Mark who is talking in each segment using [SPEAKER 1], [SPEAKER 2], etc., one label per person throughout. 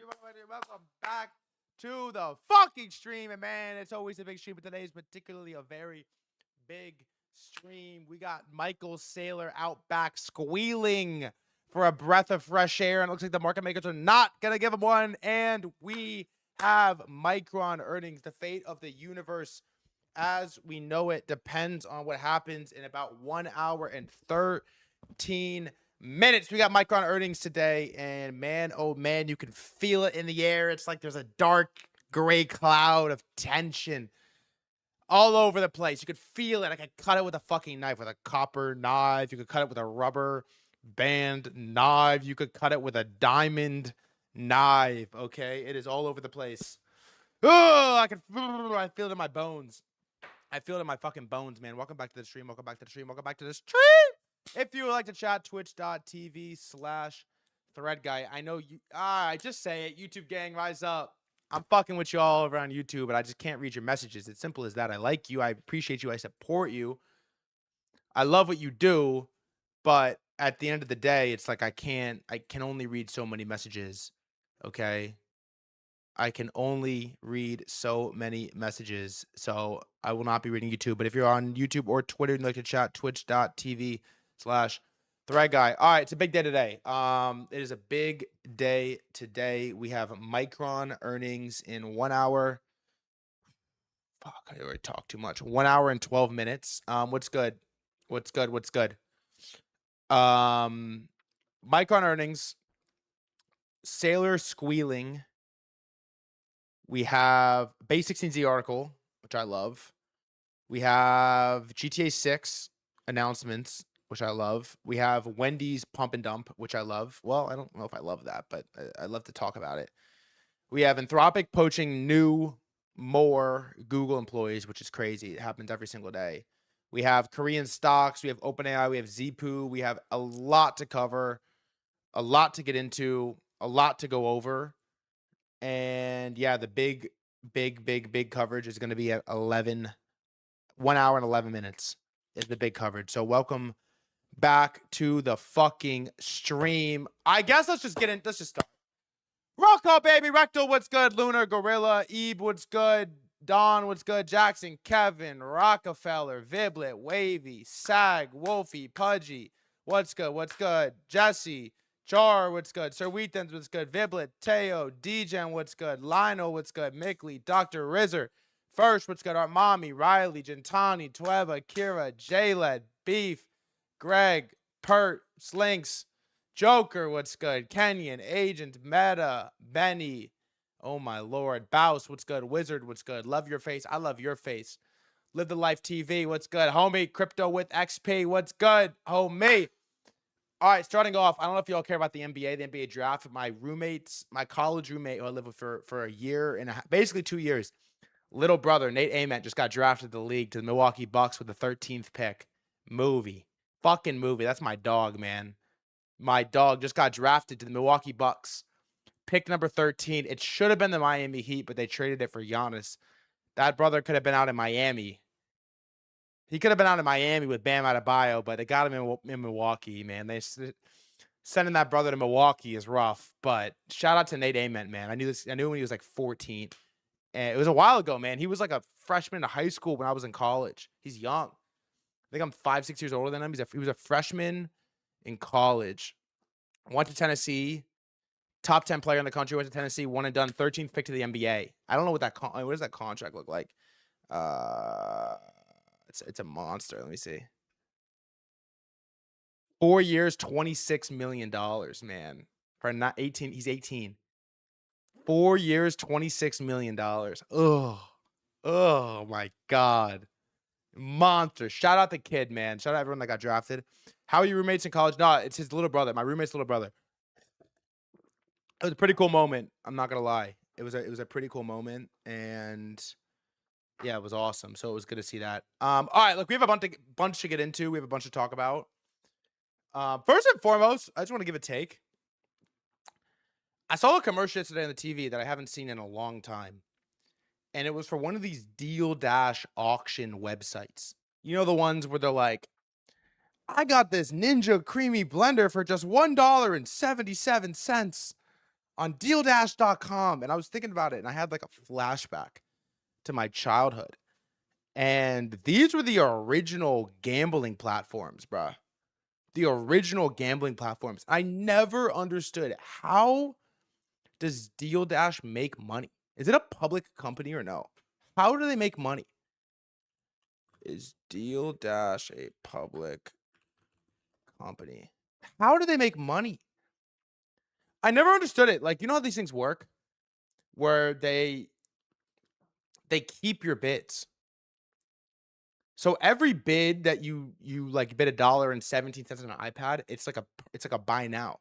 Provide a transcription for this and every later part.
[SPEAKER 1] Welcome back to the fucking stream. And man, it's always a big stream, but today is particularly a very big stream. We got Michael Saylor out back squealing for a breath of fresh air. And it looks like the market makers are not going to give him one. And we have Micron earnings. The fate of the universe as we know it depends on what happens in about 1 hour and 13 minutes. We got Micron earnings today, and man, oh man, you can feel it in the air. It's like there's a dark gray cloud of tension all over the place. You could feel it. I could cut it with a fucking knife, with a copper knife. You could cut it with a rubber band knife. You could cut it with a diamond knife. Okay, it is all over the place. Oh, I feel it in my bones. I feel it in my fucking bones, man. Welcome back to the stream. Welcome back to the stream. Welcome back to the stream. If you would like to chat, twitch.tv/threadguy. I know you. I just say it. YouTube gang, rise up. I'm fucking with you all over on YouTube, but I just can't read your messages. It's simple as that. I like you. I appreciate you. I support you. I love what you do, but at the end of the day, it's like I can only read so many messages. Okay. I can only read so many messages, so I will not be reading YouTube. But if you're on YouTube or Twitter and you'd like to chat, twitch.tv/threadguy. All right, it's a big day today. It is a big day today. We have Micron earnings in 1 hour. Fuck, I already talked too much. 1 hour and 12 minutes. What's good? What's good? What's good? Micron earnings. Saylor squealing. We have Base 16Z article, which I love. We have GTA 6 announcements, which I love. We have Wendy's pump and dump, which I love. Well, I don't know if I love that, but I love to talk about it. We have Anthropic poaching more Google employees, which is crazy. It happens every single day. We have Korean stocks. We have OpenAI. We have Zpoo. We have a lot to cover, a lot to get into, a lot to go over. And yeah, the big coverage is going to be at 1 hour and 11 minutes is the big coverage. So welcome back to the fucking stream. I guess let's just start. Roll call, baby. Rectal, what's good? Lunar, Gorilla, Ebe, what's good? Don, what's good? Jackson, Kevin, Rockefeller, Viblet, Wavy, Sag, Wolfie, Pudgy, what's good? What's good? Jesse, Char, what's good? Sir Wheatons, what's good? Viblet, Teo, Degen, what's good? Lionel, what's good? Mickley, Dr. Rizzer, First, what's good? Armami, Riley, Gentani, Tweva, Kira, J-Led, Beef, Greg, Pert, Slinks, Joker, what's good? Kenyon, Agent, Meta, Benny, oh my lord, Bouse, what's good? Wizard, what's good? Love your face, I love your face. Live the Life TV, what's good? Homie, Crypto with XP, what's good? Homie. All right, starting off, I don't know if y'all care about the NBA draft. My college roommate who I lived with for a year and basically 2 years, little brother, Nate Ament, just got drafted to the league to the Milwaukee Bucks with the 13th pick. Fucking movie. That's my dog, man. My dog just got drafted to the Milwaukee Bucks. Pick number 13. It should have been the Miami Heat, but they traded it for Giannis. That brother could have been out in Miami. He could have been out in Miami with Bam Adebayo, but they got him in Milwaukee, man. Sending that brother to Milwaukee is rough, but shout out to Nate Ament, man. I knew when he was like 14. And it was a while ago, man. He was like a freshman in high school when I was in college. He's young. I think I'm 5-6 years older than him. He was a freshman in college. Went to Tennessee. Top 10 player in the country. Went to Tennessee. One and done. 13th pick to the NBA. I don't know what what does that contract look like? It's a monster. Let me see. 4 years, $26 million, man. For not 18, he's 18. 4 years, $26 million. Oh my God. Monster. Shout out the kid, man. Shout out everyone that got drafted. How are your roommates in college? No, it's his little brother. My roommate's little brother. It was a pretty cool moment. I'm not gonna lie. It was a pretty cool moment, and yeah, it was awesome. So it was good to see that. All right, look, we have a bunch to get into. We have a bunch to talk about. First and foremost, I just want to give a take. I saw a commercial yesterday on the TV that I haven't seen in a long time. And it was for one of these deal dash auction websites. You know, the ones where they're like, I got this Ninja Creamy blender for just $1.77. on dealdash.com. And I was thinking about it, and I had like a flashback to my childhood. And these were the original gambling platforms, bruh. The original gambling platforms. I never understood, how does Deal Dash make money? Is it a public company or no? How do they make money? Is Deal Dash a public company? How do they make money? I never understood it. Like, you know how these things work? Where they keep your bids. So every bid that you like bid $1.17 on an iPad, it's like a buy now.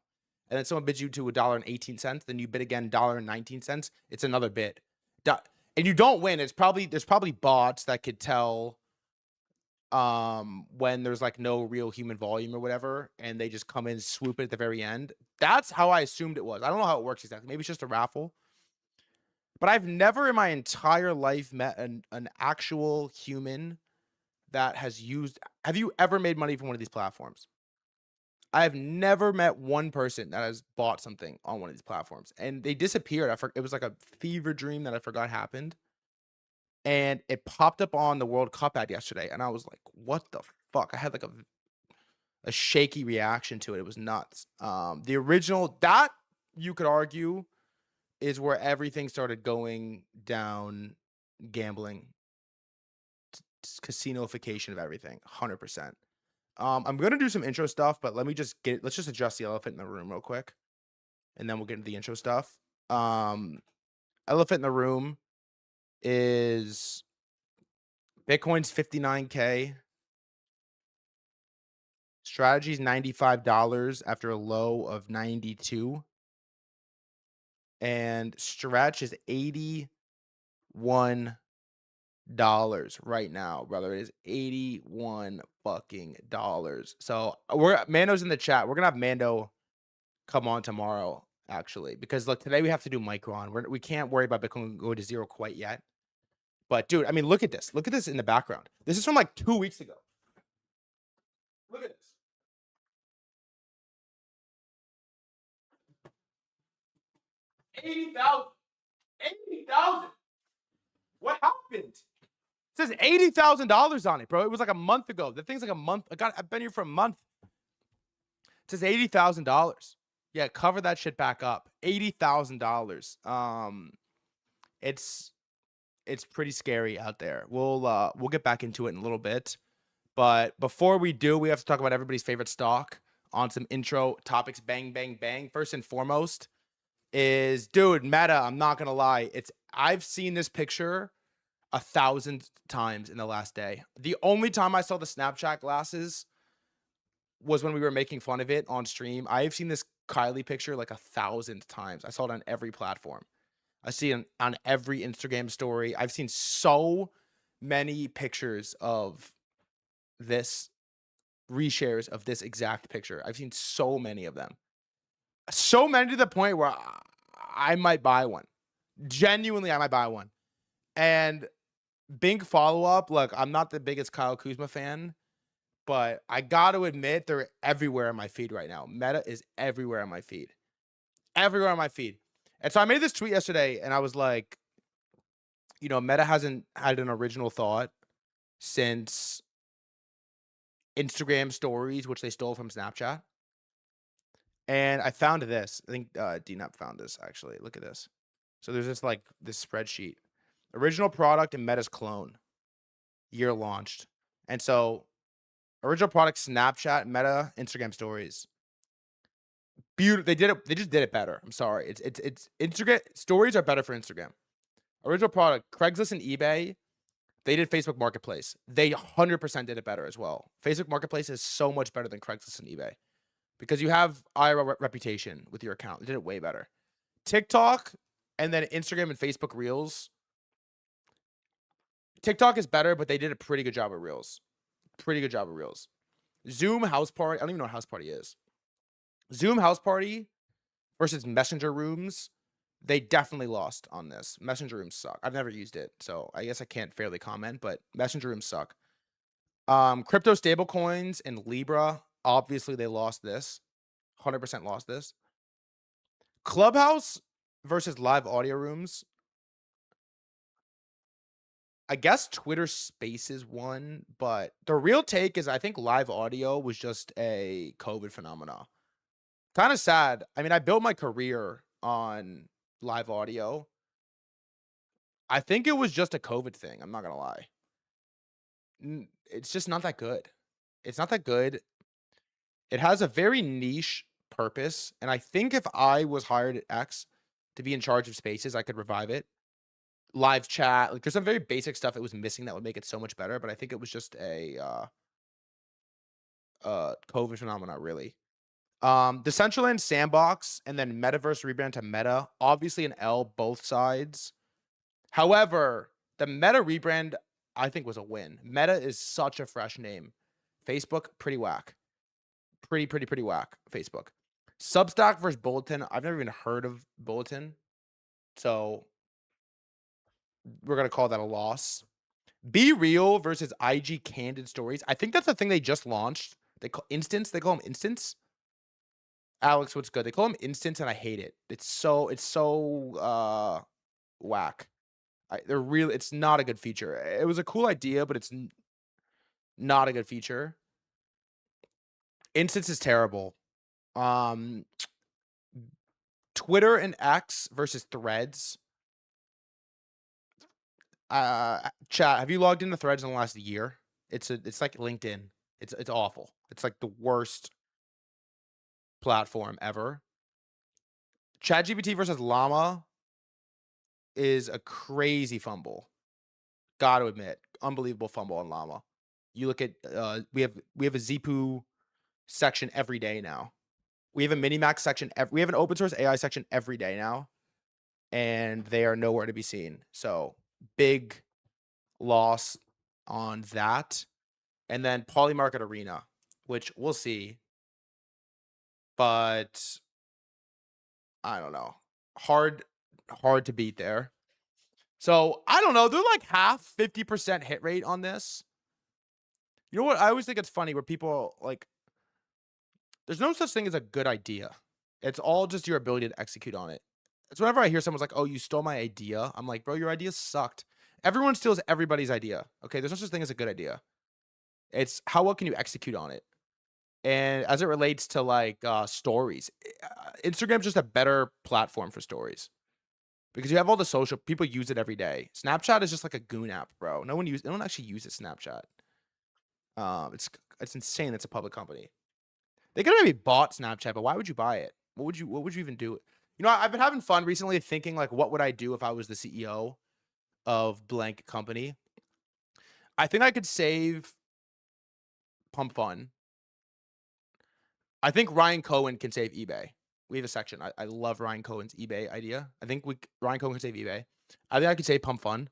[SPEAKER 1] And then someone bids you to $1.18, then you bid again $1.19, it's another bid. And you don't win. There's probably bots that could tell when there's like no real human volume or whatever, and they just come in and swoop it at the very end. That's how I assumed it was. I don't know how it works exactly. Maybe it's just a raffle. But I've never in my entire life met an actual human that has used. Have you ever made money from one of these platforms? I have never met one person that has bought something on one of these platforms, and they disappeared. It was like a fever dream that I forgot happened, and it popped up on the World Cup ad yesterday, and I was like, "What the fuck?" I had like a shaky reaction to it. It was nuts. The original, that you could argue is where everything started going down, gambling, casinoification of everything, 100%. I'm gonna do some intro stuff, but let's just adjust the elephant in the room real quick, and then we'll get into the intro stuff. Elephant in the room is Bitcoin's 59K. Strategy's $95 after a low of 92. And Stretch is $81 right now, brother. It is $81 fucking dollars. So Mando's in the chat. We're gonna have Mando come on tomorrow, actually, because look, today we have to do Micron. We can't worry about Bitcoin going to zero quite yet. But dude, I mean, look at this. Look at this in the background. This is from like 2 weeks ago. Look at this. $80,000. What happened? It says $80,000 on it, bro. It was like a month ago. The thing's like a month. I've been here for a month. It says $80,000. Yeah, cover that shit back up. $80,000. It's pretty scary out there. We'll get back into it in a little bit. But before we do, we have to talk about everybody's favorite stock on some intro topics. Bang, bang, bang. First and foremost is, dude, Meta. I'm not gonna lie. I've seen this picture 1,000 times in the last day. The only time I saw the Snapchat glasses was when we were making fun of it on stream. I've seen this Kylie picture like 1,000 times. I saw it on every platform. I see it on every Instagram story. I've seen so many pictures of this, reshares of this exact picture. I've seen so many of them. So many to the point where I might buy one. Genuinely, I might buy one. And big follow-up, look, I'm not the biggest Kyle Kuzma fan, but I got to admit they're everywhere on my feed right now. Meta is everywhere on my feed. Everywhere on my feed. And so I made this tweet yesterday, and I was like, you know, Meta hasn't had an original thought since Instagram stories, which they stole from Snapchat. And I found this. I think DNAP found this, actually. Look at this. So there's this spreadsheet. Original product and Meta's clone. Year launched. And so original product, Snapchat, Meta, Instagram stories. Beautiful. They just did it better. I'm sorry. It's Instagram stories are better for Instagram. Original product, Craigslist and eBay. They did Facebook Marketplace. They 100% did it better as well. Facebook Marketplace is so much better than Craigslist and eBay because you have IRL reputation with your account. They did it way better. TikTok and then Instagram and Facebook Reels. TikTok is better, but they did a pretty good job of Reels. Pretty good job of Reels. Zoom House Party. I don't even know what House Party is. Zoom House Party versus Messenger Rooms. They definitely lost on this. Messenger Rooms suck. I've never used it, so I guess I can't fairly comment, but Messenger Rooms suck. Crypto stablecoins and Libra. Obviously, they lost this. 100% lost this. Clubhouse versus live audio rooms. I guess Twitter Spaces won, but the real take is I think live audio was just a COVID phenomena. Kind of sad. I mean, I built my career on live audio. I think it was just a COVID thing. I'm not gonna lie. It's just not that good. It's not that good. It has a very niche purpose, and I think if I was hired at X to be in charge of Spaces, I could revive it. Live chat, like there's some very basic stuff it was missing that would make it so much better, but I think it was just a COVID phenomenon, really. Decentraland Sandbox and then Metaverse rebrand to Meta, obviously an L both sides. However, the Meta rebrand I think was a win. Meta is such a fresh name. Facebook, pretty whack. Pretty whack, Facebook. Substack versus Bulletin. I've never even heard of Bulletin. So we're gonna call that a loss. Be Real versus IG Candid Stories. I think that's the thing they just launched. They call Instance. They call them Instance. Alex, what's good? They call them Instance, and I hate it. It's so whack. They're really. It's not a good feature. It was a cool idea, but it's not a good feature. Instance is terrible. Twitter and X versus Threads. Chat, have you logged into Threads in the last year? It's like LinkedIn. It's awful. It's like the worst platform ever. ChatGPT versus Llama is a crazy fumble. Gotta admit, unbelievable fumble on Llama. You look at we have a ZPU section every day now. We have a Minimax section. We have an open source AI section every day now, and they are nowhere to be seen. So big loss on that. And then Polymarket Arena, which we'll see. But I don't know. Hard to beat there. So I don't know. They're like half 50% hit rate on this. You know what? I always think it's funny where people like, there's no such thing as a good idea. It's all just your ability to execute on it. It's whenever I hear someone's like, oh, you stole my idea. I'm like, bro, your idea sucked. Everyone steals everybody's idea. Okay. There's no such thing as a good idea. It's how well can you execute on it? And as it relates to like stories, Instagram's just a better platform for stories because you have all the social people use it every day. Snapchat is just like a goon app, bro. No one actually uses Snapchat. It's insane. It's a public company. They could have maybe bought Snapchat, but why would you buy it? What would you even do? You know, I've been having fun recently thinking like, what would I do if I was the CEO of blank company? I think I could save Pump Fun. I think Ryan Cohen can save eBay. We have a section. I love Ryan Cohen's eBay idea. I think Ryan Cohen can save eBay. I think I could save Pump Fun.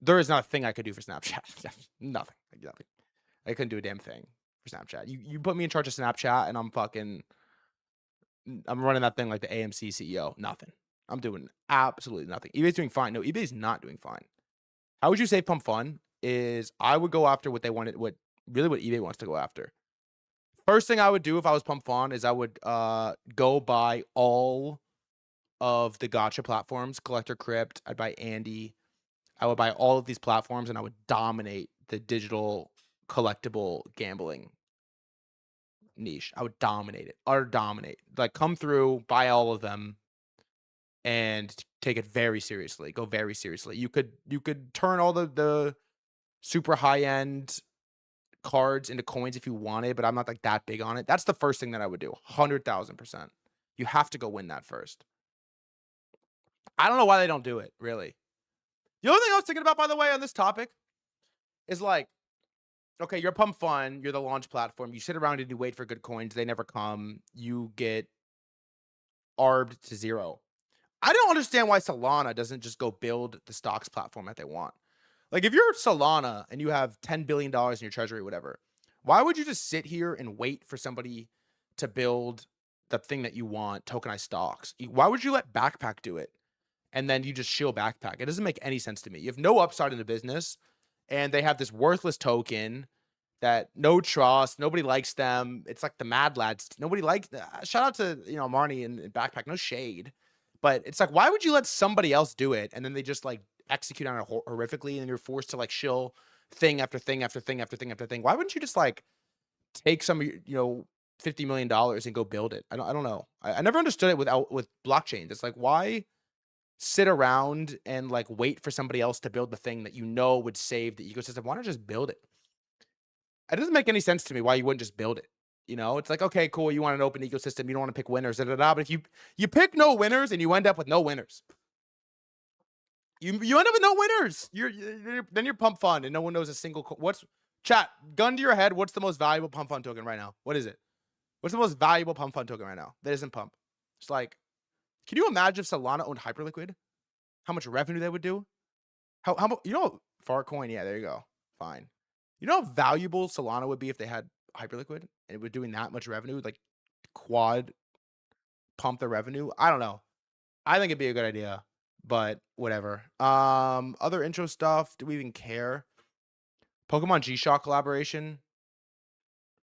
[SPEAKER 1] There is not a thing I could do for Snapchat. Nothing. I couldn't do a damn thing for Snapchat. You put me in charge of Snapchat and I'm running that thing like the AMC CEO. Nothing. I'm doing absolutely nothing. eBay's doing fine. No, eBay's not doing fine. How would you save Pump Fun? Is I would go after what they wanted, what eBay wants to go after. First thing I would do if I was Pump Fun is I would go buy all of the gacha platforms, Collector Crypt. I'd buy Andy. I would buy all of these platforms and I would dominate the digital collectible gambling niche. I would dominate it. Utter dominate. Like come through, buy all of them, and take it very seriously. Go very seriously. You could turn all the super high end cards into coins if you wanted, but I'm not like that big on it. That's the first thing that I would do. 100,000%. You have to go win that first. I don't know why they don't do it, really. The other thing I was thinking about, by the way, on this topic is like, okay, you're Pump Fun, you're the launch platform. You sit around and you wait for good coins. They never come. You get arbed to zero. I don't understand why Solana doesn't just go build the stocks platform that they want. Like if you're Solana and you have $10 billion in your treasury, whatever, why would you just sit here and wait for somebody to build the thing that you want, tokenized stocks? Why would you let Backpack do it? And then you just shill Backpack. It doesn't make any sense to me. You have no upside in the business and they have this worthless token that no trust, nobody likes them. It's like the Mad Lads. Nobody likes. Shout out to Marnie and Backpack. No shade, but it's like, why would you let somebody else do it and then they just like execute on it horrifically, and you're forced to like shill thing after thing after thing after thing after thing? Why wouldn't you just like take some of your $50 million and go build it? I don't know. I never understood it with blockchains. It's like, why sit around and like wait for somebody else to build the thing that would save the ecosystem? Why not just build it? It doesn't make any sense to me why you wouldn't just build it. It's like, okay, cool. You want an open ecosystem. You don't want to pick winners. But if you pick no winners and you end up with no winners, you end up with no winners. Then you're pump fund and no one knows a single. What's chat? Gun to your head. What's the most valuable pump fund token right now? What is it? What's the most valuable pump fund token right now that isn't pump? It's like, can you imagine if Solana owned Hyperliquid? How much revenue they would do? How Farcoin? Yeah, there you go. Fine. You know how valuable Solana would be if they had Hyperliquid and it was doing that much revenue, like quad pump the revenue? I don't know. I think it'd be a good idea, but whatever. Other intro stuff. Do we even care? Pokemon G-Shock collaboration.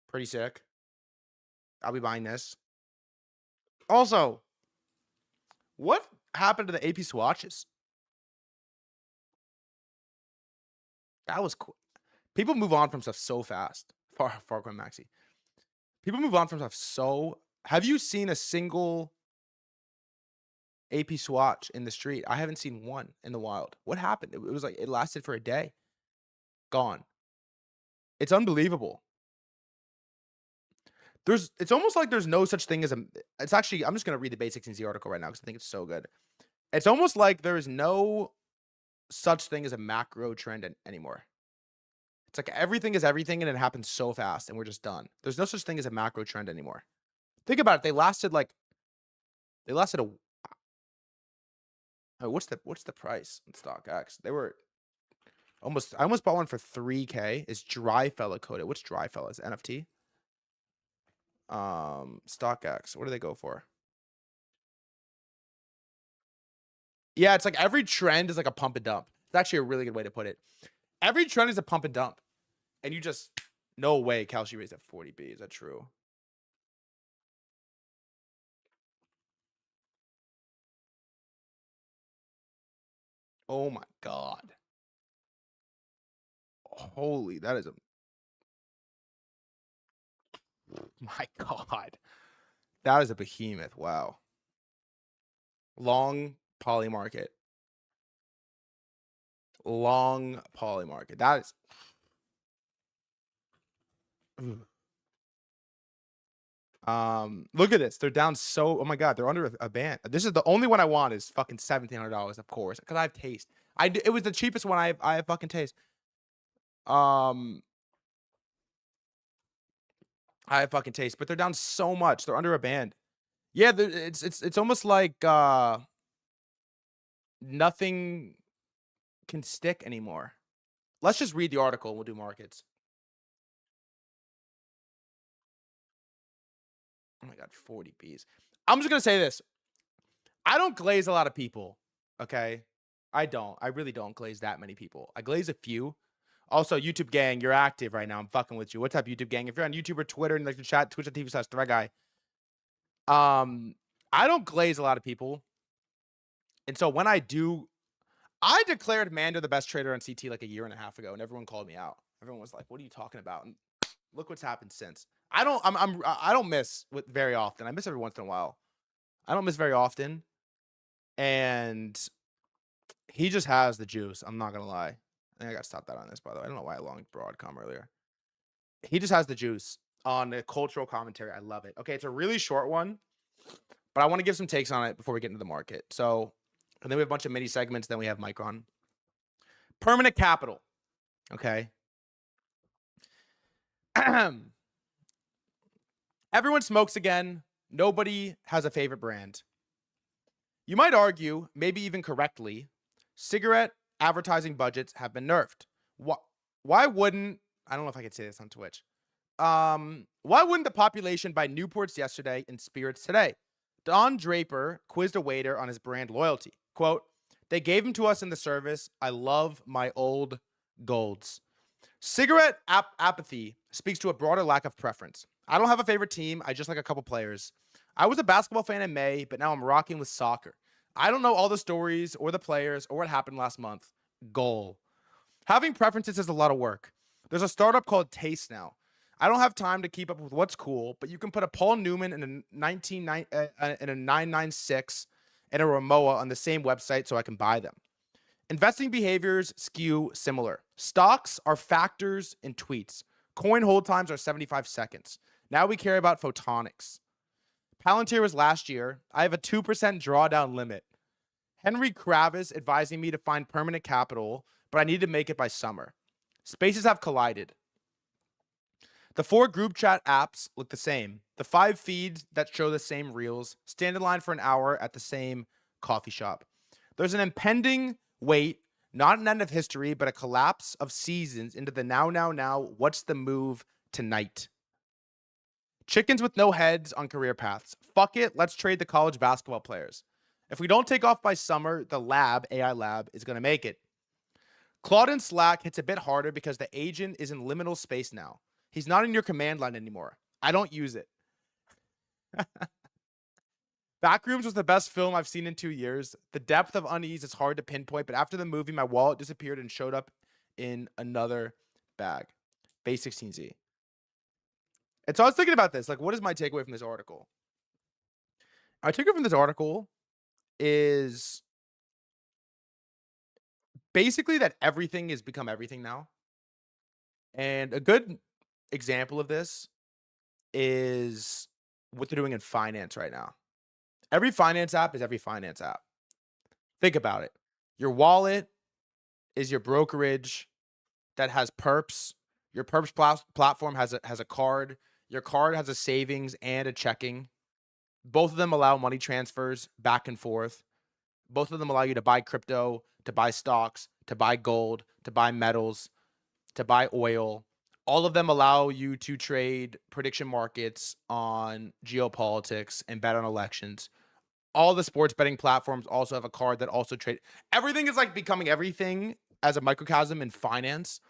[SPEAKER 1] Pretty sick. I'll be buying this. Also, what happened to the AP swatches? That was cool. People move on from stuff so fast. Farcoin Maxi. People move on from stuff so. Have you seen a single AP swatch in the street? I haven't seen one in the wild. What happened? It was like it lasted for a day. Gone. It's unbelievable. It's almost like there's no such thing as a. It's actually, I'm just gonna read the Basic Easy article right now because I think it's so good. It's almost like there is no such thing as a macro trend anymore. It's like everything is everything, and it happens so fast, and we're just done. There's no such thing as a macro trend anymore. Think about it. They lasted a. What's the price in StockX? They were almost. I almost bought one for $3K. Is Dry Fella coded? What's Dry Fella? Is NFT? StockX. What do they go for? Yeah, it's like every trend is like a pump and dump. It's actually a really good way to put it. Every trend is a pump and dump. And you just, no way Kalshi raised at 40B. Is that true? Oh my God. Holy, that is a. My God. That is a behemoth. Wow. Long poly market. Long poly market. That is. Look at this. They're down so. Oh my God, they're under a band. This is the only one I want is fucking $1,700, of course, because I have taste. It was the cheapest one. I have fucking taste. I have fucking taste, but they're down so much. They're under a band. Yeah, it's almost like nothing can stick anymore. Let's just read the article and we'll do markets. Oh my God, 40 Bs. I'm just gonna say this. I don't glaze a lot of people. Okay. I don't. I really don't glaze that many people. I glaze a few. Also, YouTube gang, you're active right now. I'm fucking with you. What's up, YouTube gang? If you're on YouTube or Twitter and like to chat, twitch.tv/threadguy. I don't glaze a lot of people. And so when I do, I declared Mando the best trader on CT like a year and a half ago, and everyone called me out. Everyone was like, "What are you talking about?" And look what's happened since. I don't miss very often. I miss every once in a while. I don't miss very often. And he just has the juice. I'm not gonna lie. I think I gotta stop that on this, by the way. I don't know why I longed Broadcom earlier. He just has the juice on the cultural commentary. I love it. Okay, it's a really short one, but I want to give some takes on it before we get into the market. So, and then we have a bunch of mini segments. Then we have Micron. Permanent capital. Okay. Everyone smokes again. Nobody has a favorite brand. You might argue, maybe even correctly, cigarette advertising budgets have been nerfed. Why wouldn't, I don't know if I could say this on Twitch. Why wouldn't the population buy Newports yesterday and Spirits today? Don Draper quizzed a waiter on his brand loyalty. Quote, "They gave them to us in the service. I love my old golds." Cigarette apathy speaks to a broader lack of preference. I don't have a favorite team. I just like a couple players. I was a basketball fan in May, but now I'm rocking with soccer. I don't know all the stories or the players or what happened last month. Goal. Having preferences is a lot of work. There's a startup called Taste now. I don't have time to keep up with what's cool, but you can put a Paul Newman and a 996 and a Ramoa on the same website so I can buy them. Investing behaviors skew similar. Stocks are factors in tweets. Coin hold times are 75 seconds. Now we care about photonics. Palantir was last year. I have a 2% drawdown limit. Henry Kravis advising me to find permanent capital, but I need to make it by summer. Spaces have collided. The 4 group chat apps look the same. The 5 feeds that show the same reels stand in line for an hour at the same coffee shop. There's an impending wait, not an end of history, but a collapse of seasons into the now, what's the move tonight? Chickens with no heads on career paths. Fuck it, let's trade the college basketball players. If we don't take off by summer, the AI lab, is going to make it. Claude in Slack hits a bit harder because the agent is in liminal space now. He's not in your command line anymore. I don't use it. Backrooms was the best film I've seen in 2 years. The depth of unease is hard to pinpoint, but after the movie, my wallet disappeared and showed up in another bag. Base 16Z. And so I was thinking about this. Like, what is my takeaway from this article? My takeaway from this article is basically that everything has become everything now. And a good example of this is what they're doing in finance right now. Every finance app is every finance app. Think about it. Your wallet is your brokerage that has perps. Your perps platform has a card. Your card has a savings and a checking. Both of them allow money transfers back and forth. Both of them allow you to buy crypto, to buy stocks, to buy gold, to buy metals, to buy oil. All of them allow you to trade prediction markets on geopolitics and bet on elections. All the sports betting platforms also have a card that also trade. Everything is like becoming everything as a microcosm in finance.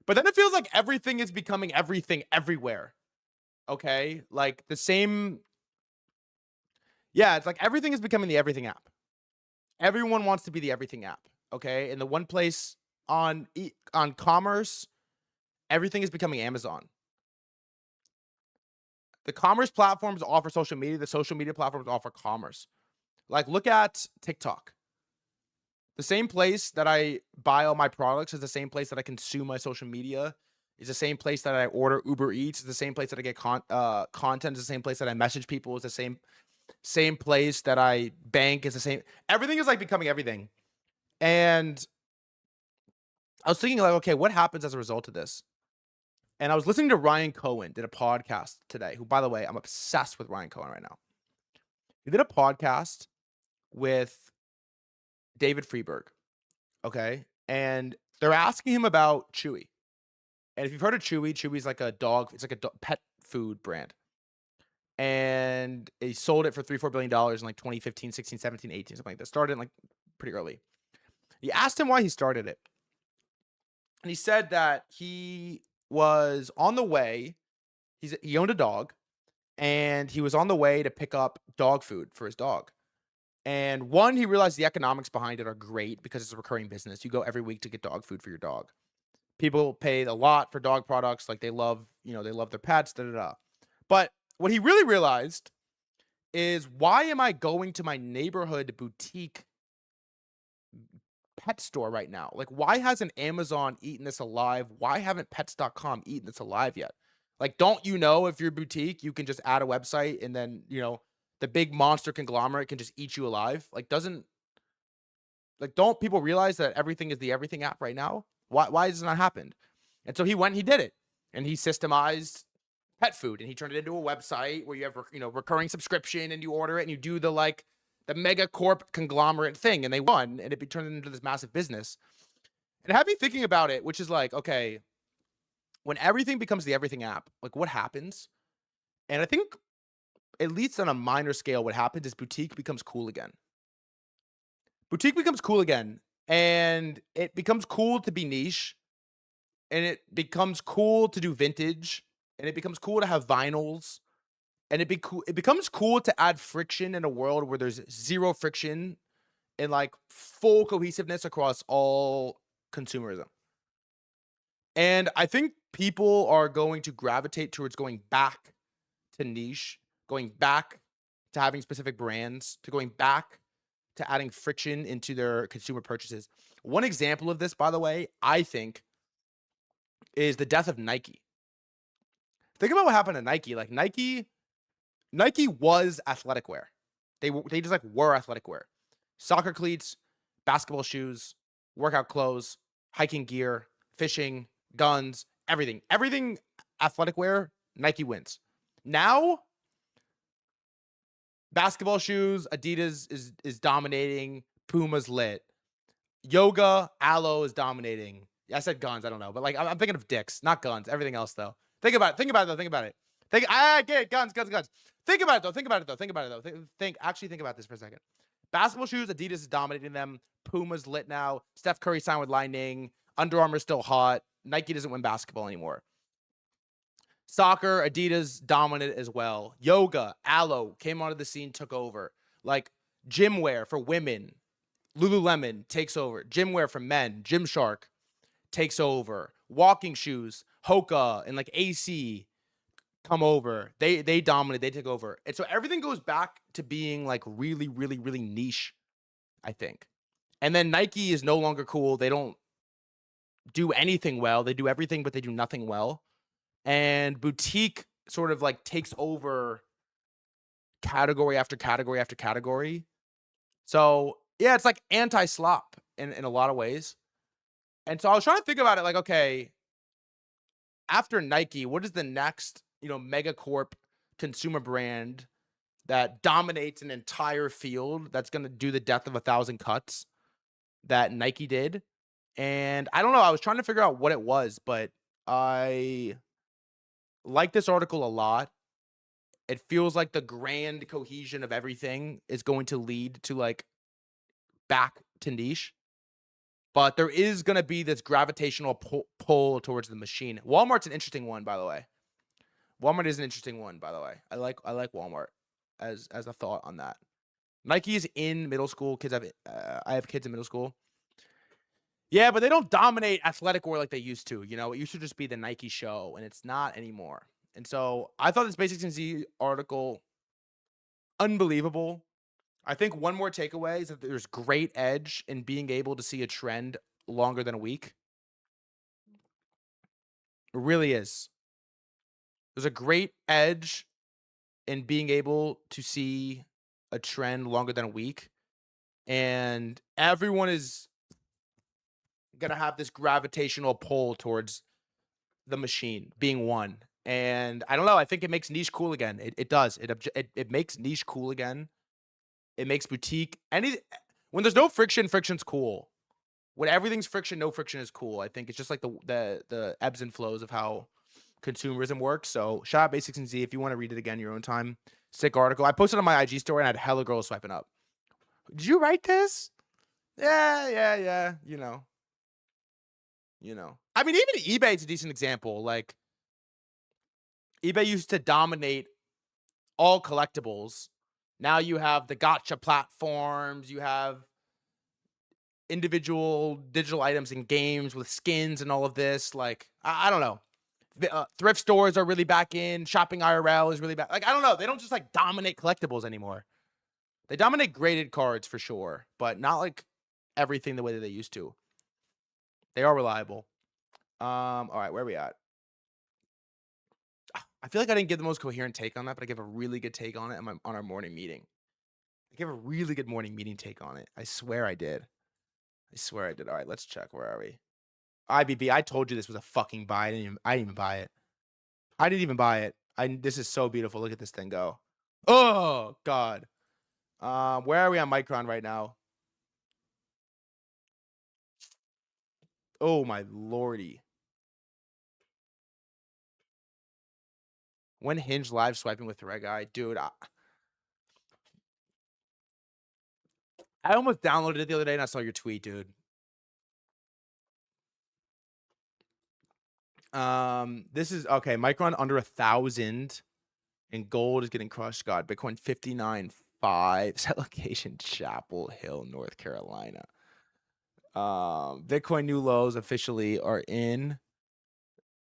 [SPEAKER 1] But then it feels like everything is becoming everything everywhere. Okay? Like the same. Yeah, it's like everything is becoming the everything app. Everyone wants to be the everything app. Okay? And the one place on commerce, everything is becoming Amazon. The commerce platforms offer social media. The social media platforms offer commerce. Like, look at TikTok. The same place that I buy all my products is the same place that I consume my social media. Is the same place that I order Uber Eats. Is the same place that I get content. Is the same place that I message people. Is the same place that I bank. Is the same. Everything is like becoming everything. And I was thinking like, okay, what happens as a result of this? And I was listening to Ryan Cohen did a podcast today, who, by the way, I'm obsessed with Ryan Cohen right now. He did a podcast with David Freeberg, okay? And they're asking him about Chewy. And if you've heard of Chewy, Chewy's like a dog, it's like a pet food brand. And he sold it for $3-4 billion in like 2015, 16, 17, 18, something like that. Started in like pretty early. He asked him why he started it. And he said that he was on the way, he owned a dog, and he was on the way to pick up dog food for his dog. And one, he realized the economics behind it are great because it's a recurring business. You go every week to get dog food for your dog. People pay a lot for dog products, like they love their pets, da da da. But what he really realized is, why am I going to my neighborhood boutique pet store right now? Like, why hasn't Amazon eaten this alive? Why haven't pets.com eaten this alive yet? Like, don't you know, if you're boutique, you can just add a website and then, the big monster conglomerate can just eat you alive? Like, don't people realize that everything is the everything app right now? Why has it not happened? And so he went and he did it. And he systemized pet food, and he turned it into a website where you have, recurring subscription, and you order it and you do the mega corp conglomerate thing, and they won, and it turned into this massive business. And it had me thinking about it, which is like, okay, when everything becomes the everything app, like, what happens? And I think, at least on a minor scale, what happens is boutique becomes cool again. Boutique becomes cool again, and it becomes cool to be niche. and it becomes cool to do vintage, and it becomes cool to have vinyls, and it becomes cool to add friction in a world where there's zero friction and like full cohesiveness across all consumerism. And I think people are going to gravitate towards going back to niche, going back to having specific brands, to going back to adding friction into their consumer purchases. One example of this, by the way, I think is the death of Nike. Think about what happened to Nike. Like Nike was athletic wear. They just like were athletic wear. Soccer cleats, basketball shoes, workout clothes, hiking gear, fishing, guns, everything. Everything athletic wear, Nike wins. Now, basketball shoes, Adidas is dominating, Puma's lit. Yoga, Aloe is dominating. I said guns, I don't know, but like I'm thinking of dicks, not guns. Everything else though. Think about it. Think about it though. Think about it. I get it. Guns. Think about it though. Think about it though. Think about it though. Actually think about this for a second. Basketball shoes, Adidas is dominating them. Puma's lit now. Steph Curry signed with Lightning. Under Armour's still hot. Nike doesn't win basketball anymore. Soccer, Adidas dominant as well. Yoga, Aloe came onto the scene, took over. Like gym wear for women, Lululemon takes over. Gym wear for men, Gymshark takes over. Walking shoes, Hoka and like AC come over. They dominate. They take over. And so everything goes back to being like really, really, really niche, I think. And then Nike is no longer cool. They don't do anything well. They do everything, but they do nothing well. And boutique sort of like takes over category after category after category. So yeah, it's like anti-slop in a lot of ways. And so I was trying to think about it like, okay, after Nike, what is the next, megacorp consumer brand that dominates an entire field that's going to do the death of 1,000 cuts that Nike did? And I don't know. I was trying to figure out what it was, but I like this article a lot. It feels like the grand cohesion of everything is going to lead to like back to niche. But there is going to be this gravitational pull towards the machine. Walmart's an interesting one, by the way. Walmart is an interesting one, by the way. I like Walmart as a thought on that. Nike is in middle school. I have kids in middle school. Yeah, but they don't dominate athletic wear like they used to. It used to just be the Nike show, and it's not anymore. And so I thought this Basics and Z article unbelievable. I think one more takeaway is that there's great edge in being able to see a trend longer than a week. It really is. There's a great edge in being able to see a trend longer than a week. And everyone is going to have this gravitational pull towards the machine being one. And I don't know. I think it makes niche cool again. It does. It makes niche cool again. It makes boutique. When there's no friction, friction's cool. When everything's friction, no friction is cool. I think it's just like the ebbs and flows of how consumerism works. So shout out Basics and Z if you want to read it again your own time. Sick article. I posted on my IG story and I had hella girls swiping up. Did you write this? Yeah. I mean, even eBay is a decent example. Like eBay used to dominate all collectibles. Now you have the gotcha platforms. You have individual digital items in games with skins and all of this. Like, I don't know. Thrift stores are really back in. Shopping IRL is really back. Like, I don't know. They don't just like dominate collectibles anymore. They dominate graded cards for sure, but not like everything the way that they used to. They are reliable. All right, where are we at? I feel like I didn't give the most coherent take on that, but I gave a really good take on it on our morning meeting. I gave a really good morning meeting take on it. I swear I did. All right, let's check. Where are we? IBB. I told you this was a fucking buy. I didn't even buy it. I didn't even buy it. This is so beautiful. Look at this thing go. Oh God. Where are we on Micron right now? Oh my lordy. When Hinge live swiping with threadguy, dude. I almost downloaded it the other day and I saw your tweet, dude. This is okay. Micron under 1,000, and gold is getting crushed. God, Bitcoin 59.5. Set location Chapel Hill, North Carolina. Bitcoin new lows officially are in,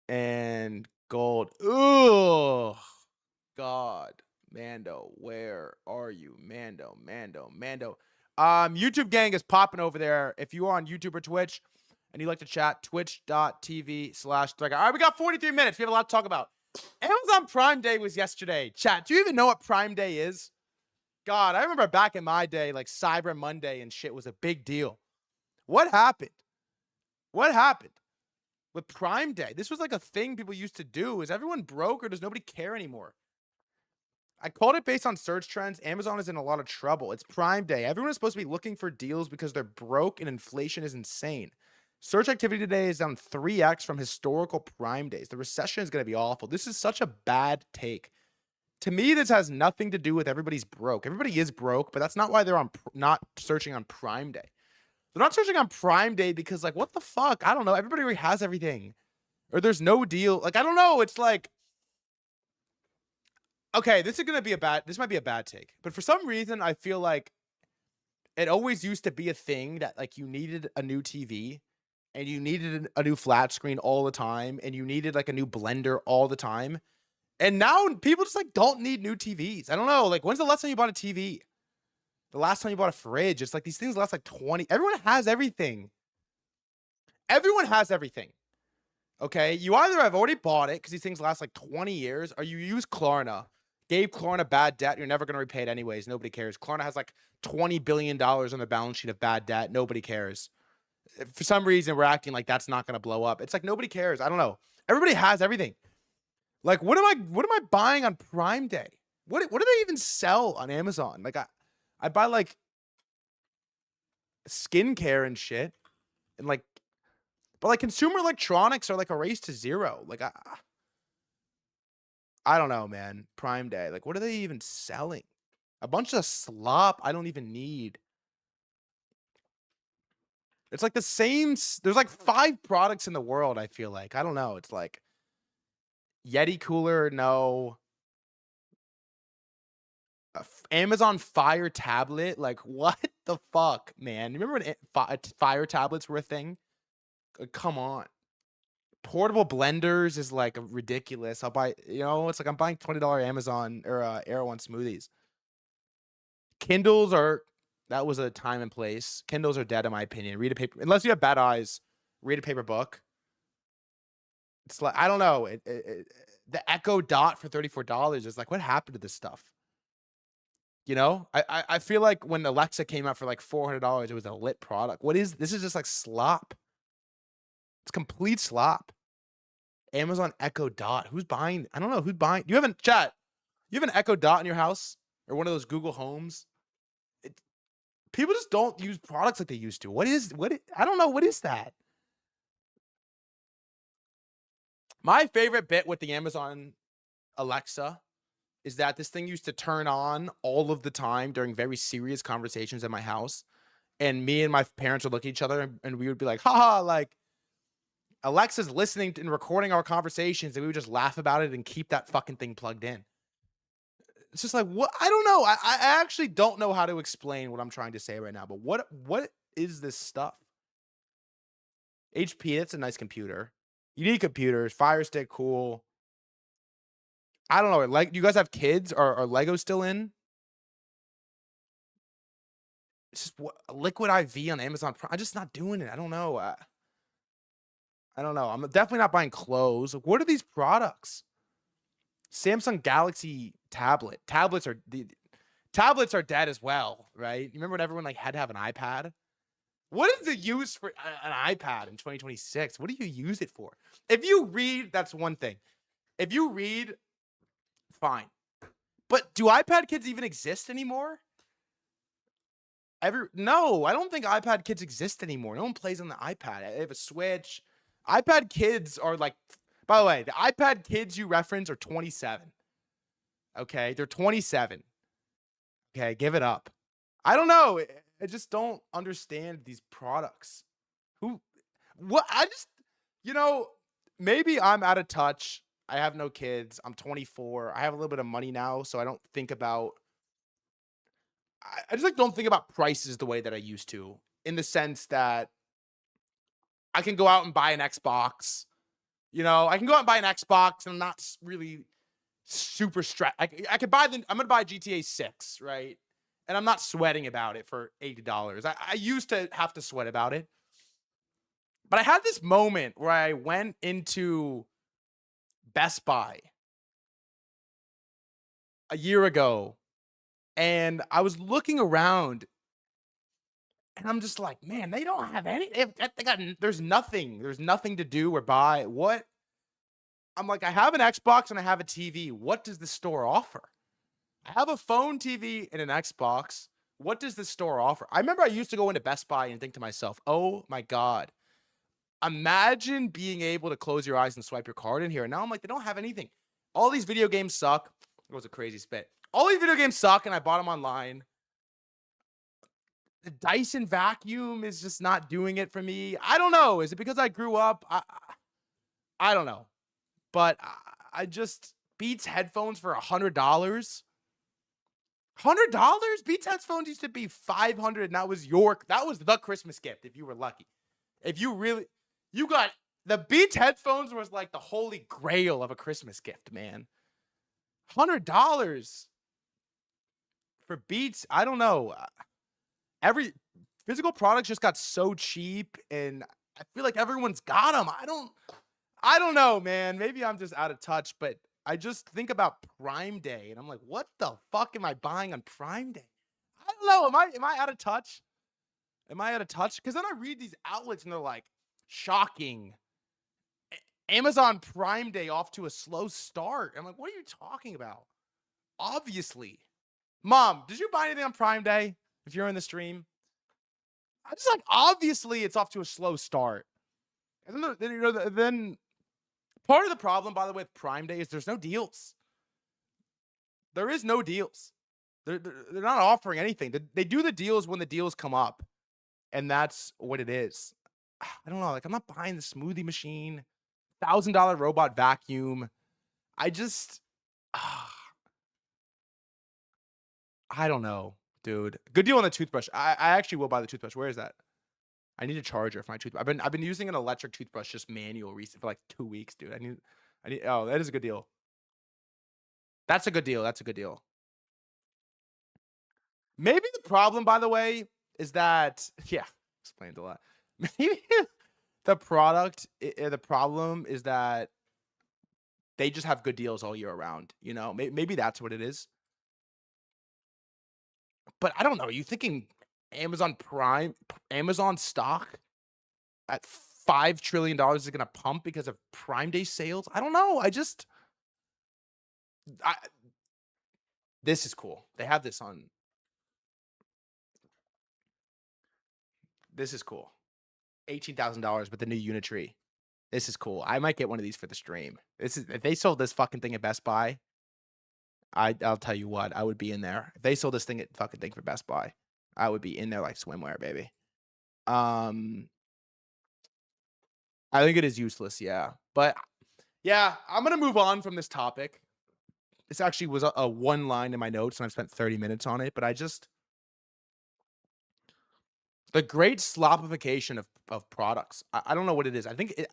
[SPEAKER 1] and gold. Oh God, Mando, where are you, Mando? YouTube gang is popping over there. If you are on YouTube or Twitch and you like to chat, twitch.tv/threadguy. All right, we got 43 minutes. We have a lot to talk about. Amazon Prime Day was yesterday. Chat, do you even know what Prime Day is? God, I remember back in my day, like Cyber Monday and shit was a big deal. What happened? What happened with Prime Day? This was like a thing people used to do. Is everyone broke or does nobody care anymore? I called it based on search trends. Amazon is in a lot of trouble. It's Prime Day. Everyone is supposed to be looking for deals because they're broke and inflation is insane. Search activity today is down 3x from historical Prime days. The recession is going to be awful. This is such a bad take. To me, this has nothing to do with everybody's broke. Everybody is broke, but that's not why they're not searching on Prime Day. They're not searching on Prime Day because, like, what the fuck? I don't know. Everybody already has everything. Or there's no deal. Like, I don't know. It's like, okay, this might be a bad take. But for some reason, I feel like it always used to be a thing that, like, you needed a new TV and you needed a new flat screen all the time and you needed, like, a new blender all the time. And now people just, like, don't need new TVs. I don't know. Like, when's the last time you bought a TV? The last time you bought a fridge? It's like these things last, like, 20. Everyone has everything. Everyone has everything. Okay? You either have already bought it because these things last, like, 20 years, or you use Klarna. Gave Klarna bad debt. You're never going to repay it anyways. Nobody cares. Klarna has, like, $20 billion on the balance sheet of bad debt. Nobody cares. For some reason, we're acting like that's not going to blow up. It's like nobody cares. I don't know. Everybody has everything. Like, what am I buying on Prime Day? What do they even sell on Amazon? Like, I buy, like, skincare and shit, and, like, but, like, consumer electronics are, like, a race to zero. Like, I don't know, man. Prime Day. Like, what are they even selling? A bunch of slop I don't even need. It's like the same. There's like 5 products in the world, I feel like. I don't know. It's like Yeti cooler, no. Amazon Fire tablet. Like, what the fuck, man? You remember when Fire tablets were a thing? Come on. Portable blenders is, like, ridiculous. I'll buy, it's like I'm buying $20 Amazon or Air One smoothies. Kindles that was a time and place. Kindles are dead in my opinion. Read a paper, unless you have bad eyes, read a paper book. It's like, I don't know. The Echo Dot for $34 is like, what happened to this stuff? I feel like when Alexa came out for like $400, it was a lit product. This is just like slop. It's complete slop. Amazon Echo Dot. Who's buying? I don't know who's buying. You have an Echo Dot in your house or one of those Google Homes? People just don't use products like they used to. I don't know. What is that? My favorite bit with the Amazon Alexa is that this thing used to turn on all of the time during very serious conversations at my house. And me and my parents would look at each other and we would be like, haha, like, Alexa's listening and recording our conversations, and we would just laugh about it and keep that fucking thing plugged in. It's just like, what? I don't know. I actually don't know how to explain what I'm trying to say right now, but what is this stuff? HP, that's a nice computer. You need computers. Fire Stick, cool. I don't know. Like, do you guys have kids? Are Lego still in? It's just Liquid IV on Amazon Prime. I'm just not doing it. I don't know. I don't know. I'm definitely not buying clothes. What are these products? Samsung Galaxy tablet. Tablets are dead as well, right? You remember when everyone like had to have an iPad? What is the use for an iPad in 2026? What do you use it for? If you read, that's one thing. If you read, fine. But do iPad kids even exist anymore? No, I don't think iPad kids exist anymore. No one plays on the iPad. They have a Switch. iPad kids are like, by the way, the iPad kids you reference are 27. Okay, they're 27. Okay, give it up. I don't know. I just don't understand these products. What? I just, maybe I'm out of touch. I have no kids. I'm 24. I have a little bit of money now, so I don't think about. I just like don't think about prices the way that I used to, in the sense that I can go out and buy an Xbox. You know, I can go out and buy an Xbox, and I'm not really super stressed. I could buy the. I'm gonna buy GTA 6, right? And I'm not sweating about it for $80. I used to have to sweat about it, but I had this moment where I went into Best Buy a year ago, and I was looking around, and I'm just like, man, they don't have any. They got. There's nothing. There's nothing to do or buy. What? I'm like, I have an Xbox and I have a TV. What does the store offer? I have a phone, TV, and an Xbox. What does the store offer? I remember I used to go into Best Buy and think to myself, oh my God, imagine being able to close your eyes and swipe your card in here. And now I'm like, they don't have anything. All these video games suck. It was a crazy spit. All these video games suck, and I bought them online. The Dyson vacuum is just not doing it for me. I don't know. Is it because I grew up? I don't know. But I just Beats headphones for $100. $100? Beats headphones used to be $500, and that was the Christmas gift if you were lucky. If you really, you got the Beats headphones was like the holy grail of a Christmas gift, man. $100 for Beats, I don't know. Every physical products just got so cheap, and I feel like everyone's got them. I don't know, man. Maybe I'm just out of touch, but I just think about Prime Day, and I'm like, what the fuck am I buying on Prime Day? I don't know. Am I out of touch? Am I out of touch? Because then I read these outlets, and they're like, shocking. Amazon Prime Day off to a slow start. I'm like, what are you talking about? Obviously. Mom, did you buy anything on Prime Day? If you're in the stream, I'm just like, obviously it's off to a slow start. And then part of the problem, by the way, with Prime Day is there's no deals. There is no deals. They're not offering anything. They do the deals when the deals come up, and that's what it is. I don't know. Like, I'm not buying the smoothie machine, $1,000 robot vacuum. I just, I don't know, dude. Good deal on the toothbrush. I actually will buy the toothbrush. Where is that? I need a charger for my toothbrush. I've been using an electric toothbrush, just manual recently for like 2 weeks, dude. I need. Oh, that is a good deal. That's a good deal. That's a good deal. Maybe the problem, by the way, is that yeah, explained a lot. Maybe the problem is that they just have good deals all year round. You know, maybe that's what it is. But I don't know. You thinking Amazon stock at $5 trillion is going to pump because of Prime Day sales? I don't know. This is cool. They have this on. This is cool. $18,000 with the new Unitree. This is cool. I might get one of these for the stream. If they sold this fucking thing at Best Buy, I'll tell you what, I would be in there. If they sold this fucking thing for Best Buy, I would be in there like swimwear, baby. I think it is useless, yeah. But yeah, I'm gonna move on from this topic. This actually was a one line in my notes, and I've spent 30 minutes on it. But the great slopification of products. I don't know what it is. I think it's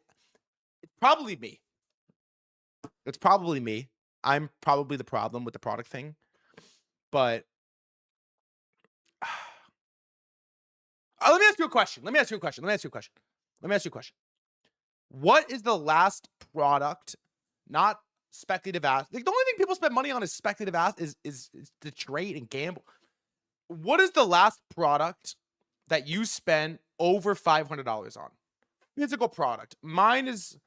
[SPEAKER 1] probably me. It's probably me. I'm probably the problem with the product thing. But let me ask you a question. What is the last product, not speculative ass? Like, the only thing people spend money on is speculative ass is to trade and gamble. What is the last product that you spend over $500 on? Physical product. Mine is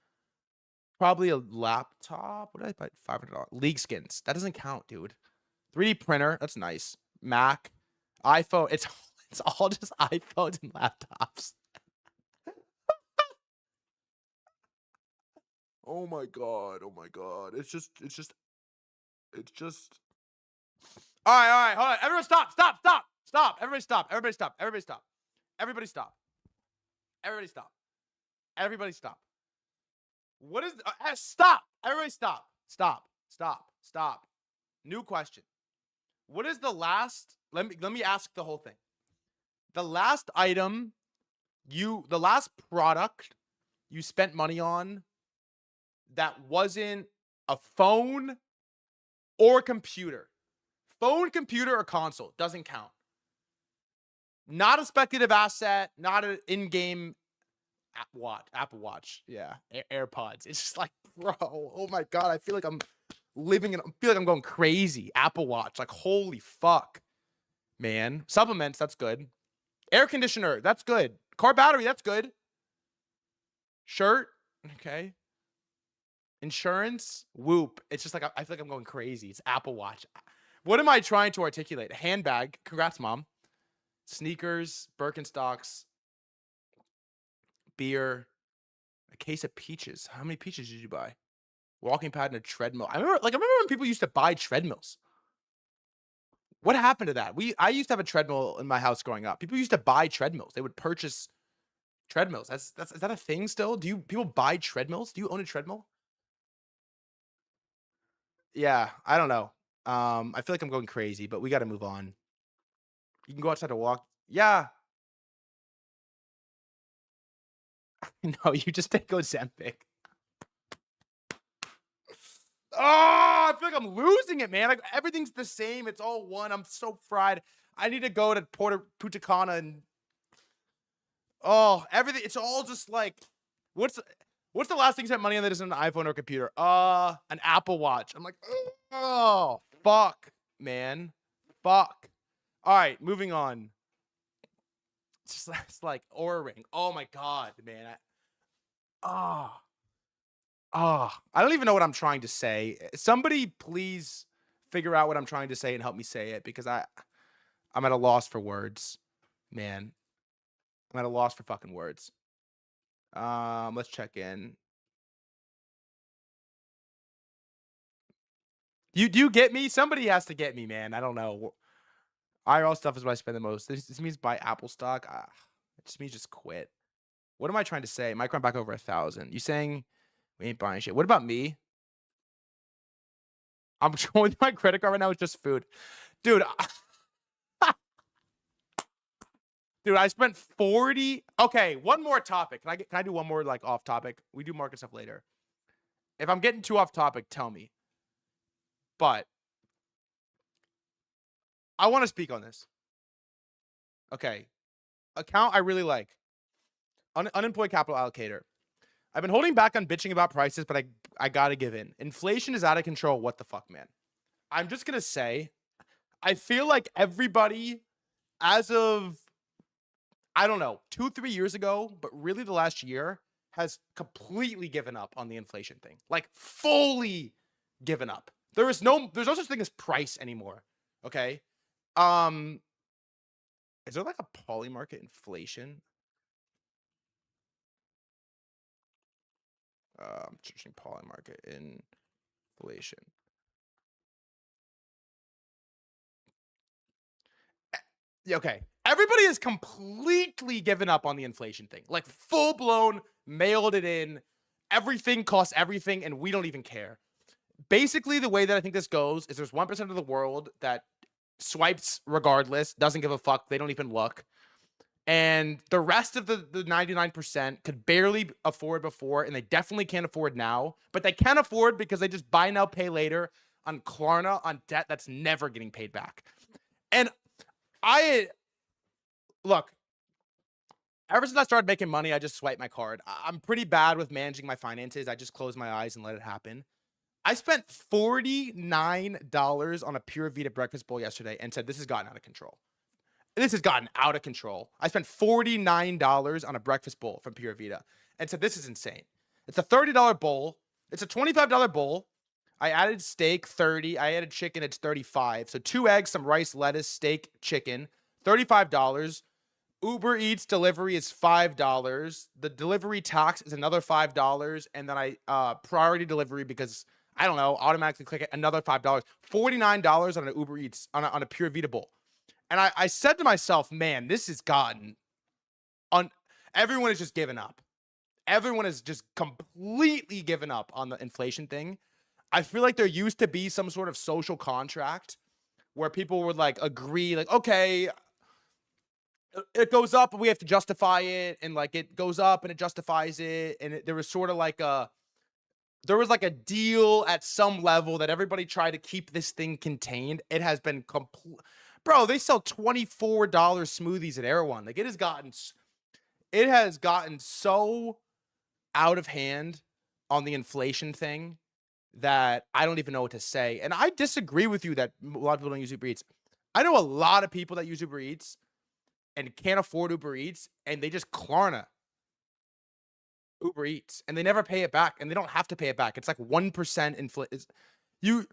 [SPEAKER 1] probably a laptop. What did I buy? $500. League Skins. That doesn't count, dude. 3D printer. That's nice. Mac, iPhone. It's all just iPhones and laptops. Oh my god. It's just. All right. Hold on. Everyone, stop. Everybody stop. What is stop? Everybody stop. Stop. Stop. Stop. New question. What is the last let me ask the whole thing. The last item the last product you spent money on that wasn't a phone or computer. Phone, computer, or console doesn't count. Not a speculative asset, not an in-game Apple Watch. Yeah, AirPods. It's just like, bro, oh my God. I feel like I'm going crazy. Apple Watch. Like, holy fuck, man. Supplements, that's good. Air conditioner, that's good. Car battery, that's good. Shirt, okay. Insurance, whoop. It's just like, I feel like I'm going crazy. It's Apple Watch. What am I trying to articulate? A handbag. Congrats, mom. Sneakers, Birkenstocks, beer, a case of peaches. How many peaches did you buy? Walking pad and a treadmill. I remember when people used to buy treadmills. What happened to that? I used to have a treadmill in my house growing up. People used to buy treadmills. They would purchase treadmills. Is that a thing still? Do people buy treadmills? Do you own a treadmill? Yeah, I don't know. I feel like I'm going crazy, but we got to move on. You can go outside to walk. Yeah. No, you just take Ozempic. Oh, I feel like I'm losing it, man. Like, everything's the same. It's all one. I'm so fried. I need to go to Punta Cana and everything. It's all just like, what's the last thing you spent money on that isn't an iPhone or a computer? An Apple Watch. I'm like, oh, fuck, man. Fuck. All right, moving on. It's like Oura Ring. Oh my God, man. I don't even know what I'm trying to say. Somebody please figure out what I'm trying to say and help me say it, because I'm at a loss for words, man. I'm at a loss for fucking words. Let's check in. Do you get me? Somebody has to get me, man. I don't know. IRL stuff is what I spend the most. This means buy Apple stock. It just means just quit. What am I trying to say? Micron back over 1,000. You saying we ain't buying shit? What about me? I'm showing my credit card right now. It's just food, dude. Dude, I spent 40. Okay, one more topic. Can I do one more like off topic? We do market stuff later. If I'm getting too off topic, tell me. But I want to speak on this. Okay, account I really like. Unemployed capital allocator. I've been holding back on bitching about prices, but I gotta give in. Inflation is out of control. What the fuck, man? I'm just gonna say, I feel like everybody, as of, I don't know, 2-3 years ago, but really the last year, has completely given up on the inflation thing. Like, fully given up. There's no such thing as price anymore. Okay. Is there like a poly market inflation? I'm searching poly market inflation. Okay. Everybody has completely given up on the inflation thing. Like, full blown mailed it in. Everything costs everything, and we don't even care. Basically, the way that I think this goes is there's 1% of the world that swipes regardless, doesn't give a fuck, they don't even look. And the rest of the 99% could barely afford before, and they definitely can't afford now. But they can afford because they just buy now, pay later on Klarna on debt that's never getting paid back. And look, ever since I started making money, I just swipe my card. I'm pretty bad with managing my finances. I just close my eyes and let it happen. I spent $49 on a Pure Vita breakfast bowl yesterday and said, this has gotten out of control. This has gotten out of control. I spent $49 on a breakfast bowl from Pure Vita and said, this is insane. It's a $30 bowl. It's a $25 bowl. I added steak, 30. I added chicken, it's 35. So 2 eggs, some rice, lettuce, steak, chicken, $35. Uber Eats delivery is $5. The delivery tax is another $5. And then I priority delivery because, I don't know, automatically click it, another $5. $49 on an Uber Eats, on a Pure Vita bowl. And I said to myself, man, this has gotten everyone has just given up. everyone has just completely given up on the inflation thing. I feel like there used to be some sort of social contract where people would like agree, like, okay, it goes up, but we have to justify it, and like it goes up and it justifies it, and there was sort of like a deal at some level that everybody tried to keep this thing contained. It has been complete. Bro, they sell $24 smoothies at Air One. Like it has gotten so out of hand on the inflation thing that I don't even know what to say. And I disagree with you that a lot of people don't use Uber Eats. I know a lot of people that use Uber Eats and can't afford Uber Eats, and they just Klarna Uber Eats, and they never pay it back, and they don't have to pay it back. It's like 1% you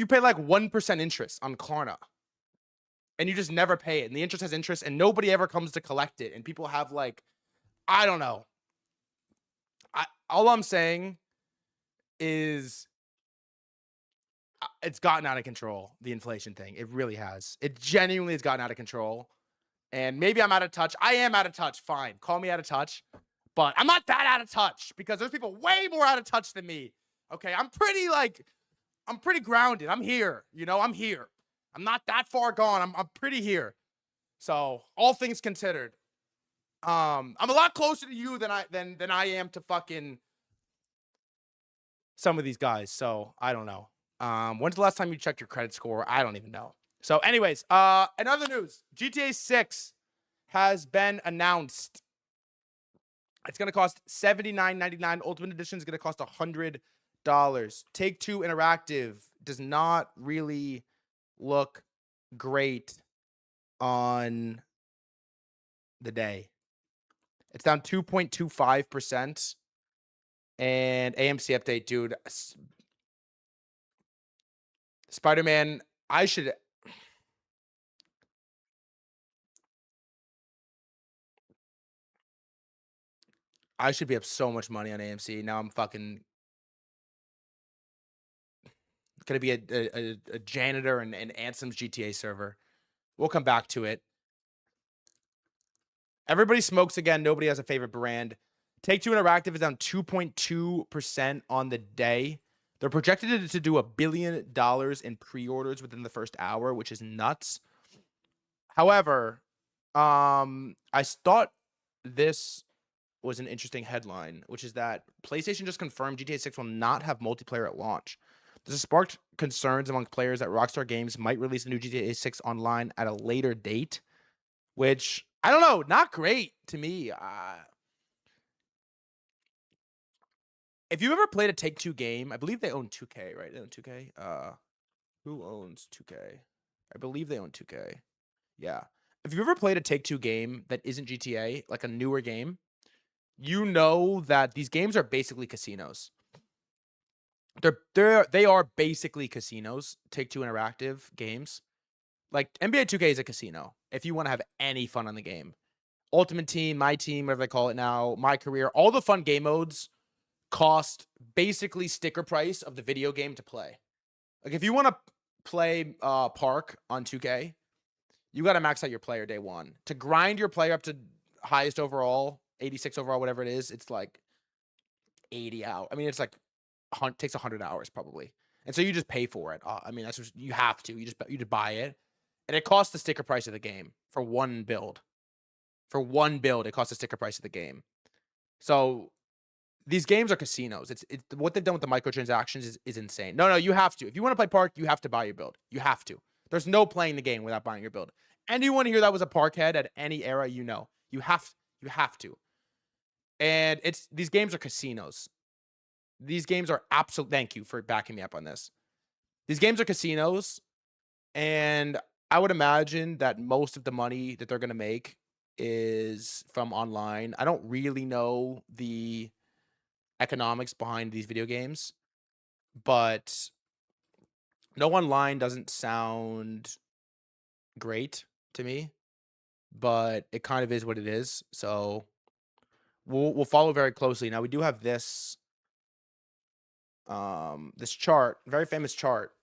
[SPEAKER 1] pay like 1% interest on Klarna, and you just never pay it, and the interest has interest, and nobody ever comes to collect it, and people have like, I don't know. All I'm saying is it's gotten out of control, the inflation thing. It really has. It genuinely has gotten out of control. And maybe I'm out of touch. I am out of touch. Fine. Call me out of touch. But I'm not that out of touch because there's people way more out of touch than me. Okay. I'm pretty grounded. I'm here. I'm here. I'm not that far gone. I'm pretty here. So all things considered, I'm a lot closer to you than I am to fucking some of these guys. So I don't know. When's the last time you checked your credit score? I don't even know. So anyways, in other news, GTA 6 has been announced. It's going to cost $79.99. Ultimate Edition is going to cost $100. Take-Two Interactive does not really look great on the day. It's down 2.25%. And AMC update, dude. Spider-Man, I should be up so much money on AMC. Now I'm fucking gonna be a janitor in Anthem's GTA server. We'll come back to it. Everybody smokes again. Nobody has a favorite brand. Take-Two Interactive is down 2.2% on the day. They're projected to do $1 billion in pre-orders within the first hour, which is nuts. However, I thought this was an interesting headline, which is that PlayStation just confirmed GTA 6 will not have multiplayer at launch. This has sparked concerns among players that Rockstar Games might release the new GTA 6 online at a later date, which, I don't know, not great to me. If you ever played a Take-Two game, I believe they own 2K, right? They own 2K. Who owns 2K? I believe they own 2K. Yeah. If you've ever played a Take-Two game that isn't GTA, like a newer game, you know that these games are basically casinos. They are basically casinos, Take-Two Interactive games. Like NBA 2K is a casino if you want to have any fun on the game. Ultimate Team, My Team, whatever they call it now, My Career, all the fun game modes cost basically sticker price of the video game to play. Like if you want to play Park on 2K, you got to max out your player day one. To grind your player up to highest overall, 86 overall, whatever it is, it's like 80 out. I mean, it's like takes 100 hours probably. And so you just pay for it. I mean, that's just, you have to. You just buy it. And it costs the sticker price of the game for one build. For one build, it costs the sticker price of the game. So these games are casinos. It's what they've done with the microtransactions is insane. No, you have to. If you want to play Park, you have to buy your build. You have to. There's no playing the game without buying your build. Anyone here that was a Park head at any era, you know. You have to. And these games are casinos. These games are absolute. Thank you for backing me up on this. These games are casinos, and I would imagine that most of the money that they're going to make is from online. I don't really know the economics behind these video games, but no online doesn't sound great to me, but it kind of is what it is. So we'll follow very closely. Now we do have this this chart, very famous chart,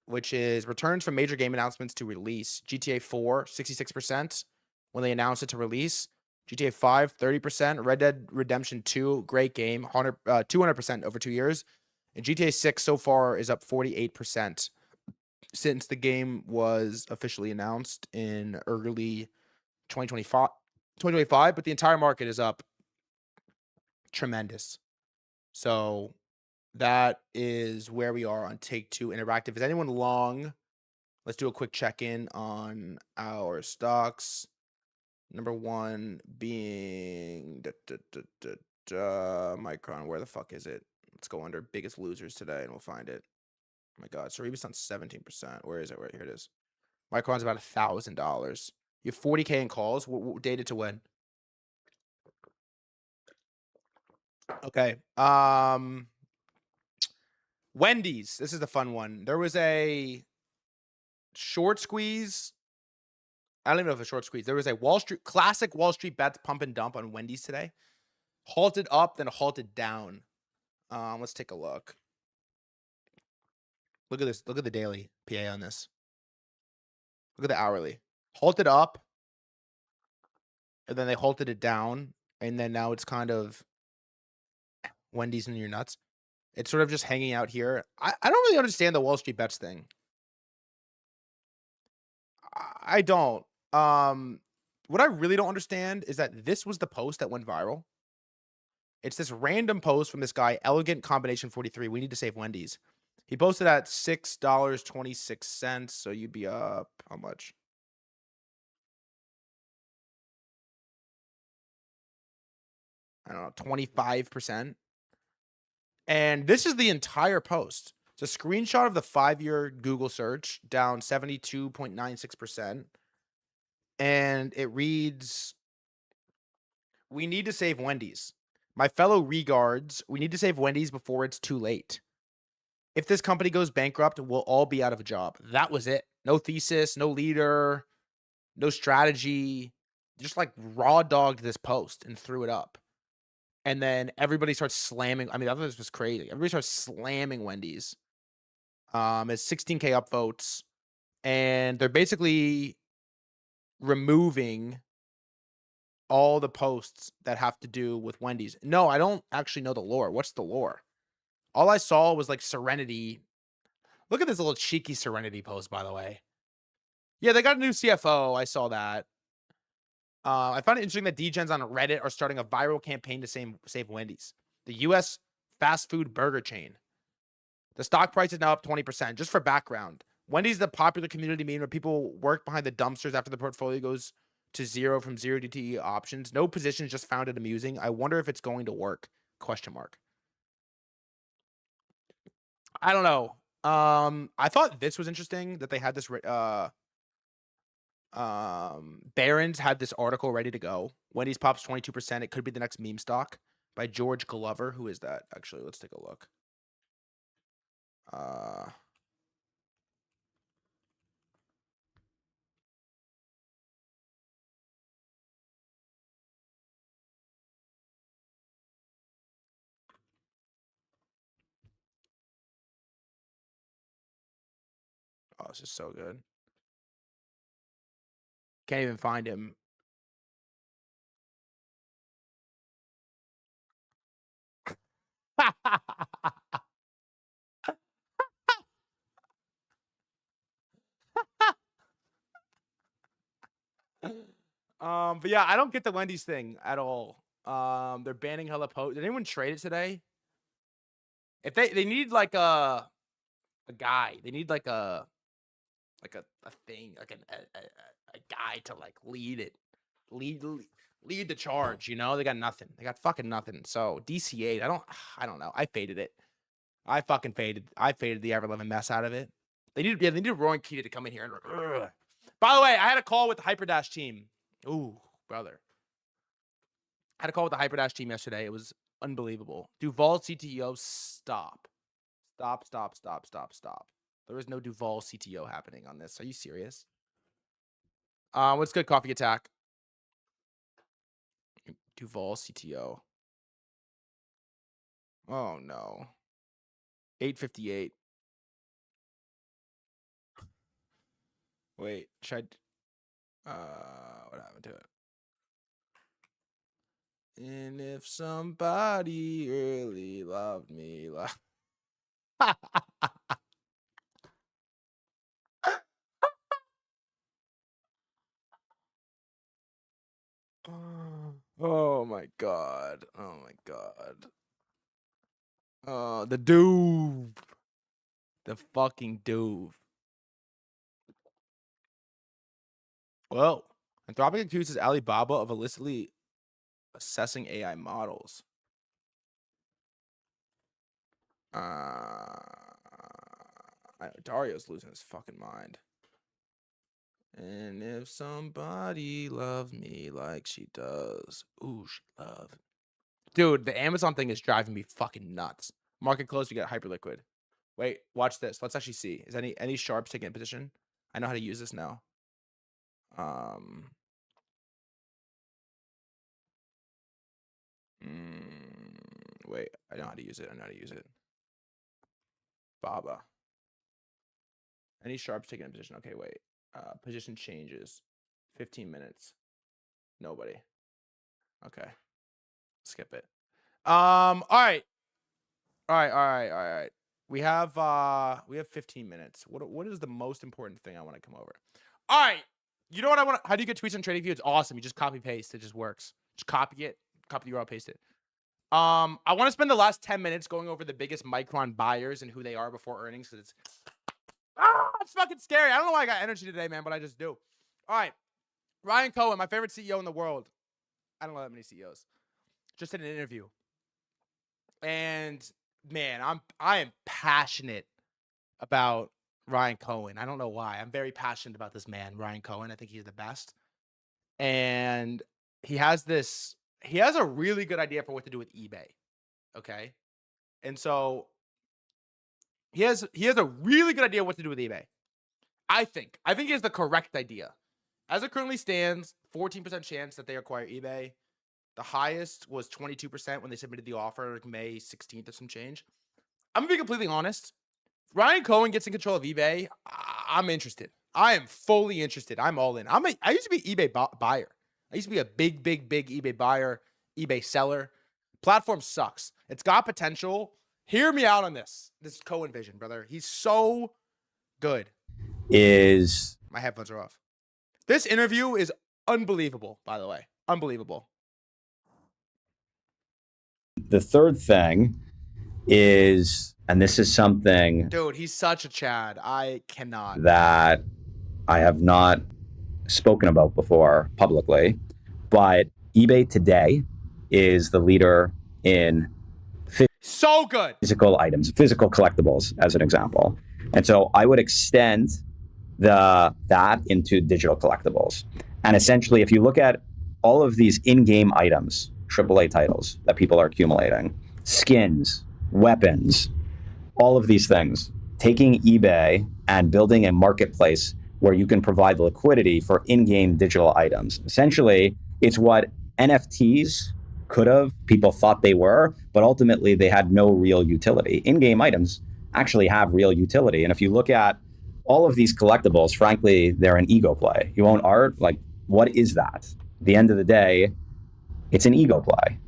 [SPEAKER 1] which is returns from major game announcements to release. GTA 4, 66% when they announced it to release. GTA 5, 30%. Red Dead Redemption 2, great game, 200% over 2 years. And GTA 6 so far is up 48% since the game was officially announced in early 2025, but the entire market is up tremendous. So that is where we are on Take-Two Interactive. Is anyone long? Let's do a quick check-in on our stocks. Number one being Micron. Where the fuck is it? Let's go under biggest losers today and we'll find it. Oh my God, Cerebus on 17%. Where is it? Here it is. Micron's about $1,000. You have 40K in calls. What dated to when? Okay. Wendy's. This is the fun one. There was a short squeeze. I don't even know if it's a short squeeze. There was a classic Wall Street bets pump and dump on Wendy's today. Halted up, then halted down. Let's take a look. Look at this. Look at the daily PA on this. Look at the hourly. Halted up, and then they halted it down, and then now it's kind of Wendy's in your nuts. It's sort of just hanging out here. I don't really understand the Wall Street bets thing. I don't. What I really don't understand is that this was the post that went viral. It's this random post from this guy, Elegant Combination 43. We need to save Wendy's. He posted at $6.26. So you'd be up how much? I don't know, 25%. And this is the entire post. It's a screenshot of the 5-year Google search, down 72.96%. And it reads, "We need to save Wendy's. My fellow regards, we need to save Wendy's before it's too late. If this company goes bankrupt, we'll all be out of a job." That was it. No thesis, no leader, no strategy. Just like raw dogged this post and threw it up. And then everybody starts slamming. I mean, I thought this was crazy. Everybody starts slamming Wendy's. It's 16K upvotes. And they're basically removing all the posts that have to do with Wendy's. No, I don't actually know the lore. What's the lore? All I saw was like Serenity. Look at this little cheeky Serenity post, by the way. Yeah, they got a new CFO. I saw that. I find it interesting that DGens on Reddit are starting a viral campaign to save Wendy's, the U.S. fast food burger chain. The stock price is now up 20%. Just for background, Wendy's is a popular community meme where people work behind the dumpsters after the portfolio goes to zero from zero DTE options. No positions, just found it amusing. I wonder if it's going to work? Question mark. I don't know. I thought this was interesting that they had this. Barron's had this article ready to go. Wendy's pops 22%. It could be the next meme stock by George Glover. Who is that? Actually, let's take a look. Oh, this is so good. Can't even find him. But yeah, I don't get the Wendy's thing at all. They're banning hella posts. Did anyone trade it today? If they need like a guy, they need like a thing, like a guy to like lead it, lead the charge. You know, they got nothing. They got fucking nothing. So DC8, I don't know. I faded it. I faded the ever living mess out of it. They need Roaring Kitty to come in here and. Ugh. By the way, I had a call with the Hyperdash team. Ooh, brother. I had a call with the Hyperdash team yesterday. It was unbelievable. Duval CTO, stop. Stop. There is no Duval CTO happening on this. Are you serious? What's good, Coffee Attack? Duval CTO. Oh no. 858. Wait, should I what happened to it? And if somebody really loved me like oh my god. Oh my god. The dude. The fucking dude. Well, Anthropic accuses Alibaba of illicitly assessing AI models. Dario's losing his fucking mind. And if somebody loved me like she does. Ooh, she loved. Dude, the Amazon thing is driving me fucking nuts. Market close, we got Hyperliquid. Wait, watch this. Let's actually see. Is any sharps taking a position? I know how to use this now. Wait, I know how to use it. I know how to use it. Baba. Any sharps taking a position? Okay, wait. Position changes. 15 minutes. Nobody. Okay. Skip it. All right. All right. We have 15 minutes. What is the most important thing I want to come over? All right. You know what I want? How do you get tweets on TradingView? It's awesome. You just copy paste. It just works. Just copy it. Copy the URL, paste it. I want to spend the last 10 minutes going over the biggest Micron buyers and who they are before earnings because it's fucking scary. I don't know why I got energy today, man, but I just do. All right. Ryan Cohen, my favorite CEO in the world. I don't know that many CEOs. Just did an interview. And man, I am passionate about Ryan Cohen. I don't know why. I'm very passionate about this man, Ryan Cohen. I think he's the best. And he has a really good idea for what to do with eBay. Okay. And so he has a really good idea what to do with eBay. I think he has the correct idea. As it currently stands, 14% chance that they acquire eBay. The highest was 22% when they submitted the offer, like May 16th or some change. I'm gonna be completely honest. If Ryan Cohen gets in control of eBay, I'm interested. I am fully interested. I'm all in. I used to be eBay buyer. I used to be a big eBay buyer, eBay seller. Platform sucks. It's got potential. Hear me out on this. This Cohen vision, brother. He's so good. My headphones are off. This interview is unbelievable, by the way. Unbelievable.
[SPEAKER 2] The third thing is, and this is something,
[SPEAKER 1] dude, he's such a Chad. I cannot.
[SPEAKER 2] That I have not spoken about before publicly, but eBay today is the leader in
[SPEAKER 1] so good
[SPEAKER 2] physical items, physical collectibles, as an example. And so I would extend that into digital collectibles. And essentially, if you look at all of these in-game items, AAA titles that people are accumulating, skins, weapons, all of these things, taking eBay and building a marketplace where you can provide liquidity for in-game digital items. Essentially, it's what NFTs could have, people thought they were, but ultimately they had no real utility. In-game items actually have real utility. And if you look at all of these collectibles, frankly, they're an ego play. You own art, like, what is that? At the end of the day, it's an ego play.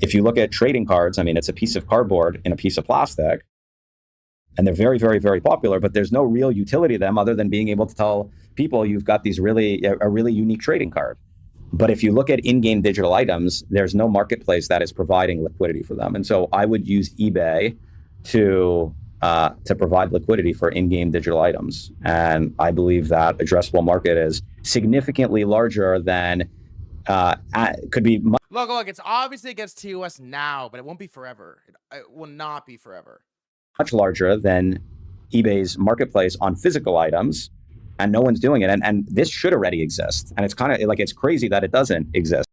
[SPEAKER 2] If you look at trading cards, I mean, it's a piece of cardboard in a piece of plastic, and they're very, very, very popular, but there's no real utility to them other than being able to tell people you've got a really unique trading card. But if you look at in-game digital items, there's no marketplace that is providing liquidity for them. And so I would use eBay to provide liquidity for in-game digital items. And I believe that addressable market is significantly larger than could be.
[SPEAKER 1] Look, it's obviously against TOS now, but it won't be forever. It will not be forever.
[SPEAKER 2] Much larger than eBay's marketplace on physical items, and no one's doing it. And this should already exist. And it's kind of like, it's crazy that it doesn't exist.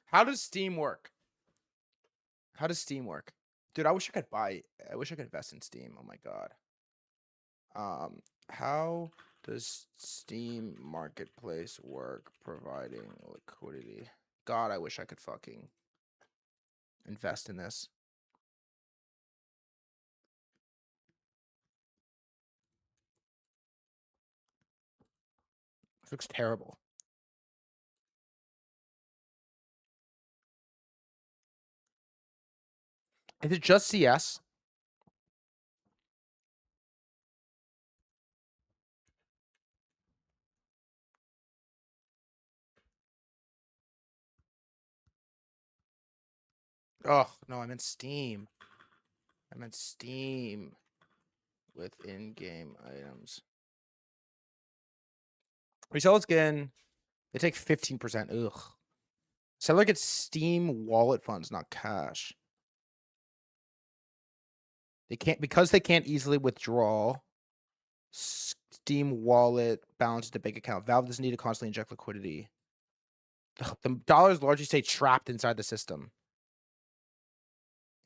[SPEAKER 1] How does Steam work? Dude, I wish I could invest in Steam. Oh my God. How does Steam Marketplace work providing liquidity? God, I wish I could fucking invest in this. This looks terrible. Is it just CS? Oh, no, I meant Steam. I meant Steam with in-game items. Resell skin, they take 15%. Ugh. Seller gets Steam wallet funds, not cash. They can't, because they can't easily withdraw. Steam wallet balances the bank account. Valve doesn't need to constantly inject liquidity. Ugh, the dollars largely stay trapped inside the system.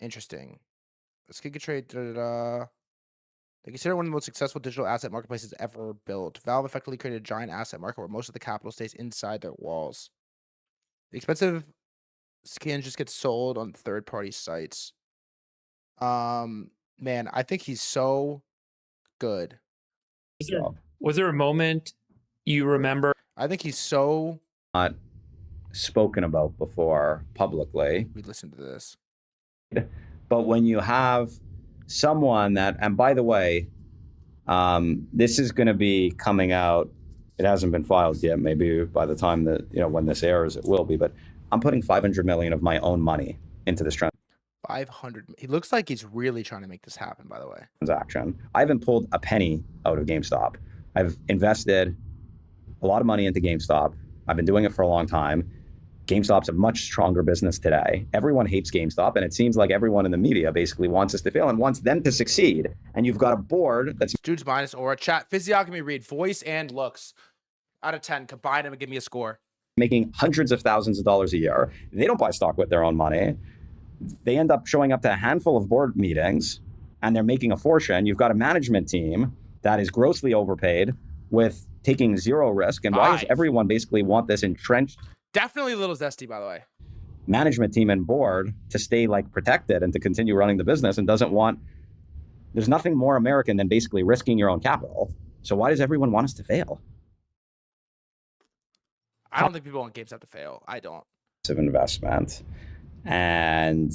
[SPEAKER 1] Interesting. Let's get a trade. They consider one of the most successful digital asset marketplaces ever built. Valve effectively created a giant asset market where most of the capital stays inside their walls. The expensive skins just get sold on third-party sites. Man, I think he's so good.
[SPEAKER 3] Was there a moment you remember?
[SPEAKER 1] I think he's so.
[SPEAKER 2] Not spoken about before publicly.
[SPEAKER 1] We listened to this.
[SPEAKER 2] But when you have someone that, and by the way, this is going to be coming out. It hasn't been filed yet. Maybe by the time that, when this airs, it will be. But I'm putting $500 million of my own money into this
[SPEAKER 1] 500. He looks like he's really trying to make this happen, by the way.
[SPEAKER 2] transaction. I haven't pulled a penny out of GameStop. I've invested a lot of money into GameStop. I've been doing it for a long time. GameStop's a much stronger business today. Everyone hates GameStop, and it seems like everyone in the media basically wants us to fail and wants them to succeed. And you've got a board that's
[SPEAKER 1] Dude's minus aura. Chat. Physiognomy read. Voice and looks. Out of 10. Combine them and give me a score.
[SPEAKER 2] making hundreds of thousands of dollars a year. They don't buy stock with their own money. They end up showing up to a handful of board meetings, and they're making a fortune. You've got a management team that is grossly overpaid with taking zero risk. And why does everyone basically want this entrenched
[SPEAKER 1] Definitely a little zesty, by the way.
[SPEAKER 2] management team and board to stay protected and to continue running the business, and doesn't want, there's nothing more American than basically risking your own capital. So why does everyone want us to fail?
[SPEAKER 1] I don't think people want GameStop to fail. I don't.
[SPEAKER 2] Of investment, and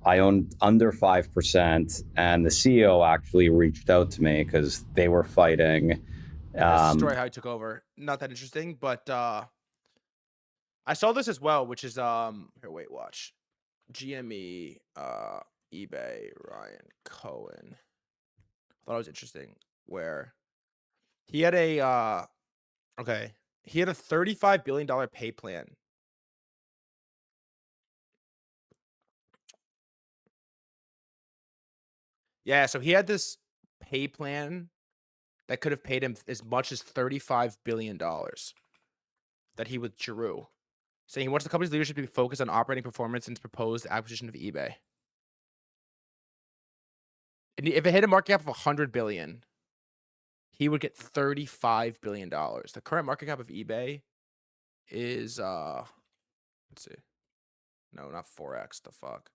[SPEAKER 2] I owned under 5%, and the CEO actually reached out to me because they were fighting.
[SPEAKER 1] Story how he took over. Not that interesting, but I saw this as well, which is here, wait, watch. GME, eBay, Ryan Cohen. I thought it was interesting where he had a he had a $35 billion pay plan. Yeah, so he had this pay plan that could have paid him as much as $35 billion that he withdrew, saying he wants the company's leadership to be focused on operating performance in its proposed acquisition of eBay. And if it hit a market cap of 100 billion, he would get $35 billion. The current market cap of eBay is let's see. No, not 4x. The fuck.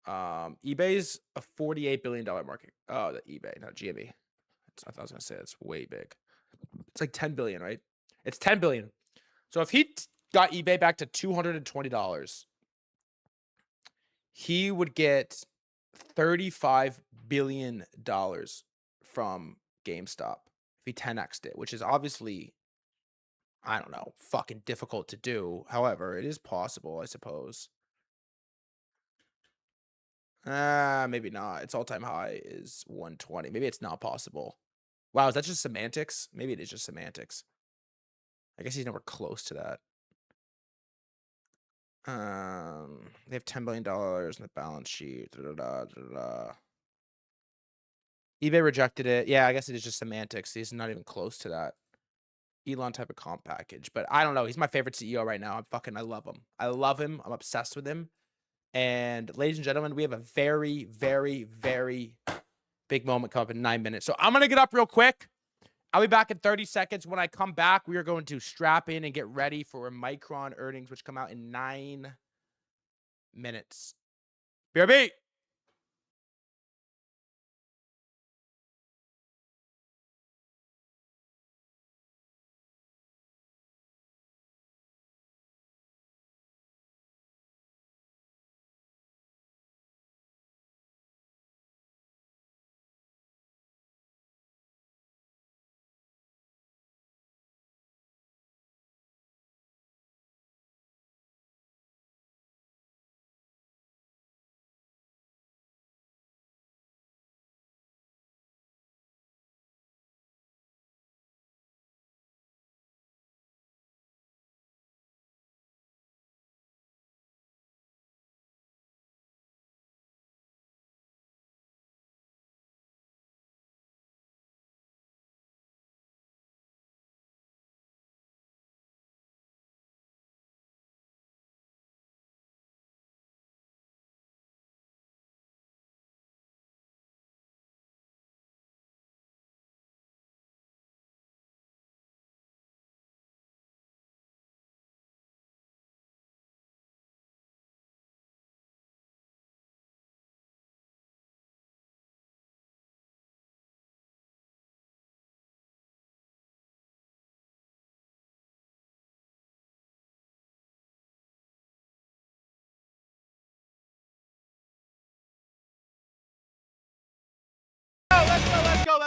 [SPEAKER 1] eBay's a $48 billion market. Oh, the eBay, not GME. I thought I was gonna say it's way big. It's like 10 billion, right? It's 10 billion. So if he got eBay back to $220, he would get $35 billion from GameStop if he 10x'd it, which is obviously, I don't know, fucking difficult to do. However, it is possible, I suppose. Maybe not. Its all-time high is 120. Maybe it's not possible. Wow, is that just semantics? Maybe it is just semantics. I guess he's nowhere close to that. They have $10 billion in the balance sheet. eBay rejected it. Yeah, I guess it is just semantics. He's not even close to that Elon type of comp package. But I don't know. He's my favorite CEO right now. I love him. I love him. I'm obsessed with him. And ladies and gentlemen, we have a very, very, very big moment coming up in 9 minutes. So I'm going to get up real quick. I'll be back in 30 seconds. When I come back, we are going to strap in and get ready for Micron earnings, which come out in 9 minutes. BRB!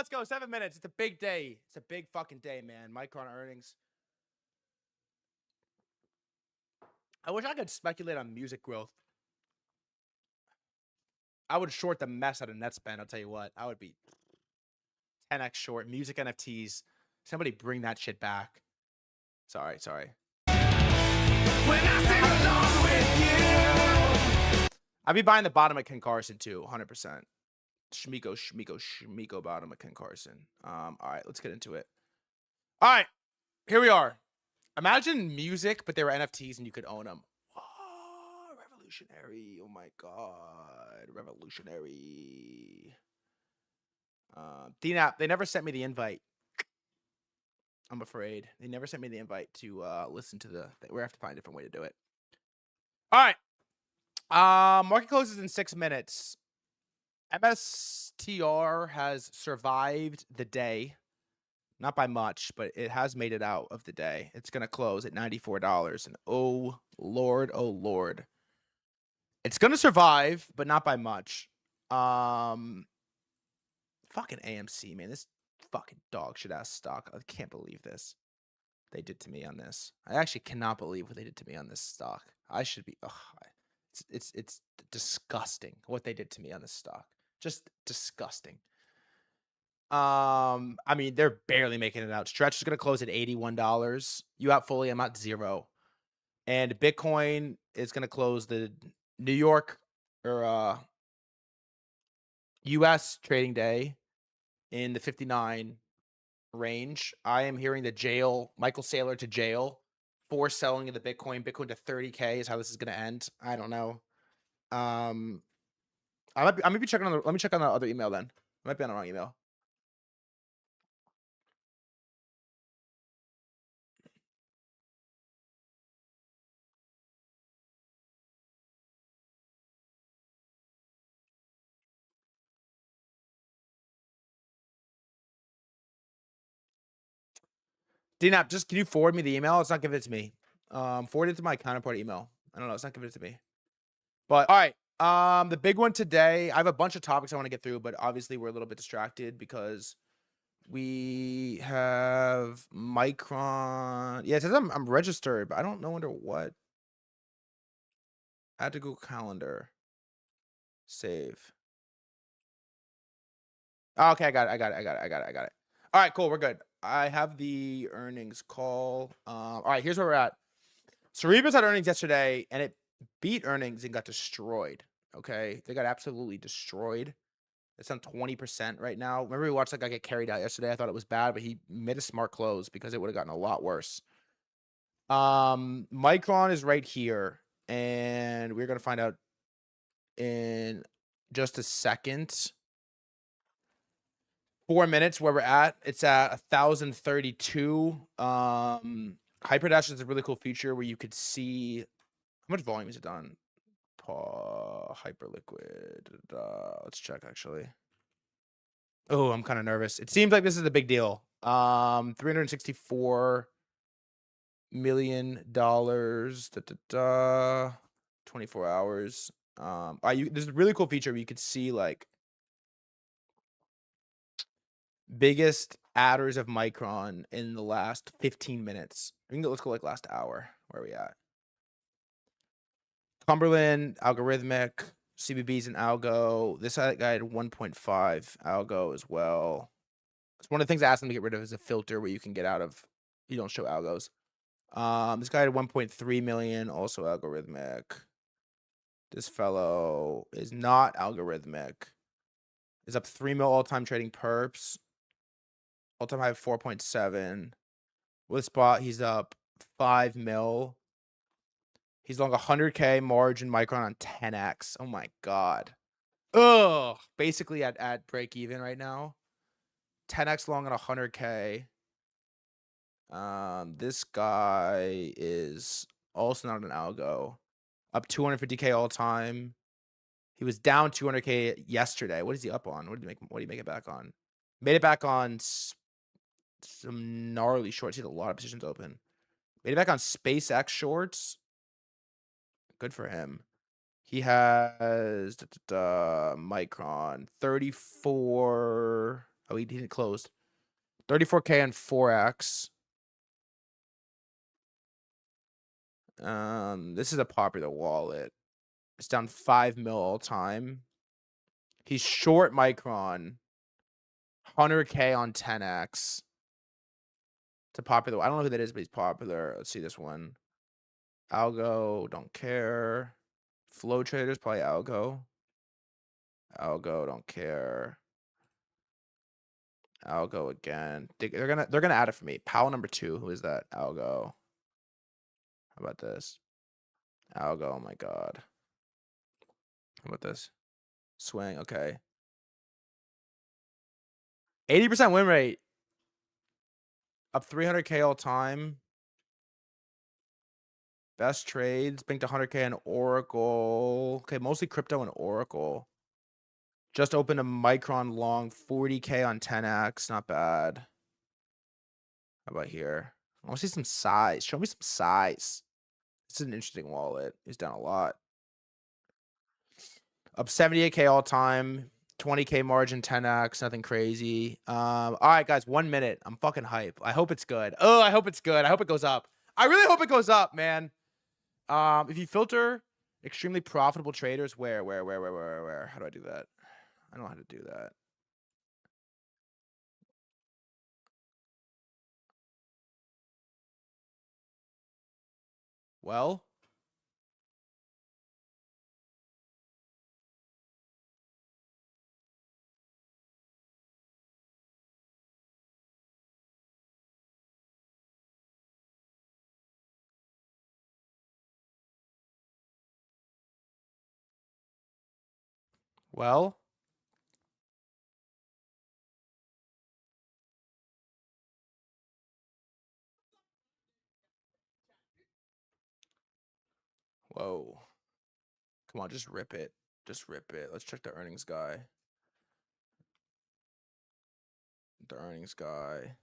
[SPEAKER 1] let's go. 7 minutes. It's a big day. It's a big fucking day, man. Micron earnings. I wish I could speculate on music growth. I would short the mess out of NetSpend. I'll tell you what. I would be 10x short. Music NFTs. Somebody bring that shit back. Sorry. When I sing along with you. I'd be buying the bottom of Ken Carson too, 100%. Shmiko bottom of Ken Carson. All right, let's get into it. All right, here we are. Imagine music, but they were NFTs and you could own them. Oh, revolutionary. Oh my God, revolutionary. DNAP, they never sent me the invite. I'm afraid. They never sent me the invite to listen to the thing. We have to find a different way to do it. All right. Market closes in 6 minutes. MSTR has survived the day. Not by much, but it has made it out of the day. It's going to close at $94. And oh, Lord. It's going to survive, but not by much. Fucking AMC, man. This fucking dog shit ass stock. I can't believe this. They did to me on this. I actually cannot believe what they did to me on this stock. I should be. It's disgusting what they did to me on this stock. Just disgusting. I mean, they're barely making it out. Stretch is going to close at $81. You out fully, I'm out 0. And Bitcoin is going to close the New York or US trading day in the 59 range. I am hearing the Michael Saylor to jail for selling of the Bitcoin to 30K is how this is going to end. I don't know. I might be checking on let me check on the other email then. I might be on the wrong email. DNAP, just can you forward me the email? It's not giving it to me. Forward it to my counterpart email. I don't know. It's not giving it to me. But all right. The big one today, I have a bunch of topics I want to get through, but obviously we're a little bit distracted because we have Micron. Yeah, it says I'm registered, but I don't know under what. Add to Google Calendar. Save. Oh, okay, I got it. All right, cool. We're good. I have the earnings call. All right, here's where we're at. Cerebras had earnings yesterday, and it beat earnings and got destroyed. Okay, they got absolutely destroyed. It's on 20% right now. Remember we watched that guy get carried out yesterday? I thought it was bad, but he made a smart close because it would have gotten a lot worse. Micron is right here, and we're gonna find out in just a second. 4 minutes where we're at. It's at 1032. Hyperdash is a really cool feature where you could see how much volume is it done. Hyperliquid. Let's check actually. Oh, I'm kind of nervous. It seems like this is a big deal. $364 million. 24 hours. There's a really cool feature where you could see like biggest adders of Micron in the last 15 minutes. Let's go like last hour. Where are we at? Cumberland, algorithmic, CBBs and algo. This guy had 1.5 algo as well. It's one of the things I asked them to get rid of is a filter where you can get out of, you don't show algos. This guy had 1.3 million, also algorithmic. This fellow is not algorithmic. Is up 3 mil all-time trading perps. All-time high of 4.7. With spot, he's up 5 mil. He's long 100K margin Micron on 10x. Oh my God. Ugh. Basically at break even right now. 10x long on 100K. This guy is also not an algo. Up 250K all time. He was down 200K yesterday. What is he up on? What did he make it back on? Made it back on some gnarly shorts. He had a lot of positions open. Made it back on SpaceX shorts. Good for him. He has Micron 34. Oh, he didn't close. 34K on Forex. This is a popular wallet. It's down 5 mil all time. He's short Micron. 100K on 10x. It's a popular. I don't know who that is, but he's popular. Let's see this one. Algo, don't care. Flow traders, probably Algo. Algo, don't care. Algo again. They're gonna add it for me. Powell number 2. Who is that? Algo. How about this? Algo. Oh my god. How about this? Swing. Okay. 80% win rate. Up 300K all time. Best trades. Banked 100K on Oracle. Okay, mostly crypto and Oracle. Just opened a Micron long. 40K on 10x. Not bad. How about here? I want to see some size. Show me some size. This is an interesting wallet. He's down a lot. Up 78K all time. 20K margin, 10x, nothing crazy. All right, guys, 1 minute. I'm fucking hype. I hope it's good. Oh, I hope it's good. I hope it goes up. I really hope it goes up, man. If you filter extremely profitable traders, where? How do I do that? I don't know how to do that. Well, well. Whoa. Come on, just rip it. Just rip it. Let's check the earnings guy. The earnings guy.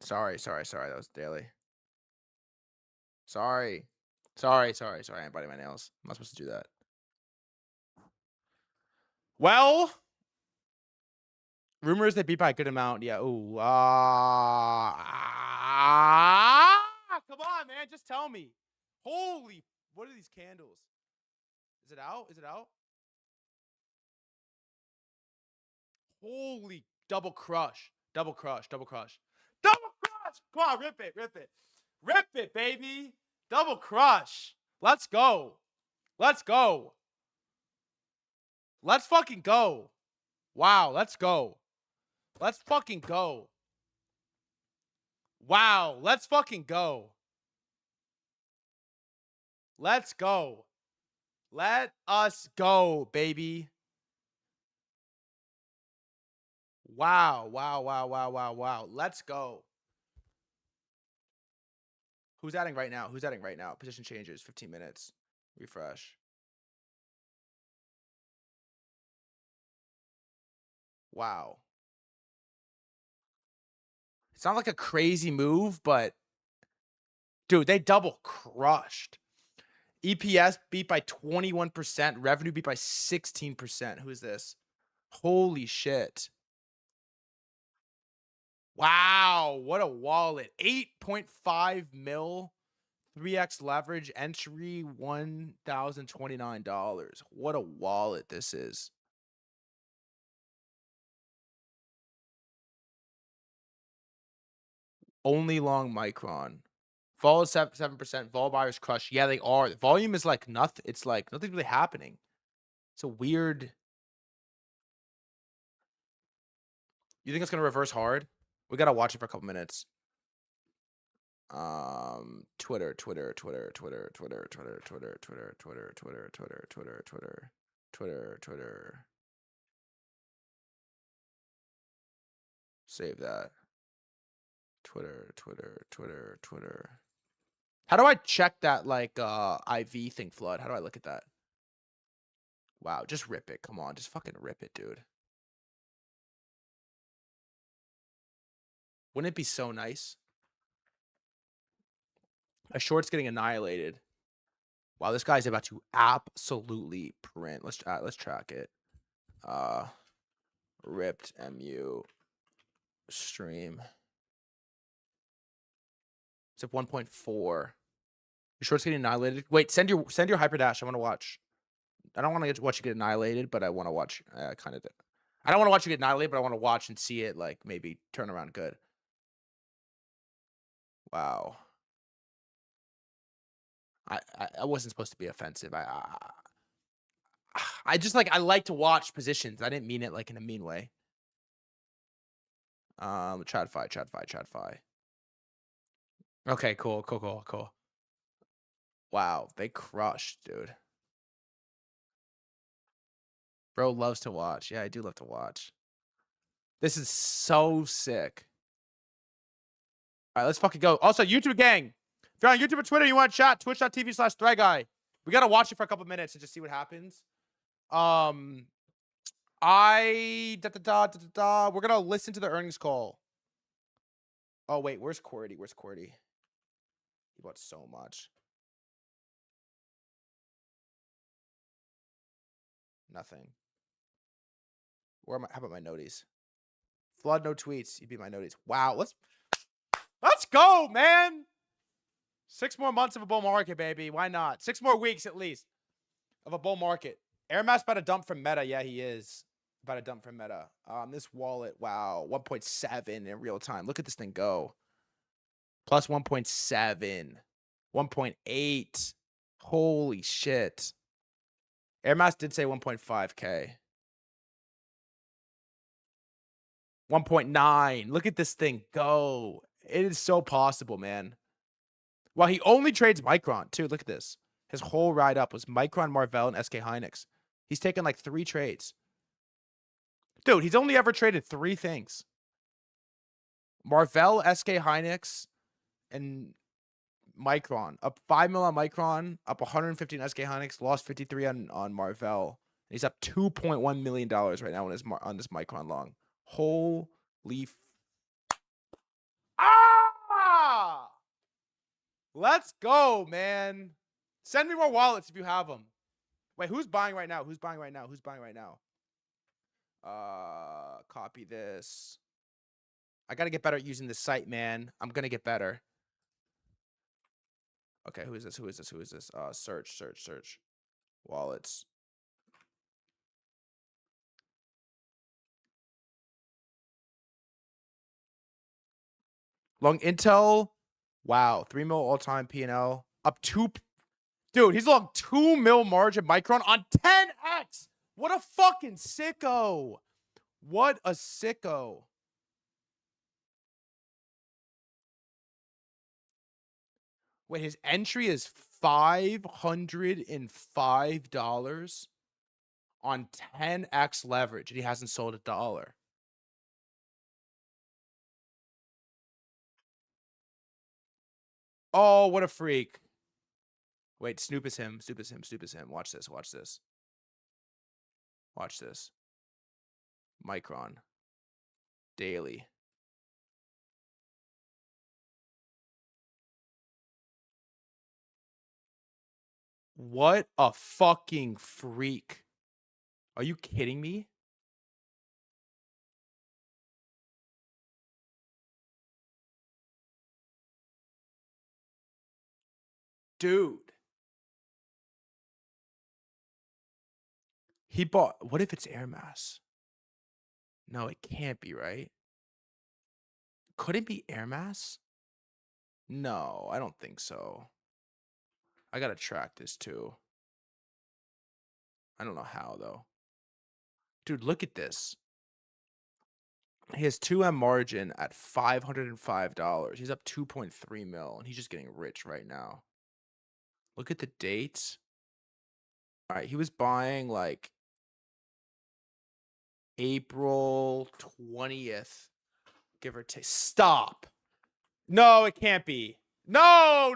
[SPEAKER 1] Sorry. That was daily. Sorry. I ain't biting my nails. I'm not supposed to do that. Well, rumors they beat by a good amount. Yeah. Ooh. Come on, man. Just tell me. Holy. What are these candles? Is it out? Holy. Double crush. Come on, rip it, baby. Double crush. Let's go. Let's fucking go. Wow, let's go. Let's fucking go. Wow, let's fucking go. Let's go. Let us go, baby. Wow. Let's go. Who's adding right now? Position changes, 15 minutes. Refresh. Wow. It's not like a crazy move, but dude, they double crushed. EPS beat by 21%. Revenue beat by 16%. Who is this? Holy shit. Wow. What a wallet. 8.5 mil. 3x leverage. Entry $1,029. What a wallet this is. Only long Micron. Vol is 7%. Vol buyers crush. Yeah, they are. The volume is like nothing. It's like nothing's really happening. It's a weird. You think it's gonna reverse hard? We gotta watch it for a couple minutes. Twitter. Save that. Twitter. How do I check that like IV thing flood? How do I look at that? Wow, just rip it. Come on, just fucking rip it, dude. Wouldn't it be so nice A short's getting annihilated. Wow, this guy's about to absolutely print. Let's track it. Ripped MU stream. It's at 1.4. Your short's getting annihilated. Wait, send your hyperdash. I want to watch. I don't want to watch you get annihilated, but I want to watch. Kind of. I don't want to watch you get annihilated, but I want to watch and see it like maybe turn around good. Wow. I wasn't supposed to be offensive. I just like I like to watch positions. I didn't mean it like in a mean way. Trad fi. Okay, cool. Wow, they crushed, dude. Bro loves to watch. Yeah, I do love to watch. This is so sick. All right, let's fucking go. Also, YouTube gang. If you're on YouTube or Twitter, you want to chat, twitch.tv/threadguy. We got to watch it for a couple minutes and just see what happens. We're going to listen to the earnings call. Oh, wait, where's Cordy? He bought so much. Nothing. How about my noties? Flood no tweets. You'd be my noties. Wow, let's go, man. 6 more months of a bull market, baby. Why not? 6 more weeks at least of a bull market. Air Mass about to dump from Meta. Yeah, he is about to dump from Meta. This wallet, wow, 1.7 in real time. Look at this thing go. Plus 1.7, 1.8. Holy shit. Air Mass did say 1.5K. 1.9. Look at this thing go. It is so possible, man. Well, he only trades Micron, too. Look at this. His whole ride up was Micron, Marvell, and SK Hynix. He's taken like 3 trades. Dude, he's only ever traded 3 things. Marvell, SK Hynix, and Micron. Up 5 mil on Micron, up 150 on SK Hynix, lost 53 on Marvell. And he's up $2.1 million right now on this Micron long. Holy Ah! Let's go, man. Send me more wallets if you have them. Wait, who's buying right now? Copy this. I got to get better at using this site, man. I'm going to get better. Okay, who is this? Search. Wallets. Long Intel. Wow, 3 mil all-time P&L. Up 2. Dude, he's long 2 mil margin Micron on 10x. What a fucking sicko. What a sicko. Wait, his entry is $505 on 10x leverage, and he hasn't sold $1. Oh, what a freak. Wait, Snoop is him. Watch this. Watch this. Micron. Daily. What a fucking freak. Are you kidding me? Dude. He bought, what if it's Air Mass? No, it can't be, right? Could it be Air Mass? No, I don't think so. I gotta track this too. I don't know how though. Dude, look at this. He has 2M margin at $505. He's up 2.3 mil, and he's just getting rich right now. Look at the dates. All right, he was buying like April 20th, give or take. Stop. No, it can't be. No.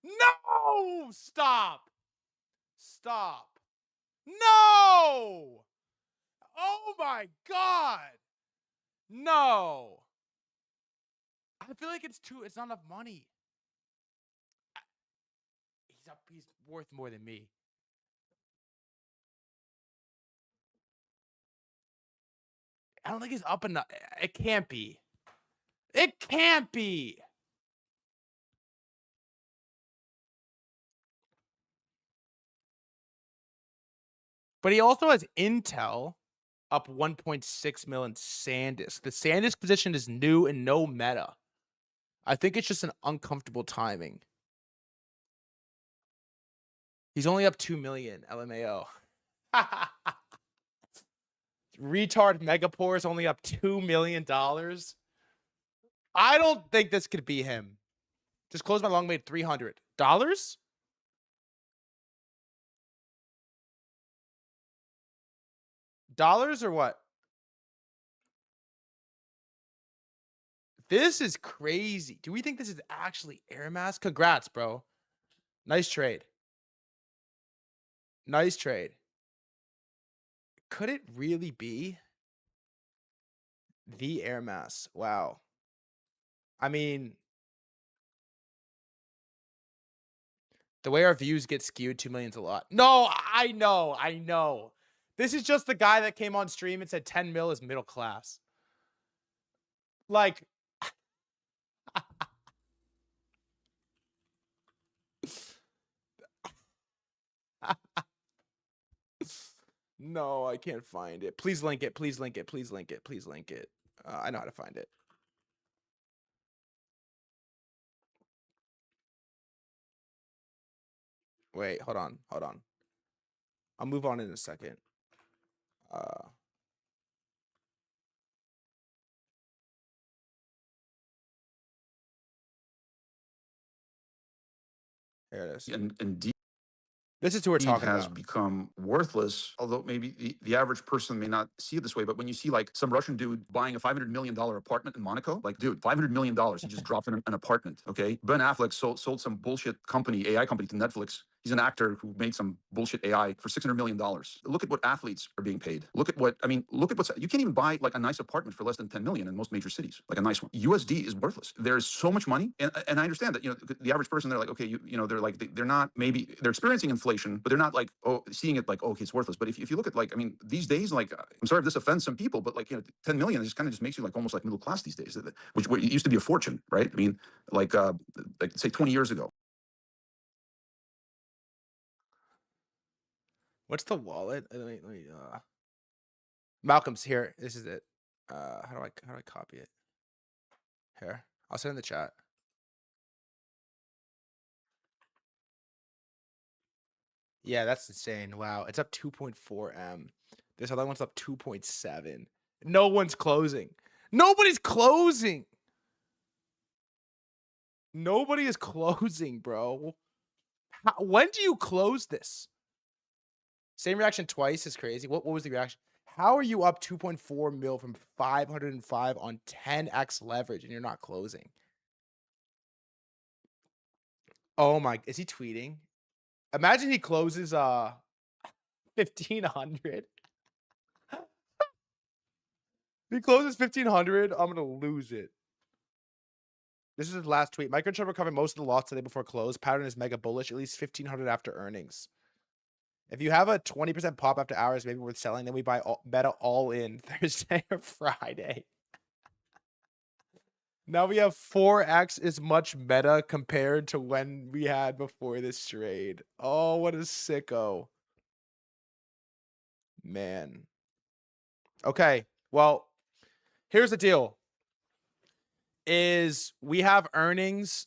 [SPEAKER 1] No! Stop. Stop. No! Oh my God. No. I feel like it's not enough money. He's worth more than me. I don't think he's up enough. It can't be. It can't be. But he also has Intel up 1.6 mil in SanDisk. The SanDisk position is new and no meta. I think it's just an uncomfortable timing. He's only up 2 million LMAO. Retard Megapore is only up $2 million. I don't think this could be him. Just close my long made $300. Dollars or what? This is crazy. Do we think this is actually Air Mass? Congrats, bro. Nice trade. Nice trade. Could it really be the Air Mass? Wow. I mean, the way our views get skewed, 2 million's a lot. No, I know. This is just the guy that came on stream and said 10 mil is middle class. Like, no, I can't find it. Please link it. Please link it. Please link it. Please link it. I know how to find it. Wait, hold on. I'll move on in a second. Here it is.
[SPEAKER 4] And
[SPEAKER 1] this is who we're talking
[SPEAKER 4] has
[SPEAKER 1] about.
[SPEAKER 4] become worthless, although maybe the average person may not see it this way. But when you see like some Russian dude buying a $500 million apartment in Monaco, like, dude, $500 million, he just dropped in an apartment. Okay. Ben Affleck sold some bullshit company, AI company, to Netflix. He's an actor who made some bullshit AI for $600 million. Look at what athletes are being paid. Look at what's, you can't even buy like a nice apartment for less than 10 million in most major cities, like a nice one. USD is worthless. There's so much money. And I understand that, the average person, they're like, okay, they're like, they're not, maybe they're experiencing inflation, but they're not like, seeing it like, okay, it's worthless. But if you look at like, these days, like, I'm sorry if this offends some people, but like, 10 million just kind of just makes you like almost like middle class these days, which it used to be a fortune, right? Like say 20 years ago.
[SPEAKER 1] What's the wallet? Malcolm's here. This is it. How do I copy it? Here. I'll send in the chat. Yeah, that's insane. Wow. It's up 2.4 M. This other one's up 2.7. No one's closing. Nobody's closing. Nobody is closing, bro. When do you close this? Same reaction twice is crazy. What was the reaction? How are you up 2.4 mil from 505 on 10x leverage and you're not closing? Oh my, is he tweeting? Imagine he closes 1500. If he closes 1500, I'm gonna lose it. This is his last tweet. Micron should recover most of the loss today before close. Pattern is mega bullish, at least 1500 after earnings. If you have a 20% pop after hours, maybe worth selling. Then we buy meta all in Thursday or Friday. Now we have 4x as much meta compared to when we had before this trade. Oh, what a sicko. Man. Okay, well, here's the deal. Is we have earnings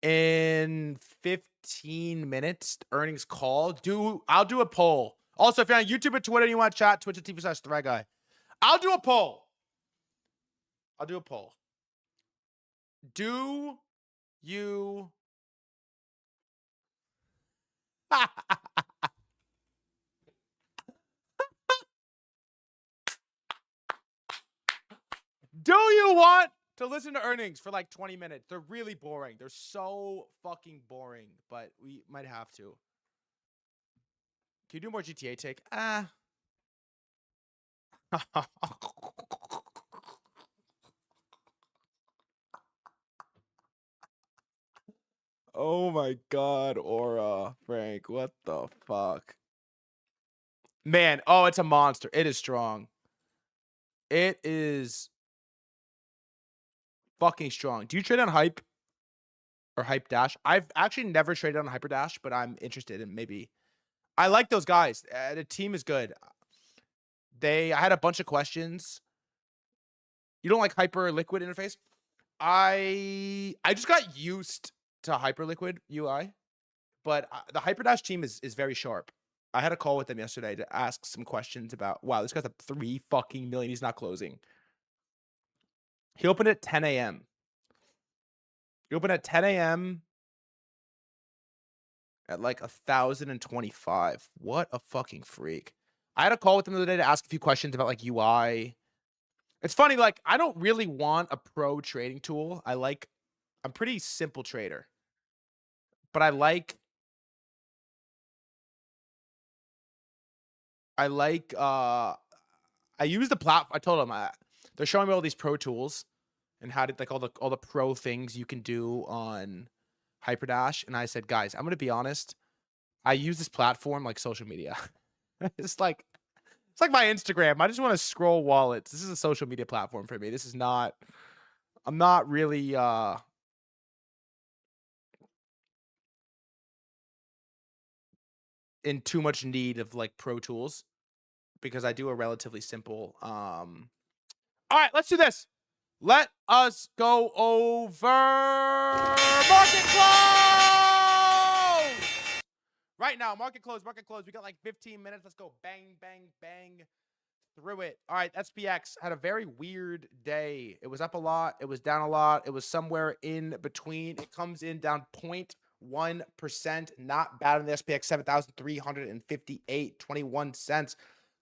[SPEAKER 1] in 15 minutes. Earnings call. I'll do a poll. Also, if you're on YouTube or Twitter and you want to chat, twitch.tv/threadguy. I'll do a poll. Do you do you want to listen to earnings for like 20 minutes. They're really boring. They're so fucking boring, but we might have to. Can you do more GTA take? Ah. Oh my god, Aura, Frank, what the fuck? Man, oh, it's a monster. It is strong. It is fucking strong. Do you trade on Hype or Hype Dash? I've actually never traded on Hyper Dash, but I'm interested in maybe. I like those guys. The team is good. I had a bunch of questions. You don't like Hyper Liquid interface? I just got used to Hyper Liquid UI, but the Hyper Dash team is very sharp. I had a call with them yesterday to ask some questions about, wow, this guy's up 3 fucking million. He's not closing. He opened at 10 a.m. He opened at 10 a.m. at like 1,025. What a fucking freak. I had a call with him the other day to ask a few questions about like UI. It's funny, like, I don't really want a pro trading tool. I'm pretty simple trader. But I use the platform. I told them they're showing me all these pro tools and how to like all the pro things you can do on Hyperdash. And I said, guys, I'm gonna be honest. I use this platform like social media. It's like my Instagram. I just want to scroll wallets. This is a social media platform for me. This is not. I'm not really in too much need of like pro tools because I do a relatively simple. All right, let's do this. Let us go over market close. Right now, market close, market close. We got like 15 minutes. Let's go bang, bang, bang through it. All right, SPX had a very weird day. It was up a lot. It was down a lot. It was somewhere in between. It comes in down 0.1%. Not bad on the SPX, 7,358.21 cents.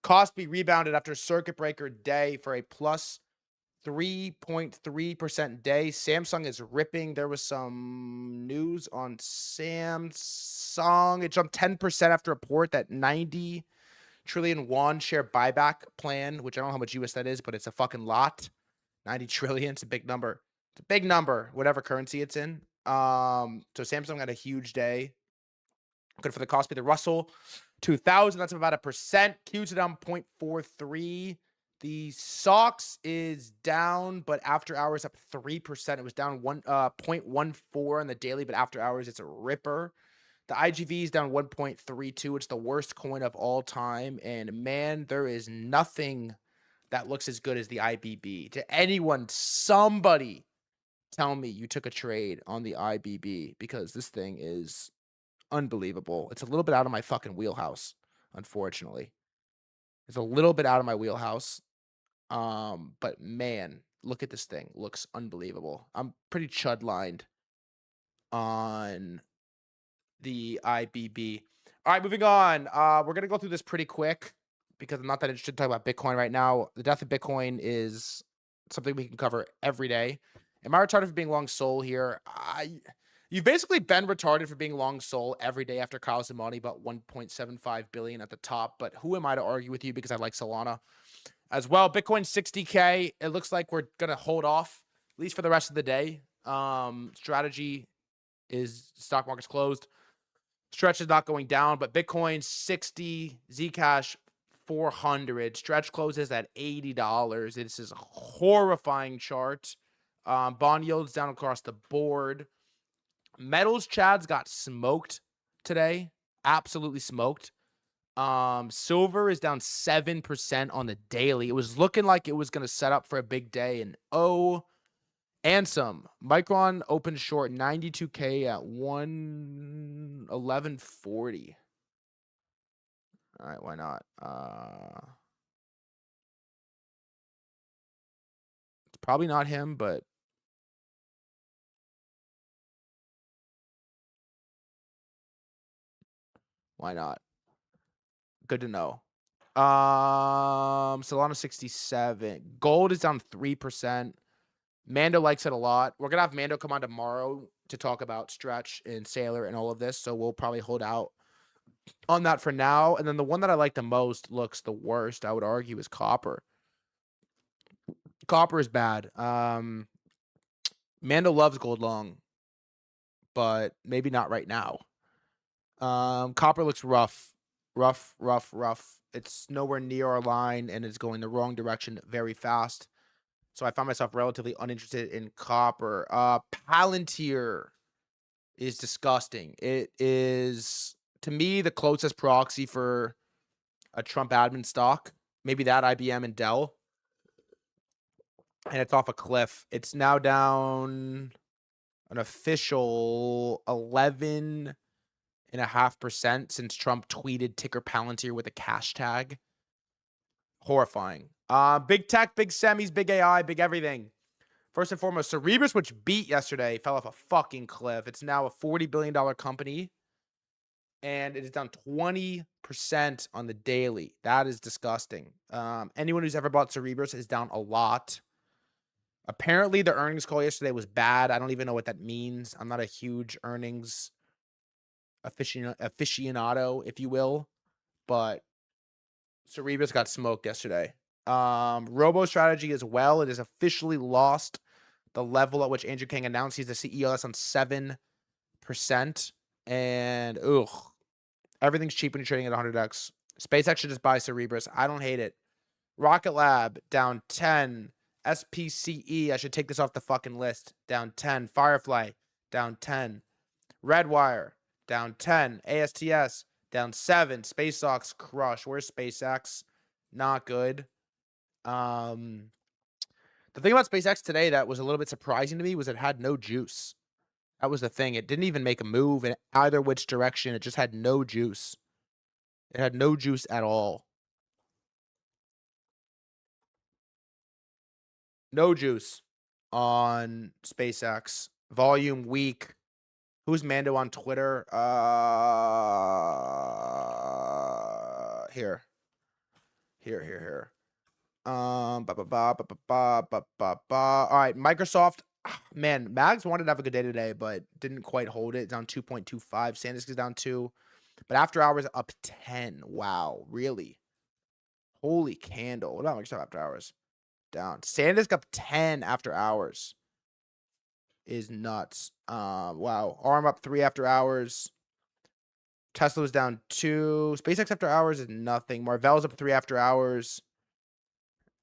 [SPEAKER 1] Kospi rebounded after circuit breaker day for a plus 3.3% day. Samsung is ripping. There was some news on Samsung. It jumped 10% after a report that 90 trillion won share buyback plan, which I don't know how much US that is, but it's a fucking lot. 90 trillion. It's a big number. It's a big number, whatever currency it's in. So Samsung had a huge day. Good for the Kospi. The Russell 2000, that's about 1%. Q's down 0.43. The SOX is down, but after hours up 3%. It was down 0.14 on the daily, but after hours it's a ripper. The IGV is down 1.32. It's the worst coin of all time. And man, there is nothing that looks as good as the IBB. To anyone, somebody tell me you took a trade on the IBB because this thing is unbelievable. It's a little bit out of my fucking wheelhouse, unfortunately. It's a little bit out of my wheelhouse. But man, look at this thing. Looks unbelievable. I'm pretty chud-lined on the IBB. All right, moving on. We're gonna go through this pretty quick because I'm not that interested in talking about Bitcoin right now. The death of Bitcoin is something we can cover every day. Am I retarded for being long Sol here? You've basically been retarded for being long Sol every day after Kyle Zamani bought 1.75 billion at the top. But who am I to argue with you because I like Solana as well? Bitcoin 60K. It looks like we're gonna hold off at least for the rest of the day. Strategy is stock market's closed. Stretch is not going down, but Bitcoin 60, Zcash 400. Stretch closes at $80. This is a horrifying chart. Bond yields down across the board. Metals Chads got smoked today. Absolutely smoked. Silver is down 7% on the daily. It was looking like it was going to set up for a big day. And Ansem. Micron opened short 92K at 111.40. All right, why not? It's probably not him, but why not? Good to know. Solana 67. Gold is down 3%. Mando likes it a lot. We're going to have Mando come on tomorrow to talk about Stretch and Saylor and all of this. So we'll probably hold out on that for now. And then the one that I like the most looks the worst, I would argue, is Copper. Copper is bad. Mando loves gold long, but maybe not right now. Copper looks rough. Rough. It's nowhere near our line, and it's going the wrong direction very fast. So I found myself relatively uninterested in Copper. Palantir is disgusting. It is, to me, the closest proxy for a Trump admin stock. Maybe that, IBM and Dell. And it's off a cliff. It's now down an official 11.5% since Trump tweeted ticker Palantir with a cash tag. Horrifying. Big tech, big semis, big AI, big everything. First and foremost, Cerebras, which beat yesterday, fell off a fucking cliff. It's now a $40 billion company, and it is down 20% on the daily. That is disgusting. Anyone who's ever bought Cerebras is down a lot. Apparently, the earnings call yesterday was bad. I don't even know what that means. I'm not a huge earnings aficionado, if you will, but Cerebras got smoked yesterday. Robo strategy as well. It has officially lost the level at which Andrew Kang announced he's the CEO. That's on 7%. And everything's cheap when you're trading at 100x. SpaceX should just buy Cerebras. I don't hate it. Rocket Lab down 10. SPCE, I should take this off the fucking list. Down 10. Firefly down 10. Redwire down 10. ASTS down 7. SpaceX crush. Where's SpaceX? Not good. The thing about SpaceX today that was a little bit surprising to me was it had no juice. That was the thing. It didn't even make a move in either which direction. It just had no juice. It had no juice at all. No juice on SpaceX. Volume weak. Who's Mando on Twitter? Here. All right, Microsoft. Man, Mags wanted to have a good day today, but didn't quite hold it. Down 2.25. SanDisk is down 2. But after hours, up 10. Wow, really? Holy candle. What about Microsoft after hours? Down. SanDisk up 10 after hours. Is nuts. Wow. ARM up 3 after hours. Tesla was down 2. SpaceX after hours is nothing. Marvell's up 3 after hours.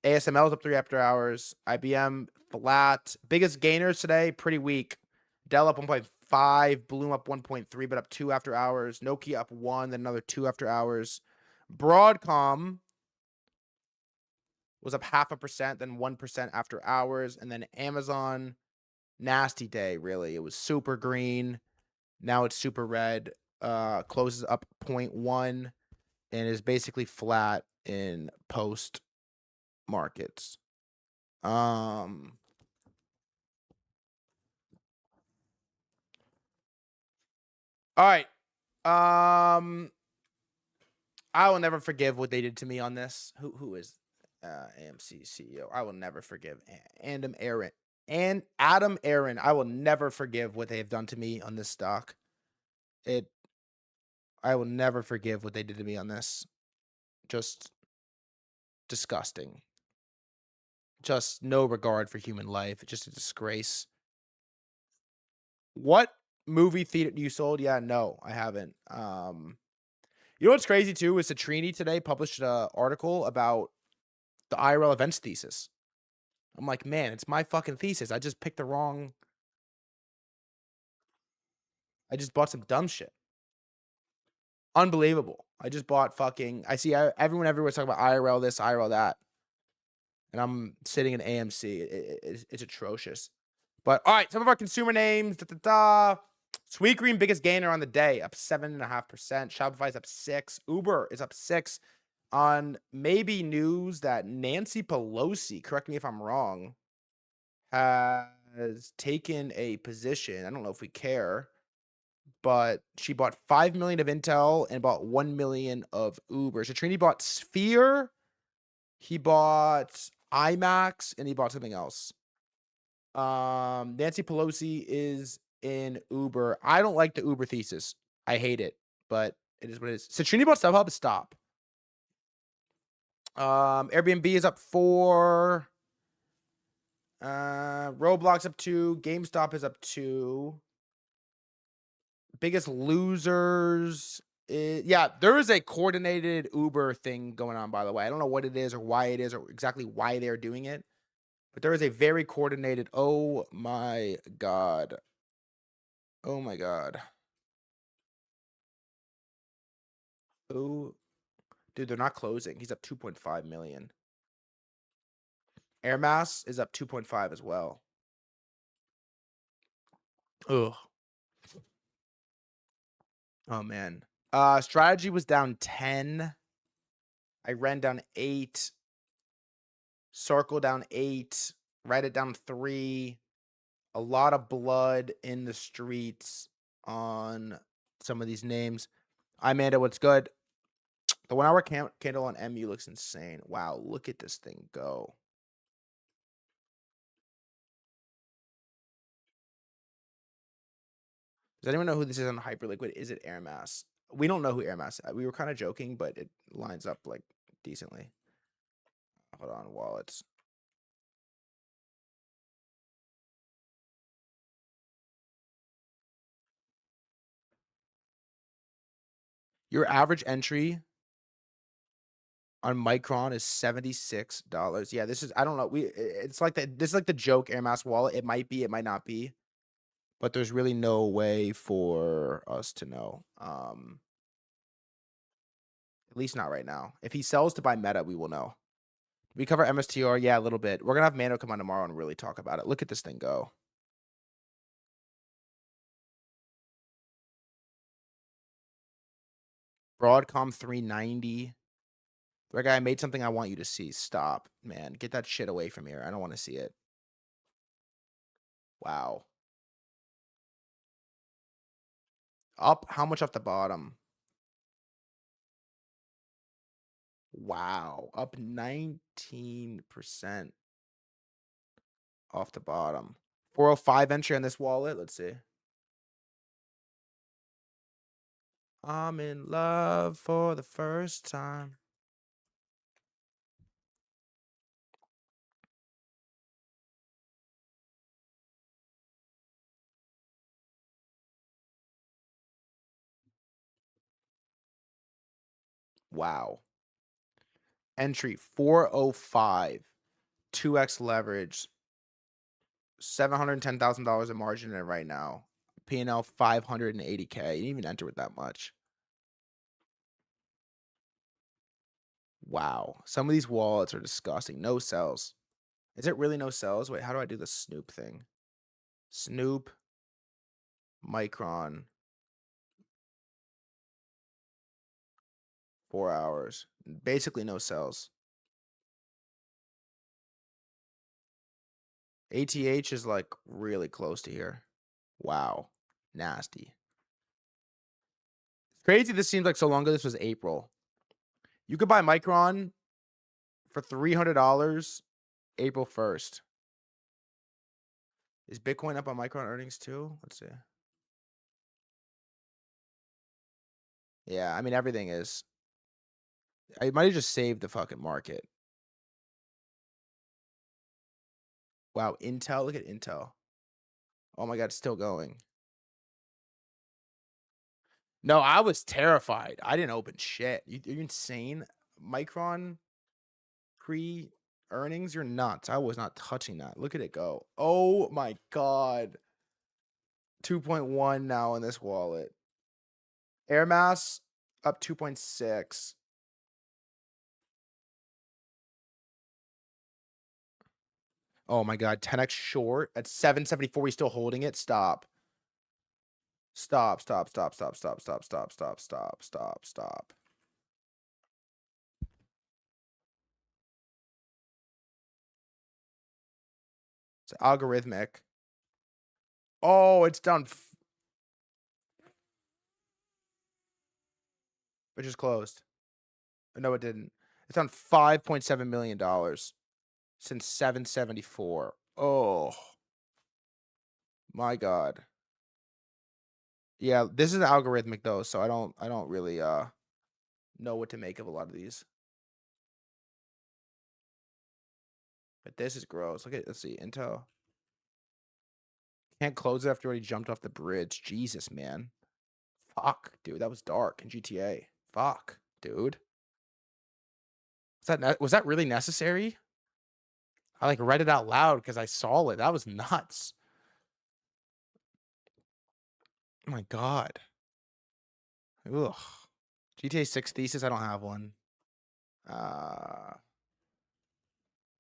[SPEAKER 1] ASML's up 3 after hours. IBM flat. Biggest gainers today, pretty weak. Dell up 1.5. Bloom up 1.3, but up 2 after hours. Nokia up 1, then another 2 after hours. Broadcom was up 0.5%, then 1% after hours. And then Amazon, nasty day, really. It was super green. Now it's super red. Closes up 0.1 and is basically flat in post markets. All right. I will never forgive what they did to me on this. Who is AMC CEO? I will never forgive Adam Aaron. I will never forgive what they have done to me on this stock. I will never forgive what they did to me on this. Just disgusting. Just no regard for human life. Just a disgrace. What movie theater you sold? Yeah, no, I haven't. You know what's crazy too is Citrini today published an article about the IRL events thesis. I'm like, man, it's my fucking thesis. I just picked the wrong. I just bought some dumb shit. Unbelievable. I just bought fucking. I see everyone everywhere's talking about IRL this, IRL that. And I'm sitting in AMC. It's atrocious. But all right, some of our consumer names. Sweetgreen, biggest gainer on the day, up 7.5%. Shopify's up 6. Uber is up 6 on maybe news that Nancy Pelosi, correct me if I'm wrong, has taken a position. I don't know if we care, but she bought 5 million of Intel and bought 1 million of Uber. So Trini bought Sphere, he bought IMAX, and he bought something else. Nancy Pelosi is in Uber. I don't like the Uber thesis. I hate it, but it is what it is. Citrini bought StubHub. Stop. Airbnb is up 4. Roblox up 2. GameStop is up 2. Biggest losers. Yeah, there is a coordinated Uber thing going on, by the way. I don't know what it is or why it is or exactly why they're doing it, but there is a very coordinated. Oh my God. Oh my God. Oh, dude, they're not closing. He's up 2.5 million. Air Mass is up 2.5 as well. Ugh. Oh man. Strategy was down 10. I ran down 8. Circle down 8. Reddit down 3. A lot of blood in the streets on some of these names. Amanda, what's good? The 1 hour candle on MU looks insane. Wow, look at this thing go. Does anyone know who this is on Hyperliquid? Is it Air Mass? We don't know who Air Mass is. We were kind of joking, but it lines up like decently. Hold on, wallets. Your average entry on Micron is $76. Yeah, this is, I don't know. It's like that. This is like the joke Air Mass wallet. It might be, it might not be, but there's really no way for us to know. At least not right now. If he sells to buy Meta, we will know. We cover MSTR, yeah, a little bit. We're gonna have Mano come on tomorrow and really talk about it. Look at this thing go. Broadcom 390. That guy, I made something I want you to see. Stop, man. Get that shit away from here. I don't want to see it. Wow. Up, how much off the bottom? Wow. Up 19% off the bottom. 405 entry on this wallet. Let's see. I'm in love for the first time. Wow. Entry 405. 2x leverage. $710,000 in margin in it right now. P&L 580K. You didn't even enter with that much. Wow. Some of these wallets are disgusting. No sells. Is it really no sells? Wait, how do I do the Snoop thing? Snoop, Micron, 4 hours. Basically no sells. ATH is like really close to here. Wow. Nasty. It's crazy this seems like so long ago. This was April. You could buy Micron for $300 April 1st. Is Bitcoin up on Micron earnings too? Let's see. Yeah, I mean, everything is. I might have just saved the fucking market. Wow, Intel. Look at Intel. Oh my God, it's still going. No, I was terrified. I didn't open shit. You're insane. Micron pre-earnings, you're nuts. I was not touching that. Look at it go. Oh my God. 2.1 now in this wallet. Air Mass up 2.6. Oh my God, 10x short at 774. He's still holding it. Stop. Stop, stop, stop, stop, stop, stop, stop, stop, stop, stop, stop. It's algorithmic. Oh, it's done. Which is closed. No, it didn't. It's on $5.7 million since 774. Oh. My God. Yeah, this is algorithmic though, so I don't really know what to make of a lot of these. But this is gross. Let's see, Intel. Can't close it after already jumped off the bridge. Jesus, man. Fuck, dude, that was dark in GTA. Fuck, dude. Was that really necessary? I like read it out loud because I saw it. That was nuts. Oh my God. Ugh. GTA 6 thesis. I don't have one.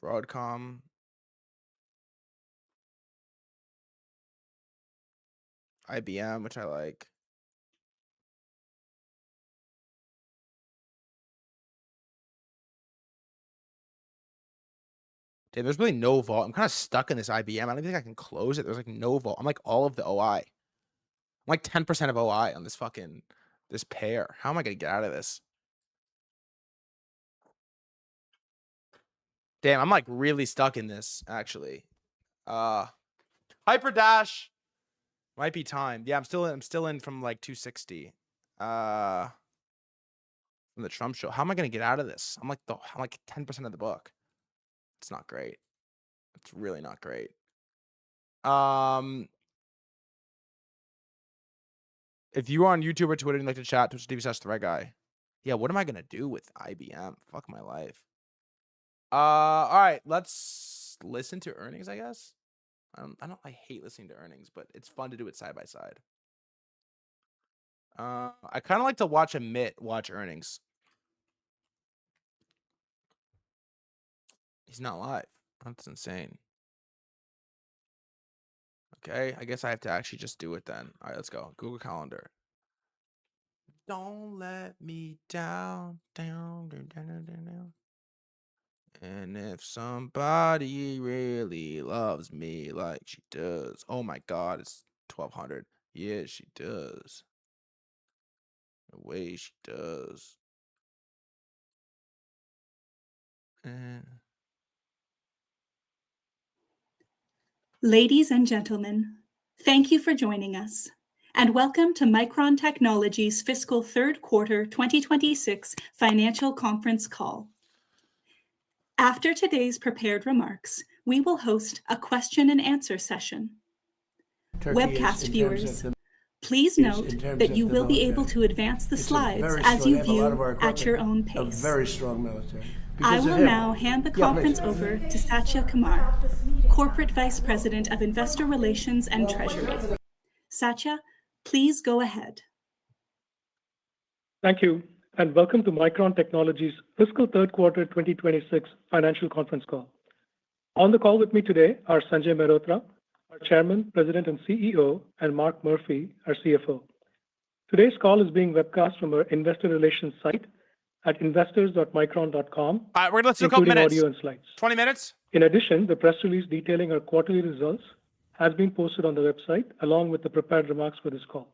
[SPEAKER 1] Broadcom. IBM, which I like. Dude, there's really no vault. I'm kind of stuck in this IBM. I don't think I can close it. There's like no vault. I'm like all of the OI. I'm like 10% of OI on this pair. How am I gonna get out of this? Damn, I'm like really stuck in this, actually. Hyper Dash might be time. Yeah, I'm still in from like 260. From the Trump show. How am I gonna get out of this? I'm like 10% of the book. It's not great. It's really not great. If you are on YouTube or Twitter and you'd like to chat, Twitch.tv/threadguy. Yeah, what am I gonna do with IBM? Fuck my life. All right, let's listen to earnings, I guess. I hate listening to earnings, but it's fun to do it side by side. I kind of like to watch watch earnings. He's not live. That's insane. Okay, I guess I have to actually just do it then. All right, let's go. Google Calendar. Don't let me down. And if somebody really loves me like she does. Oh my God, it's 1200. Yeah, she does. The way she does.
[SPEAKER 5] Ladies and gentlemen, thank you for joining us, and welcome to Micron Technology's fiscal third quarter 2026 financial conference call. After today's prepared remarks, we will host a question and answer session. Webcast viewers, please note that you will be able to advance the slides as you view at your own pace.
[SPEAKER 6] Very strong military.
[SPEAKER 5] I will now hand the conference over to Satya Kumar, Corporate Vice President of Investor Relations and Treasury. Satya, please go ahead.
[SPEAKER 7] Thank you, and welcome to Micron Technology's fiscal third quarter 2026 financial conference call. On the call with me today are Sanjay Mehrotra, our Chairman, President, and CEO, and Mark Murphy, our CFO. Today's call is being webcast from our investor relations site at investors.micron.com,
[SPEAKER 1] All right, let's do a couple
[SPEAKER 7] including
[SPEAKER 1] minutes.
[SPEAKER 7] audio and slides.
[SPEAKER 1] 20 minutes.
[SPEAKER 7] In addition, the press release detailing our quarterly results has been posted on the website, along with the prepared remarks for this call.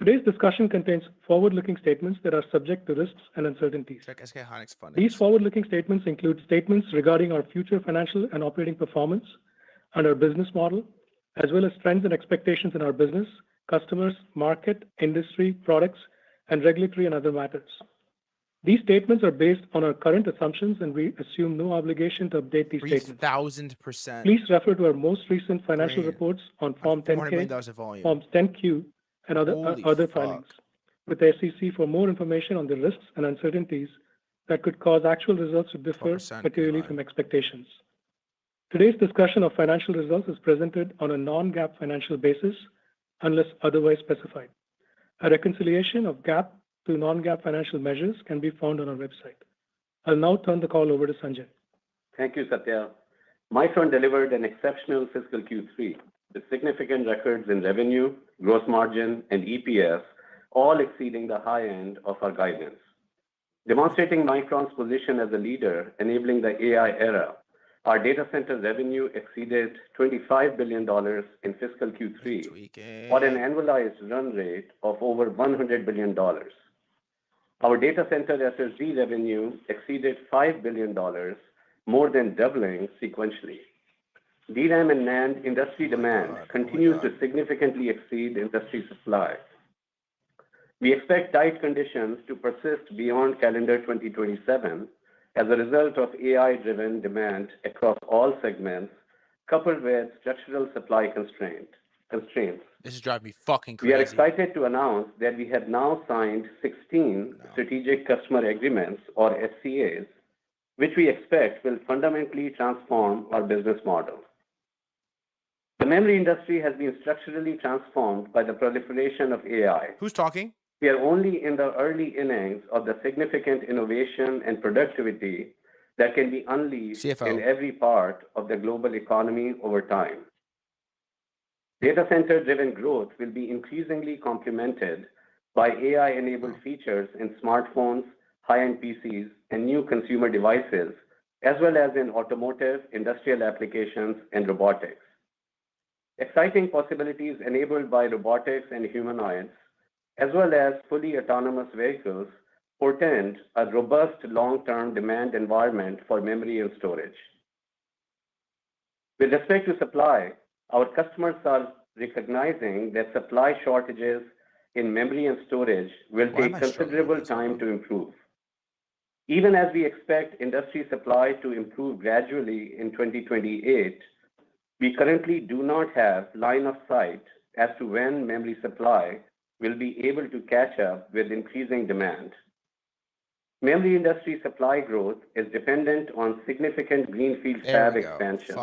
[SPEAKER 7] Today's discussion contains forward-looking statements that are subject to risks and uncertainties.
[SPEAKER 1] Check SK Hynix funding.
[SPEAKER 7] These forward-looking statements include statements regarding our future financial and operating performance and our business model, as well as trends and expectations in our business, customers, market, industry, products, and regulatory and other matters. These statements are based on our current assumptions, and we assume no obligation to update these statements.
[SPEAKER 1] 3,000%.
[SPEAKER 7] Please refer to our most recent financial reports on Form
[SPEAKER 1] $400
[SPEAKER 7] 10-K,
[SPEAKER 1] million of volume.
[SPEAKER 7] Forms 10-Q, and
[SPEAKER 1] Holy
[SPEAKER 7] other
[SPEAKER 1] fuck.
[SPEAKER 7] filings with the SEC for more information on the risks and uncertainties that could cause actual results to differ
[SPEAKER 1] 12%
[SPEAKER 7] materially
[SPEAKER 1] combined.
[SPEAKER 7] from expectations. Today's discussion of financial results is presented on a non-GAAP financial basis unless otherwise specified. A reconciliation of GAAP to non-GAAP financial measures can be found on our website. I'll now turn the call over to Sanjay.
[SPEAKER 8] Thank you, Satya. Micron delivered an exceptional fiscal Q3 with significant records in revenue, gross margin, and EPS, all exceeding the high end of our guidance. Demonstrating Micron's position as a leader enabling the AI era, our data center revenue exceeded $25 billion in fiscal Q3, or an annualized run rate of over $100 billion. Our data center SSD revenue exceeded $5 billion, more than doubling sequentially. DRAM and NAND industry demand
[SPEAKER 1] God.
[SPEAKER 8] continues
[SPEAKER 1] God.
[SPEAKER 8] to significantly exceed industry supply. We expect tight conditions to persist beyond calendar 2027 as a result of AI-driven demand across all segments, coupled with structural supply constraints.
[SPEAKER 1] This is driving me fucking
[SPEAKER 8] We are
[SPEAKER 1] crazy.
[SPEAKER 8] excited to announce that we have now signed 16 strategic customer agreements, or SCAs, which we expect will fundamentally transform our business model. The memory industry has been structurally transformed by the proliferation of AI.
[SPEAKER 1] Who's talking?
[SPEAKER 8] We are only in the early innings of the significant innovation and productivity that can be unleashed
[SPEAKER 1] CFO.
[SPEAKER 8] in every part of the global economy over time. Data center-driven growth will be increasingly complemented by AI-enabled features in smartphones, high-end PCs, and new consumer devices, as well as in automotive, industrial applications, and robotics. Exciting possibilities enabled by robotics and humanoids, as well as fully autonomous vehicles, portend a robust long-term demand environment for memory and storage. With respect to supply, our customers are recognizing that supply shortages in memory and storage will take considerable time to improve. Even as we expect industry supply to improve gradually in 2028, we currently do not have line of sight as to when memory supply will be able to catch up with increasing demand. Memory industry supply growth is dependent on significant greenfield fab expansion.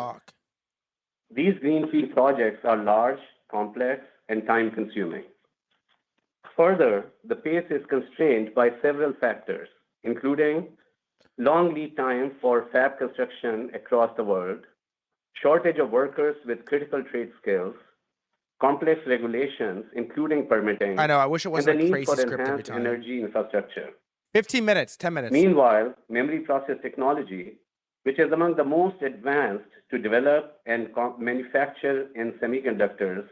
[SPEAKER 8] These greenfield projects are large, complex, and time-consuming. Further, the pace is constrained by several factors, including long lead time for fab construction across the world, shortage of workers with critical trade skills, complex regulations, including permitting,
[SPEAKER 1] I know, I wish it wasn't
[SPEAKER 8] and the
[SPEAKER 1] a
[SPEAKER 8] need
[SPEAKER 1] crazy
[SPEAKER 8] for
[SPEAKER 1] script every
[SPEAKER 8] enhanced
[SPEAKER 1] time.
[SPEAKER 8] energy infrastructure.
[SPEAKER 1] 15 minutes, 10 minutes.
[SPEAKER 8] Meanwhile, memory process technology, which is among the most advanced to develop and manufacture in semiconductors,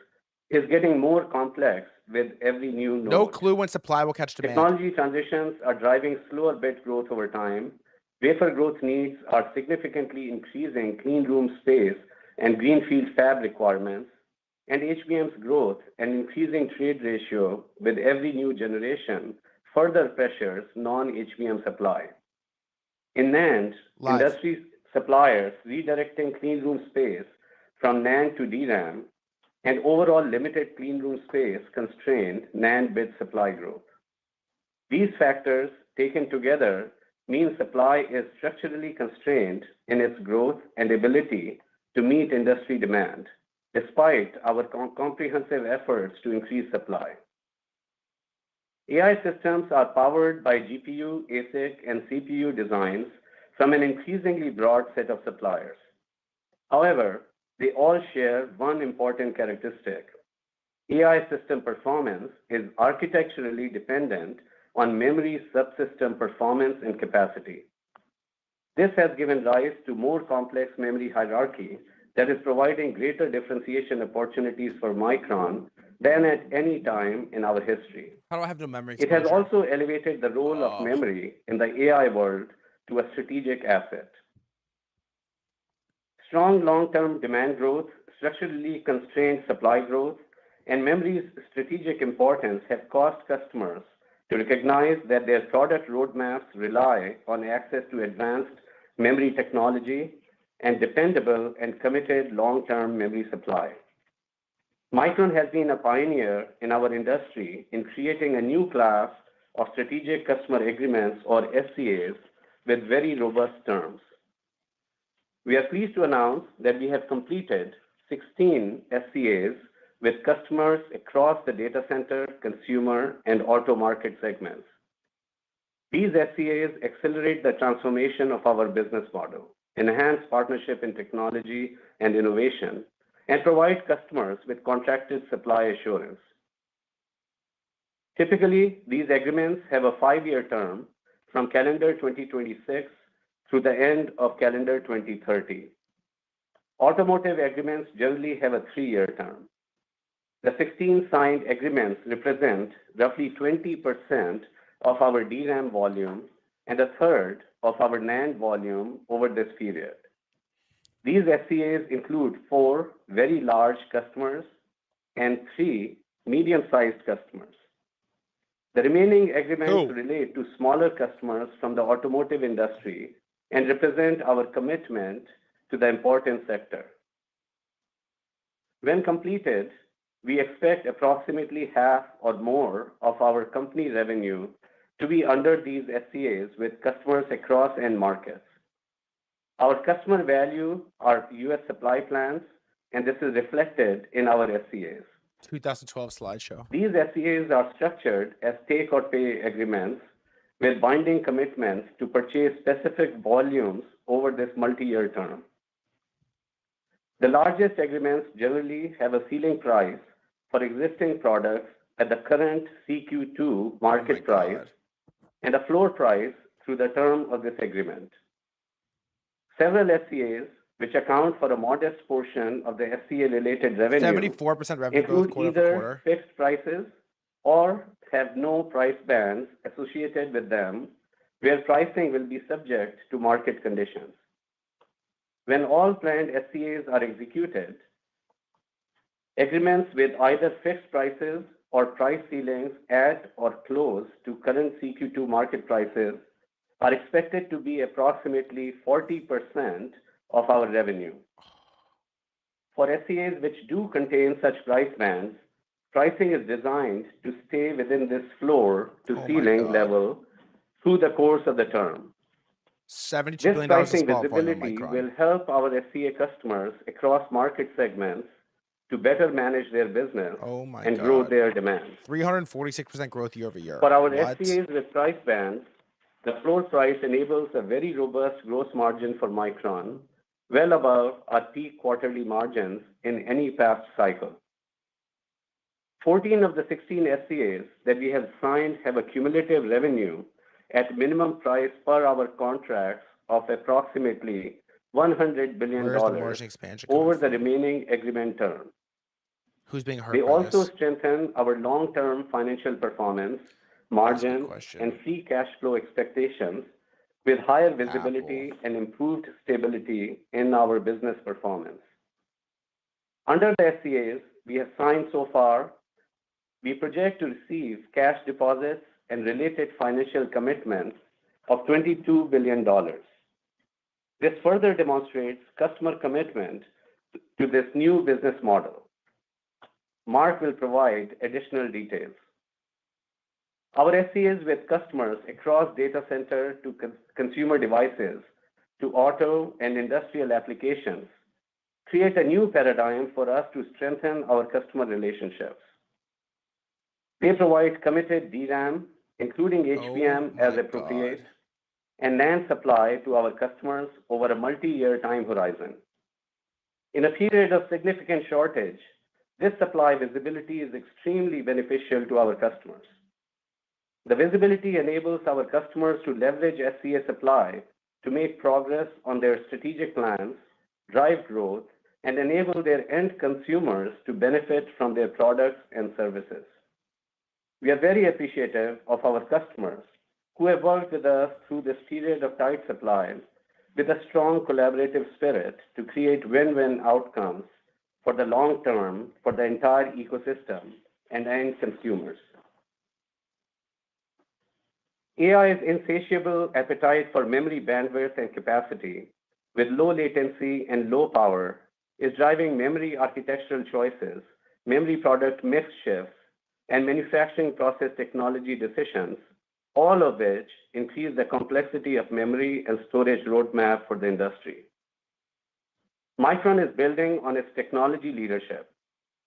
[SPEAKER 8] is getting more complex with every new node.
[SPEAKER 1] No clue when supply will catch demand.
[SPEAKER 8] Technology transitions are driving slower bit growth over time. Wafer growth needs are significantly increasing clean room space and greenfield fab requirements, and HBM's growth and increasing trade ratio with every new generation further pressures non-HBM supply. In NAND, industry suppliers redirecting clean room space from NAND to DRAM and overall limited clean room space constrained NAND bit supply growth. These factors taken together mean supply is structurally constrained in its growth and ability to meet industry demand, despite our comprehensive efforts to increase supply. AI systems are powered by GPU, ASIC, and CPU designs from an increasingly broad set of suppliers. However, they all share one important characteristic. AI system performance is architecturally dependent on memory subsystem performance and capacity. This has given rise to more complex memory hierarchy that is providing greater differentiation opportunities for Micron than at any time in our history.
[SPEAKER 1] How do I have no memory
[SPEAKER 8] It
[SPEAKER 1] exposure?
[SPEAKER 8] has also elevated the role of memory in the AI world to a strategic asset. Strong long-term demand growth, structurally constrained supply growth, and memory's strategic importance have caused customers to recognize that their product roadmaps rely on access to advanced memory technology and dependable and committed long-term memory supply. Micron has been a pioneer in our industry in creating a new class of strategic customer agreements, or SCAs, with very robust terms. We are pleased to announce that we have completed 16 SCAs with customers across the data center, consumer, and auto market segments. These SCAs accelerate the transformation of our business model, enhance partnership in technology and innovation, and provide customers with contracted supply assurance. Typically, these agreements have a 5-year term from calendar 2026 through the end of calendar 2030. Automotive agreements generally have a 3-year term. The 16 signed agreements represent roughly 20% of our DRAM volume and a third of our NAND volume over this period. These SCAs include 4 very large customers and 3 medium-sized customers. The remaining agreements relate to smaller customers from the automotive industry and represent our commitment to the important sector. When completed, we expect approximately half or more of our company revenue to be under these SCAs with customers across end markets. Our customer value our U.S. supply plans, and this is reflected in our SCAs.
[SPEAKER 1] 2012 slideshow.
[SPEAKER 8] These SCAs are structured as take-or-pay agreements with binding commitments to purchase specific volumes over this multi-year term. The largest agreements generally have a ceiling price for existing products at the current CQ2 market price and a floor price through the term of this agreement. Several SCAs, which account for a modest portion of the SCA-related revenue,
[SPEAKER 1] 74% revenue growth
[SPEAKER 8] include
[SPEAKER 1] quarter over
[SPEAKER 8] either
[SPEAKER 1] quarter.
[SPEAKER 8] fixed prices or have no price bands associated with them, where pricing will be subject to market conditions. When all planned SCAs are executed, agreements with either fixed prices or price ceilings at or close to current CQ2 market prices are expected to be approximately 40% of our revenue. For SCAs which do contain such price bands, pricing is designed to stay within this floor to ceiling level through the course of the term.
[SPEAKER 1] $72
[SPEAKER 8] This
[SPEAKER 1] billion
[SPEAKER 8] pricing
[SPEAKER 1] of spot volume
[SPEAKER 8] visibility
[SPEAKER 1] Micron.
[SPEAKER 8] will help our SCA customers across market segments to better manage their business and grow their demand.
[SPEAKER 1] 346% growth year over year.
[SPEAKER 8] For our
[SPEAKER 1] What?
[SPEAKER 8] SCAs with price bands, the floor price enables a very robust gross margin for Micron, well above our peak quarterly margins in any past cycle. 14 of the 16 SCAs that we have signed have a cumulative revenue at minimum price per our contracts of approximately $100 billion
[SPEAKER 1] Where's the margin expansion coming
[SPEAKER 8] over the
[SPEAKER 1] from?
[SPEAKER 8] remaining agreement term.
[SPEAKER 1] Who's being hurt
[SPEAKER 8] They
[SPEAKER 1] by
[SPEAKER 8] also
[SPEAKER 1] this?
[SPEAKER 8] strengthen our long-term financial performance, margins,
[SPEAKER 1] question.
[SPEAKER 8] and free cash flow expectations with higher visibility and improved stability in our business performance. Under the SCAs we have signed so far, we project to receive cash deposits and related financial commitments of $22 billion. This further demonstrates customer commitment to this new business model. Mark will provide additional details. Our SCAs with customers across data center to consumer devices to auto and industrial applications create a new paradigm for us to strengthen our customer relationships. They provide committed DRAM, including HBM as appropriate, and NAND supply to our customers over a multi-year time horizon. In a period of significant shortage, this supply visibility is extremely beneficial to our customers. The visibility enables our customers to leverage SCA supply to make progress on their strategic plans, drive growth, and enable their end consumers to benefit from their products and services. We are very appreciative of our customers who have worked with us through this period of tight supply with a strong collaborative spirit to create win-win outcomes for the long term for the entire ecosystem and end consumers. AI's insatiable appetite for memory bandwidth and capacity with low latency and low power is driving memory architectural choices, memory product mix shifts, and manufacturing process technology decisions, all of which increase the complexity of memory and storage roadmap for the industry. Micron is building on its technology leadership.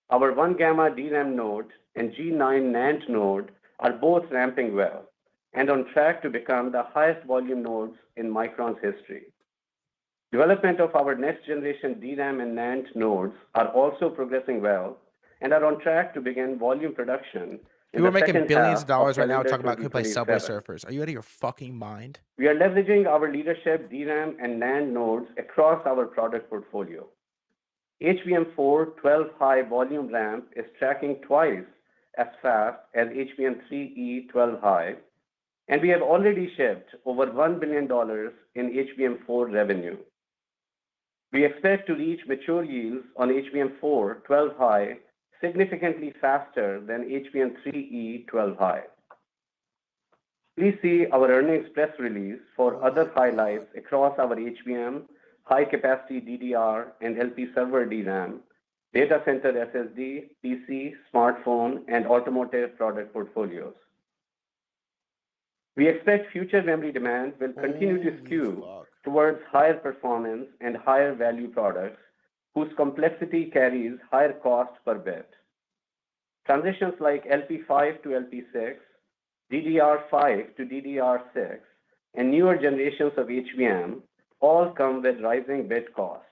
[SPEAKER 8] Our 1-gamma DRAM node and G9 NAND node are both ramping well and on track to become the highest volume nodes in Micron's history. Development of our next generation DRAM and NAND nodes are also progressing well and are on track to begin volume production.
[SPEAKER 1] You are making billions of dollars right now talking about could play Subway Surfers. Are you out of your fucking mind?
[SPEAKER 8] We are leveraging our leadership DRAM and NAND nodes across our product portfolio. HBM4 12-high volume ramp is tracking twice as fast as HBM3E 12-high, and we have already shipped over $1 billion in HBM4 revenue. We expect to reach mature yields on HBM4 12 high significantly faster than HBM3E 12 high. Please see our earnings press release for other highlights across our HBM, high-capacity DDR, and LP server DRAM, data center SSD, PC, smartphone, and automotive product portfolios. We expect future memory demand will continue to skew towards higher performance and higher value products whose complexity carries higher cost per bit. Transitions like LP5 to LP6, DDR5 to DDR6, and newer generations of HBM all come with rising bit costs.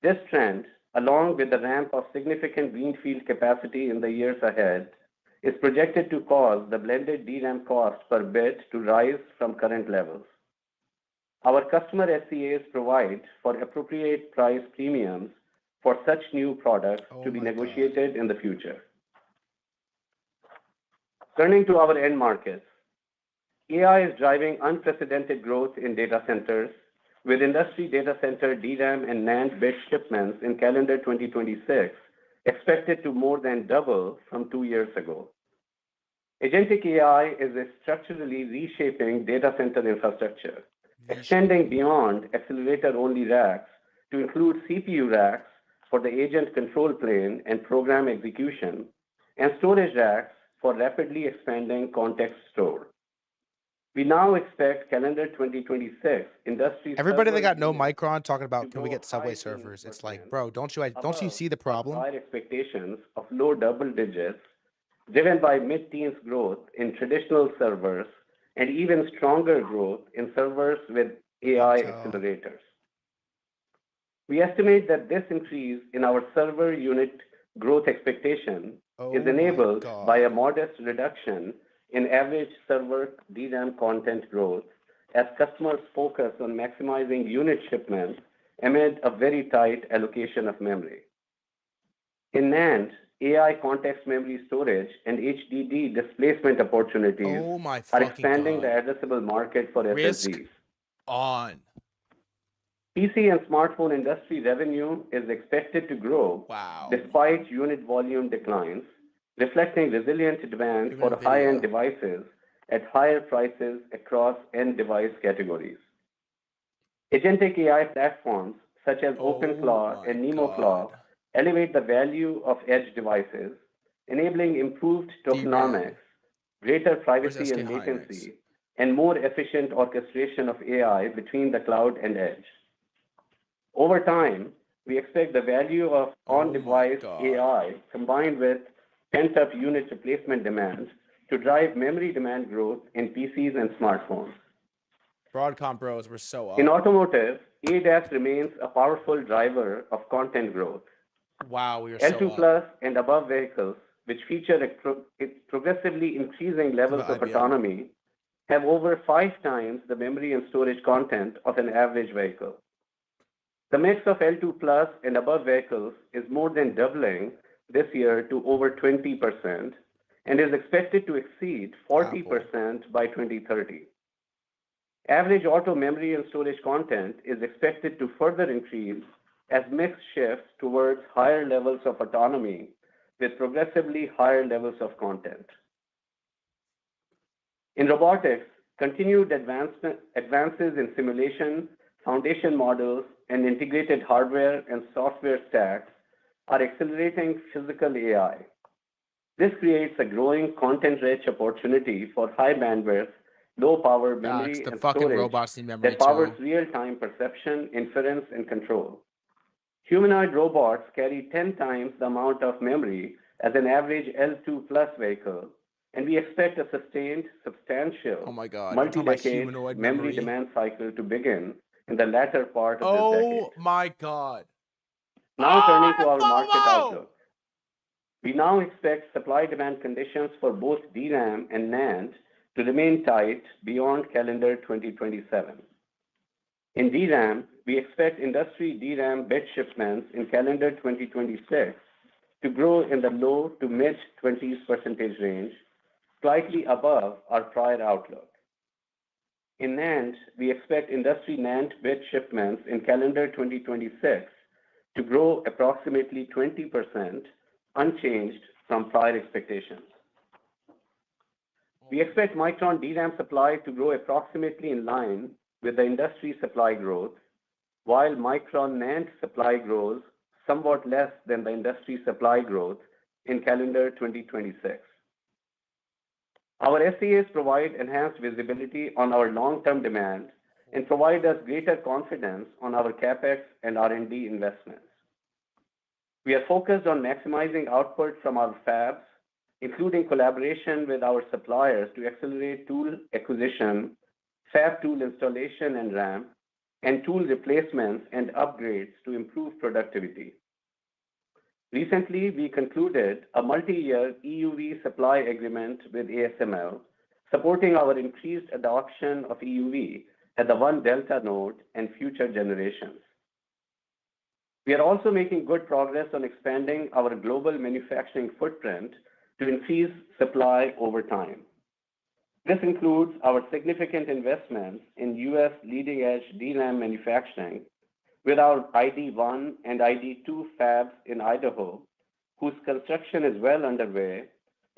[SPEAKER 8] This trend, along with the ramp of significant greenfield capacity in the years ahead, is projected to cause the blended DRAM cost per bit to rise from current levels. Our customer SCAs provide for appropriate price premiums for such new products to be negotiated in the future. Turning to our end markets, AI is driving unprecedented growth in data centers, with industry data center DRAM and NAND bit shipments in calendar 2026 expected to more than double from 2 years ago. Agentic AI is structurally reshaping data center infrastructure, extending beyond accelerator-only racks to include CPU racks for the agent control plane and program execution, and storage racks for rapidly expanding context store. We now expect calendar 2026 industry.
[SPEAKER 1] Everybody that got no Micron talking about, can we get Subway servers? It's like, bro, don't you see the problem?
[SPEAKER 8] Higher expectations of low double digits, driven by mid-teens growth in traditional servers and even stronger growth in servers with AI accelerators. We estimate that this increase in our server unit growth expectation is enabled by a modest reduction in average server DRAM content growth as customers focus on maximizing unit shipments amid a very tight allocation of memory. In NAND, AI context memory storage and HDD displacement opportunities are expanding the addressable market for SSDs.
[SPEAKER 1] On.
[SPEAKER 8] PC and smartphone industry revenue is expected to grow despite unit volume declines, reflecting resilient demand for high-end devices at higher prices across end device categories. Agentic AI platforms such as OpenClaw and NemoClaw elevate the value of edge devices, enabling improved tokenomics, greater privacy and latency, and more efficient orchestration of AI between the cloud and edge. Over time, we expect the value of on-device AI combined with pent-up unit replacement demand to drive memory demand growth in PCs and smartphones.
[SPEAKER 1] Broadcom bros, we're so up.
[SPEAKER 8] In automotive, ADAS remains a powerful driver of content growth.
[SPEAKER 1] Wow, we are so
[SPEAKER 8] L2
[SPEAKER 1] up.
[SPEAKER 8] plus and above vehicles, which feature progressively increasing levels of autonomy, have over 5 times the memory and storage content of an average vehicle. The mix of L2 plus and above vehicles is more than doubling this year to over 20% and is expected to exceed 40% by 2030. Average auto memory and storage content is expected to further increase as mix shifts towards higher levels of autonomy with progressively higher levels of content. In robotics, continued advances in simulation, foundation models, and integrated hardware and software stacks are accelerating physical AI. This creates a growing content-rich opportunity for high bandwidth, low power memory and storage that powers real-time perception, inference, and control. Humanoid robots carry 10 times the amount of memory as an average L2 plus vehicle, and we expect a sustained, substantial, multi-decade memory demand cycle to begin in the latter part of this decade.
[SPEAKER 1] Oh my God.
[SPEAKER 8] Now turning to our market outlook. We now expect supply-demand conditions for both DRAM and NAND to remain tight beyond calendar 2027. In DRAM, we expect industry DRAM bit shipments in calendar 2026 to grow in the low to mid-20s% range, slightly above our prior outlook. In NAND, we expect industry NAND bit shipments in calendar 2026 to grow approximately 20%, unchanged from prior expectations. We expect Micron DRAM supply to grow approximately in line with the industry supply growth, while Micron NAND supply grows somewhat less than the industry supply growth in calendar 2026. Our SCAs provide enhanced visibility on our long-term demand and provide us greater confidence on our CapEx and R&D investments. We are focused on maximizing output from our fabs, including collaboration with our suppliers to accelerate tool acquisition, fab tool installation and ramp, and tool replacements and upgrades to improve productivity. Recently, we concluded a multi-year EUV supply agreement with ASML, supporting our increased adoption of EUV at the 1 Delta node and future generations. We are also making good progress on expanding our global manufacturing footprint to increase supply over time. This includes our significant investments in U.S. leading-edge DRAM manufacturing with our ID1 and ID2 fabs in Idaho, whose construction is well underway,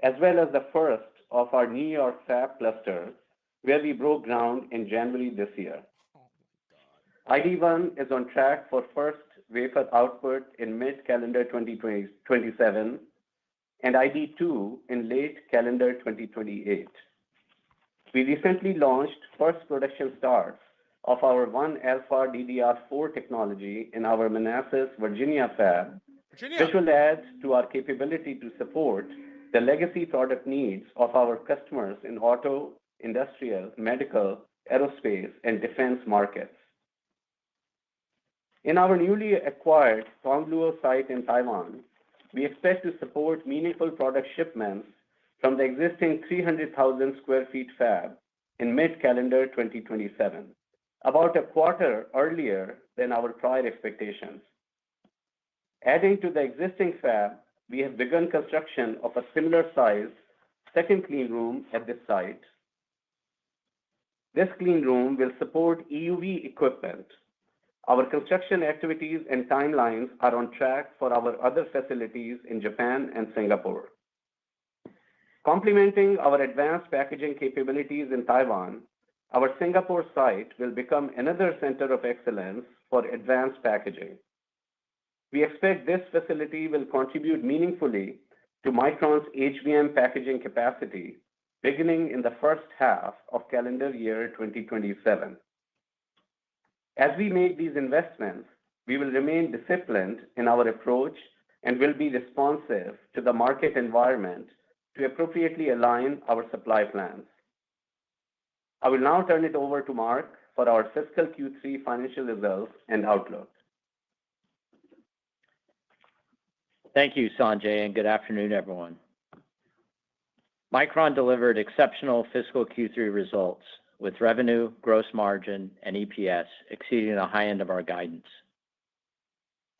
[SPEAKER 8] as well as the first of our New York fab cluster, where we broke ground in January this year. ID1 is on track for first wafer output in mid-calendar 2027 and ID2 in late calendar 2028. We recently launched first production starts of our 1-alpha DDR4 technology in our Manassas, Virginia fab, which will add to our capability to support the legacy product needs of our customers in auto, industrial, medical, aerospace, and defense markets. In our newly acquired Tongluo site in Taiwan, we expect to support meaningful product shipments from the existing 300,000 square feet fab in mid-calendar 2027, about a quarter earlier than our prior expectations. Adding to the existing fab, we have begun construction of a similar size second clean room at this site. This clean room will support EUV equipment. Our construction activities and timelines are on track for our other facilities in Japan and Singapore. Complementing our advanced packaging capabilities in Taiwan, our Singapore site will become another center of excellence for advanced packaging. We expect this facility will contribute meaningfully to Micron's HBM packaging capacity beginning in the first half of calendar year 2027. As we make these investments, we will remain disciplined in our approach and will be responsive to the market environment to appropriately align our supply plans. I will now turn it over to Mark for our fiscal Q3 financial results and outlook.
[SPEAKER 6] Thank you, Sanjay, and good afternoon, everyone. Micron delivered exceptional fiscal Q3 results with revenue, gross margin, and EPS exceeding the high end of our guidance.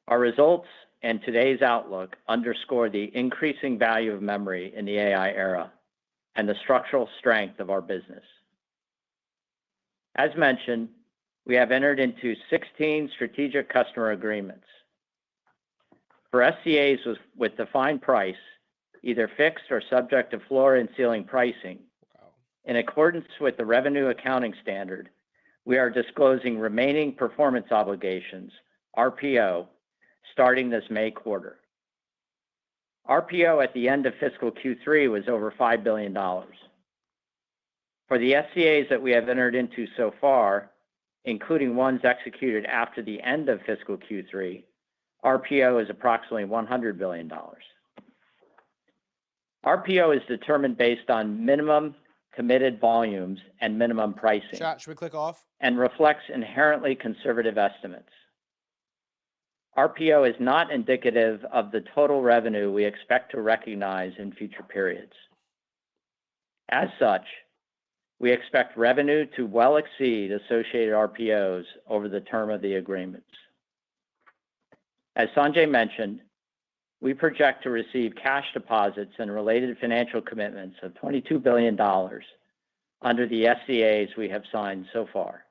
[SPEAKER 6] Our results and today's outlook underscore the increasing value of memory in the AI era and the structural strength of our business. As mentioned, we have entered into 16 strategic customer agreements. For SCAs with defined price, either fixed or subject to floor and ceiling pricing, in accordance with the revenue accounting standard, we are disclosing remaining performance obligations, RPO, starting this May quarter. RPO at the end of fiscal Q3 was over $5 billion. For the SCAs that we have entered into so far, including ones executed after the end of fiscal Q3, RPO is approximately $100 billion. RPO is determined based on minimum committed volumes and minimum pricing.
[SPEAKER 1] Chat, should we click off?
[SPEAKER 6] And reflects inherently conservative estimates. RPO is not indicative of the total revenue we expect to recognize in future periods. As such, we expect revenue to well exceed associated RPOs over the term of the agreements. As Sanjay mentioned, we project to receive cash deposits and related financial commitments of $22 billion under the SCAs we have signed so far.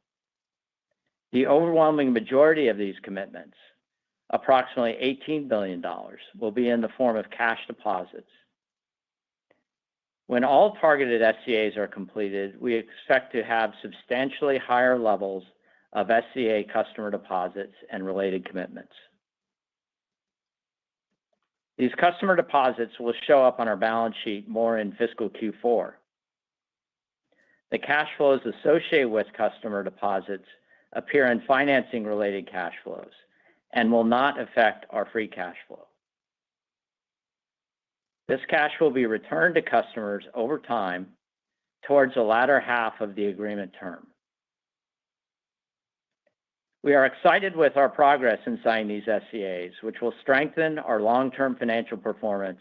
[SPEAKER 6] The overwhelming majority of these commitments, approximately $18 billion, will be in the form of cash deposits. When all targeted SCAs are completed, we expect to have substantially higher levels of SCA customer deposits and related commitments. These customer deposits will show up on our balance sheet more in fiscal Q4. The cash flows associated with customer deposits appear in financing-related cash flows and will not affect our free cash flow. This cash will be returned to customers over time towards the latter half of the agreement term. We are excited with our progress in signing these SCAs, which will strengthen our long-term financial performance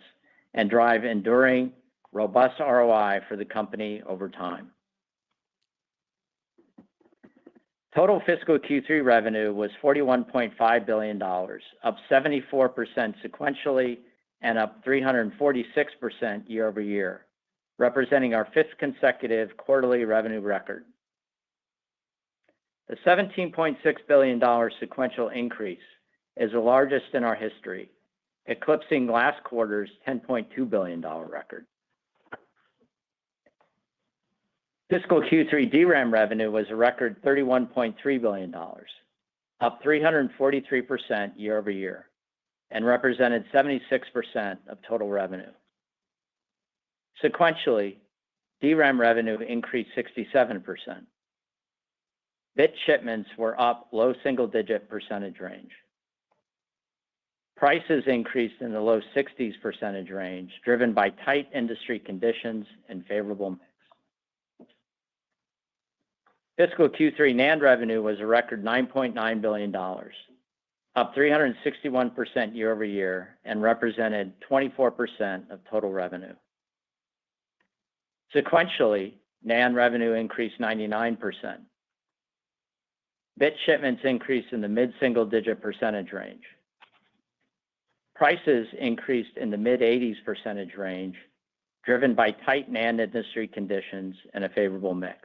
[SPEAKER 6] and drive enduring, robust ROI for the company over time. Total fiscal Q3 revenue was $41.5 billion, up 74% sequentially and up 346% year over year, representing our fifth consecutive quarterly revenue record. The $17.6 billion sequential increase is the largest in our history, eclipsing last quarter's $10.2 billion record. Fiscal Q3 DRAM revenue was a record $31.3 billion, up 343% year over year, and represented 76% of total revenue. Sequentially, DRAM revenue increased 67%. Bit shipments were up low single-digit percentage range. Prices increased in the low 60s% range, driven by tight industry conditions and favorable mix. Fiscal Q3 NAND revenue was a record $9.9 billion, up 361% year over year, and represented 24% of total revenue. Sequentially, NAND revenue increased 99%. Bit shipments increased in the mid-single-digit percentage range. Prices increased in the mid-80s% range, driven by tight NAND industry conditions and a favorable mix.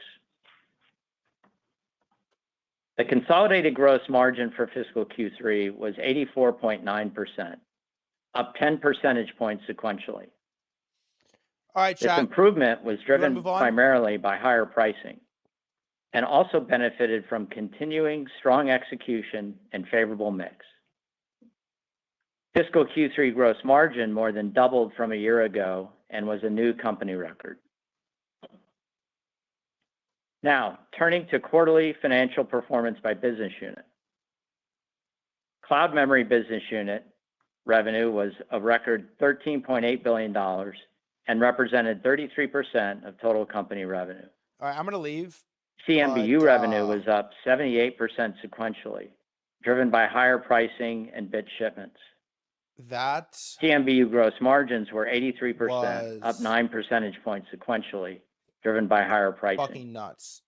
[SPEAKER 6] The consolidated gross margin for fiscal Q3 was 84.9%, up 10 percentage points sequentially.
[SPEAKER 1] All right,
[SPEAKER 6] This
[SPEAKER 1] chat.
[SPEAKER 6] improvement was driven
[SPEAKER 1] move on?
[SPEAKER 6] primarily by higher pricing and also benefited from continuing strong execution and favorable mix. Fiscal Q3 gross margin more than doubled from a year ago and was a new company record. Now, turning to quarterly financial performance by business unit. Cloud Memory Business Unit revenue was a record $13.8 billion and represented 33% of total company revenue.
[SPEAKER 1] All right, I'm going to leave.
[SPEAKER 6] CMBU revenue was up 78% sequentially, driven by higher pricing and bit shipments.
[SPEAKER 1] That
[SPEAKER 6] CMBU gross margins were 83%, up
[SPEAKER 1] was
[SPEAKER 6] 9 percentage points sequentially, driven by higher pricing.
[SPEAKER 1] fucking nuts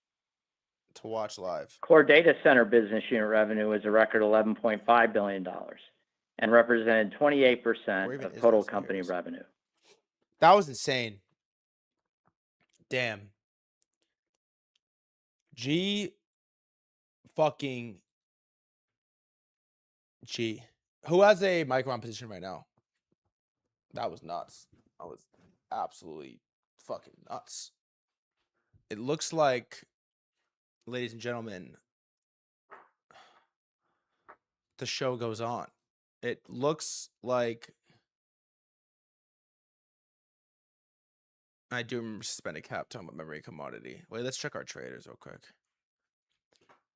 [SPEAKER 1] to watch live.
[SPEAKER 6] Core Data Center Business Unit revenue was a record $11.5 billion and represented 28% of total company revenue.
[SPEAKER 1] That was insane. Damn. G fucking G. Who has a Micron position right now? That was nuts. That was absolutely fucking nuts. It looks like, ladies and gentlemen, the show goes on. It looks like I do remember spending cap talking about memory commodity. Wait, let's check our traders real quick.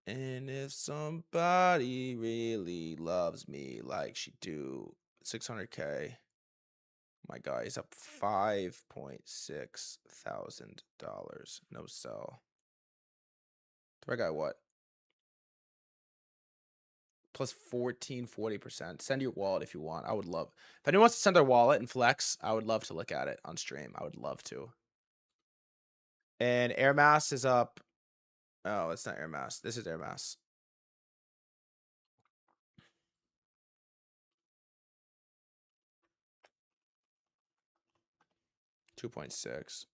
[SPEAKER 1] And if somebody really loves me like she do, 600K. My guy is up $5.6 thousand. No sell. Threadguy what? Plus 40%. Send your wallet if you want. I would love. If anyone wants to send their wallet and flex, I would love to look at it on stream. I would love to. And Air Mass is up. Oh, it's not Air Mass. This is Air Mass. $2.6.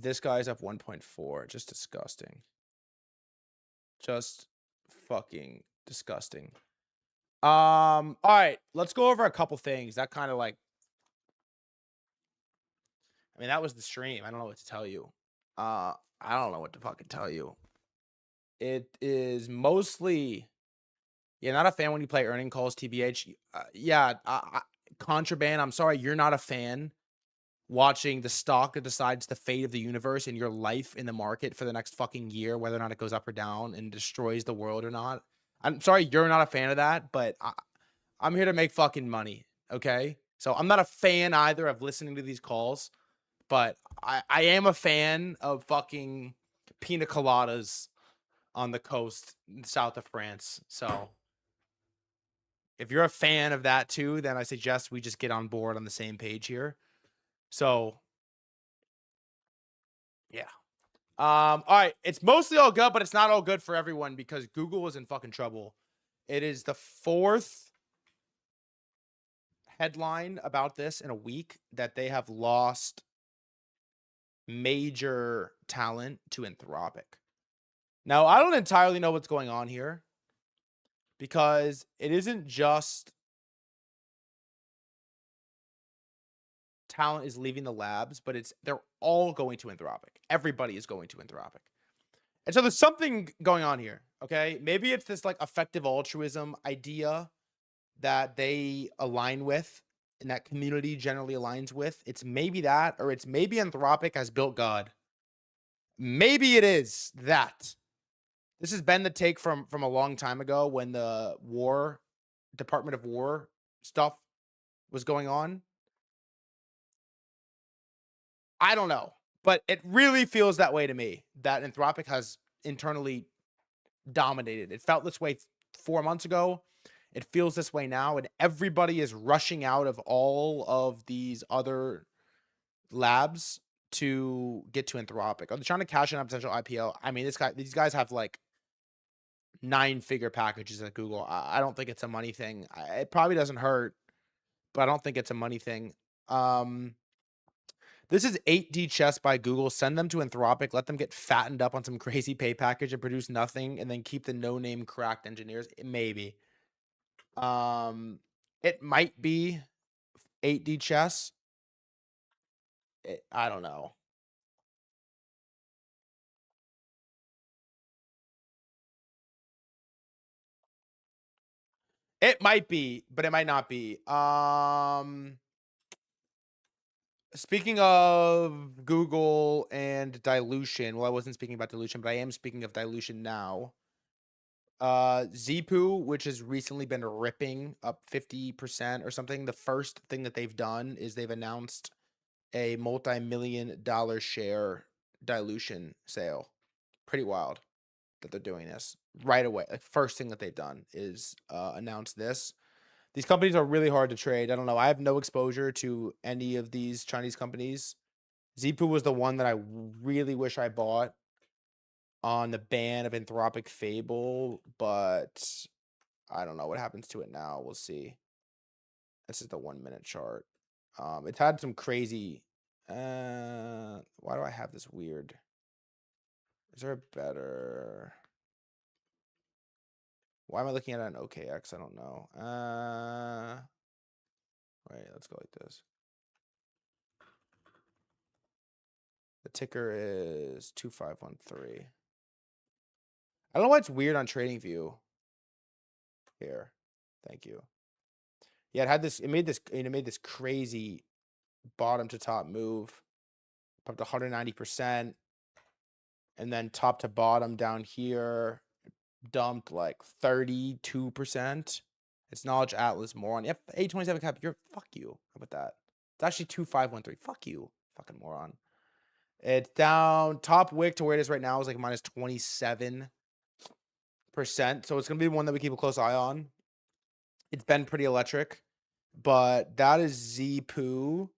[SPEAKER 1] This guy's up 1.4. Just disgusting. Just fucking disgusting. All right, let's go over a couple things that kind of like, I mean, that was the stream. I don't know what to tell you. I don't know what to fucking tell you. It is mostly, you're not a fan when you play earning calls, TBH. Yeah, contraband. I'm sorry, you're not a fan watching the stock that decides the fate of the universe and your life in the market for the next fucking year, whether or not it goes up or down and destroys the world or not. I'm sorry, you're not a fan of that, but I'm here to make fucking money, okay? So I'm not a fan either of listening to these calls, but I am a fan of fucking pina coladas on the coast south of France. So if you're a fan of that too, then I suggest we just get on board on the same page here. So yeah. All right, it's mostly all good, but it's not all good for everyone because Google is in fucking trouble. It is the 4th headline about this in a week that they have lost major talent to Anthropic. Now, I don't entirely know what's going on here because it isn't just talent is leaving the labs, but they're all going to Anthropic. Everybody is going to Anthropic. And so there's something going on here, okay? Maybe it's this like effective altruism idea that they align with and that community generally aligns with. It's maybe that, or it's maybe Anthropic has built God. Maybe it is that. This has been the take from a long time ago when the Department of War stuff was going on. I don't know, but it really feels that way to me, that Anthropic has internally dominated. It felt this way 4 months ago. It feels this way now, and everybody is rushing out of all of these other labs to get to Anthropic. Are they trying to cash in on a potential IPO? I mean, these guys have like 9-figure packages at Google. I don't think it's a money thing. It probably doesn't hurt, but I don't think it's a money thing. This is 8D chess by Google. Send them to Anthropic. Let them get fattened up on some crazy pay package and produce nothing, and then keep the no-name cracked engineers. Maybe. It might be 8D chess. I don't know. It might be, but it might not be. Speaking of Google and dilution, well, I wasn't speaking about dilution, but I am speaking of dilution now. Zipoo, which has recently been ripping up 50% or something. The first thing that they've done is they've announced a multi-million-dollar share dilution sale. Pretty wild that they're doing this right away. Like, first thing that they've done is announce this. These companies are really hard to trade. I don't know. I have no exposure to any of these Chinese companies. Zipoo was the one that I really wish I bought on the ban of Anthropic Fable, but I don't know what happens to it now. We'll see. This is the 1-minute chart. It's had some crazy. Why do I have this weird? Is there a better? Why am I looking at it on OKX? I don't know. Wait, let's go like this. The ticker is 2513. I don't know why it's weird on TradingView. Here, thank you. Yeah, it had this. It made this crazy bottom to top move, up to 190%, and then top to bottom down here, dumped like 32%. It's Knowledge Atlas moron. Yep, 827 cap. Fuck you. How about that? It's actually 2513. Fuck you, fucking moron. It's down top wick to where it is right now is like minus 27%. So it's gonna be one that we keep a close eye on. It's been pretty electric, but that is Zipoo.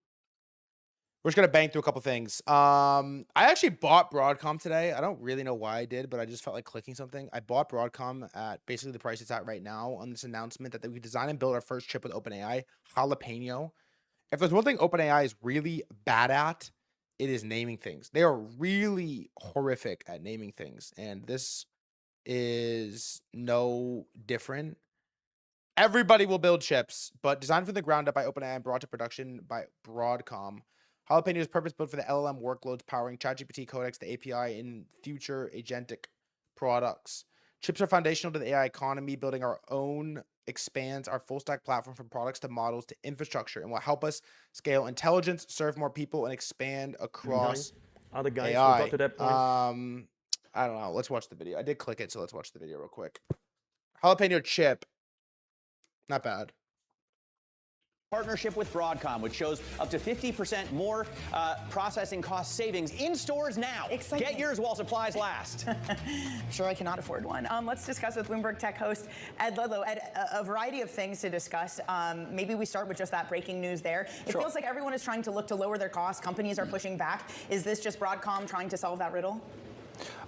[SPEAKER 1] We're just gonna bang through a couple things. I actually bought Broadcom today. I don't really know why I did, but I just felt like clicking something. I bought Broadcom at basically the price it's at right now on this announcement that we designed and built our first chip with OpenAI, Jalapeno. If there's one thing OpenAI is really bad at, it is naming things. They are really horrific at naming things, and this is no different. Everybody will build chips, but designed from the ground up by OpenAI and brought to production by Broadcom. Jalapeno is purpose-built for the LLM workloads powering ChatGPT, Codex, the API, in future agentic products. Chips are foundational to the AI economy. Building our own expands our full-stack platform from products to models to infrastructure and will help us scale intelligence, serve more people, and expand across
[SPEAKER 9] Other guys who
[SPEAKER 1] AI.
[SPEAKER 9] got to that point.
[SPEAKER 1] I don't know. Let's watch the video. I did click it, so let's watch the video real quick. Jalapeno chip. Not bad.
[SPEAKER 10] Partnership with Broadcom, which shows up to 50% more processing cost savings in stores now.
[SPEAKER 11] Exciting.
[SPEAKER 10] Get yours while supplies last.
[SPEAKER 11] I'm sure I cannot afford one. Let's discuss with Bloomberg Tech host Ed Ludlow. Ed, a variety of things to discuss. Maybe we start with just that breaking news there. It feels like everyone is trying to look to lower their costs. Companies are pushing back. Is this just Broadcom trying to solve that riddle?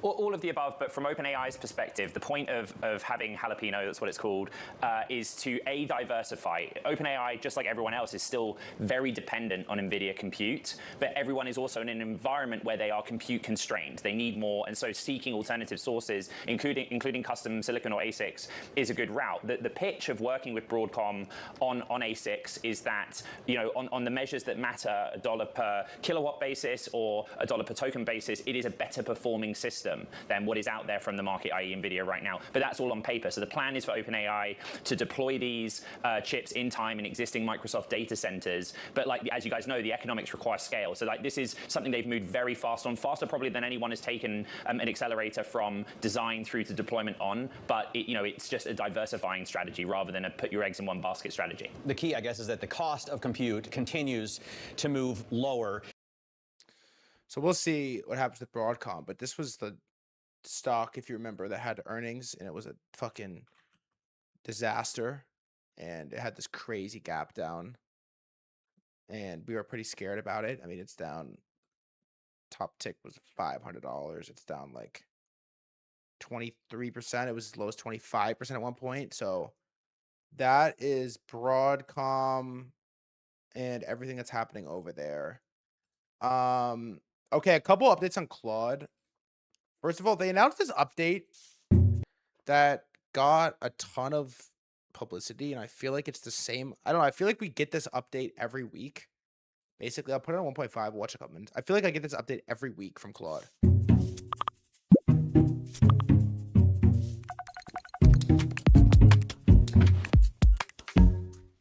[SPEAKER 12] All of the above, but from OpenAI's perspective, the point of having Jalapeno, that's what it's called, is to diversify. OpenAI, just like everyone else, is still very dependent on NVIDIA compute, but everyone is also in an environment where they are compute constrained. They need more, and so seeking alternative sources, including custom silicon or ASICs, is a good route. The pitch of working with Broadcom on ASICs is that, you know, on the measures that matter, $1 per kilowatt basis or $1 per token basis, it is a better performing system than what is out there from the market, i.e. NVIDIA right now. But that's all on paper. So the plan is for OpenAI to deploy these chips in time in existing Microsoft data centers. But like, as you guys know, the economics require scale. So like, this is something they've moved very fast on, faster probably than anyone has taken an accelerator from design through to deployment on. But it's just a diversifying strategy rather than a put your eggs in one basket strategy.
[SPEAKER 10] The key, I guess, is that the cost of compute continues to move lower.
[SPEAKER 1] So we'll see what happens with Broadcom, but this was the stock, if you remember, that had earnings, and it was a fucking disaster, and it had this crazy gap down, and we were pretty scared about it. I mean, it's down. Top tick was $500. It's down like 23%. It was as low as 25% at one point. So that is Broadcom and everything that's happening over there. Okay, a couple updates on Claude. First of all, they announced this update that got a ton of publicity, and I feel like it's the same. I don't know. I feel like we get this update every week. Basically, I'll put it on 1.5. Watch a couple minutes. I feel like I get this update every week from Claude.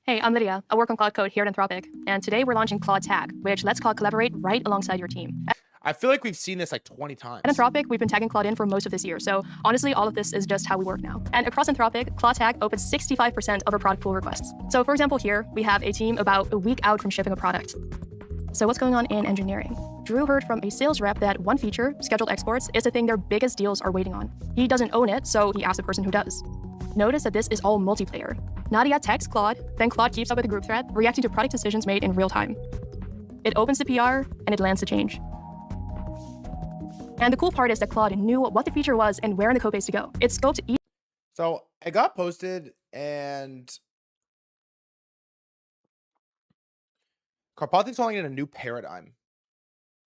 [SPEAKER 13] Hey, I'm Lydia. I work on Claude Code here at Anthropic, and today we're launching Claude Tag, which lets Claude collaborate right alongside your team.
[SPEAKER 1] I feel like we've seen this like 20 times.
[SPEAKER 13] At Anthropic, we've been tagging Claude in for most of this year, so honestly, all of this is just how we work now. And across Anthropic, Claude Tag opens 65% of our product pool requests. So for example, here, we have a team about a week out from shipping a product. So what's going on in engineering? Drew heard from a sales rep that one feature, scheduled exports, is the thing their biggest deals are waiting on. He doesn't own it, so he asked the person who does. Notice that this is all multiplayer. Nadia texts Claude, then Claude keeps up with the group thread, reacting to product decisions made in real time. It opens the PR, and it lands the change. And the cool part is that Claude knew what the feature was and where in the codebase to go. It scoped each.
[SPEAKER 1] So it got posted, and Karpathy's calling it a new paradigm,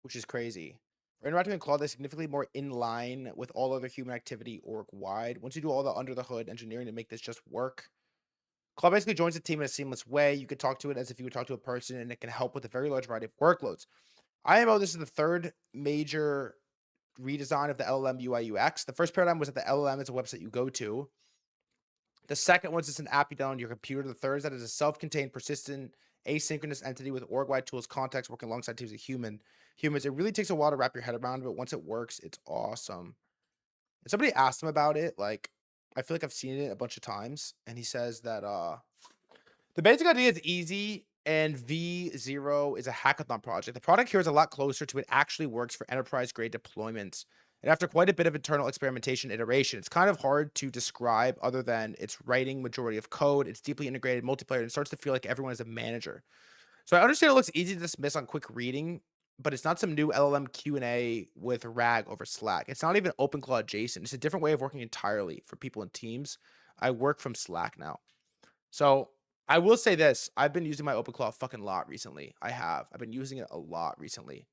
[SPEAKER 1] which is crazy. For interacting with Claude, is significantly more in line with all other human activity org-wide. Once you do all the under-the-hood engineering to make this just work, Claude basically joins the team in a seamless way. You could talk to it as if you would talk to a person, and it can help with a very large variety of workloads. IMO, this is the third major redesign of the LLM UI UX. The first paradigm was that the LLM is a website you go to. The second one is just an app you download on your computer. The third is that it's a self-contained, persistent, asynchronous entity with org-wide tools, context, working alongside teams of humans. It really takes a while to wrap your head around, but once it works, it's awesome. And somebody asked him about it. Like, I feel like I've seen it a bunch of times, and he says that the basic idea is easy, and V0 is a hackathon project. The product here is a lot closer to it actually works for enterprise-grade deployments. And after quite a bit of internal experimentation iteration, it's kind of hard to describe other than it's writing majority of code. It's deeply integrated multiplayer, and it starts to feel like everyone is a manager. So I understand it looks easy to dismiss on quick reading, but it's not some new LLM Q&A with RAG over Slack. It's not even OpenClaw adjacent. It's a different way of working entirely for people in teams. I work from Slack now. So I will say this. I've been using my OpenClaw a fucking lot recently. I've been using it a lot recently.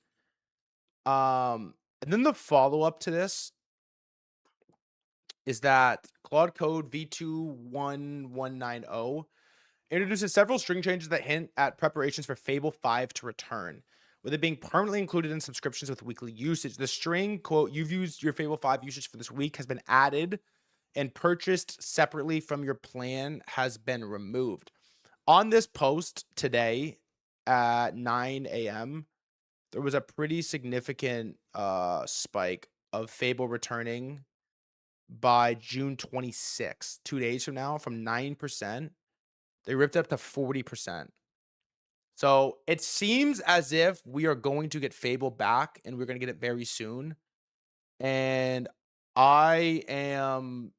[SPEAKER 1] And then the follow-up to this is that Claude Code v21190 introduces several string changes that hint at preparations for Fable 5 to return, with it being permanently included in subscriptions with weekly usage. The string, quote, "You've used your Fable 5 usage for this week," has been added, and purchased separately from your plan has been removed. On this post today at 9 a.m., there was a pretty significant spike of Fable returning by June 26th, 2 days from now, from 9%. They ripped it up to 40%. So it seems as if we are going to get Fable back, and we're going to get it very soon. And I am,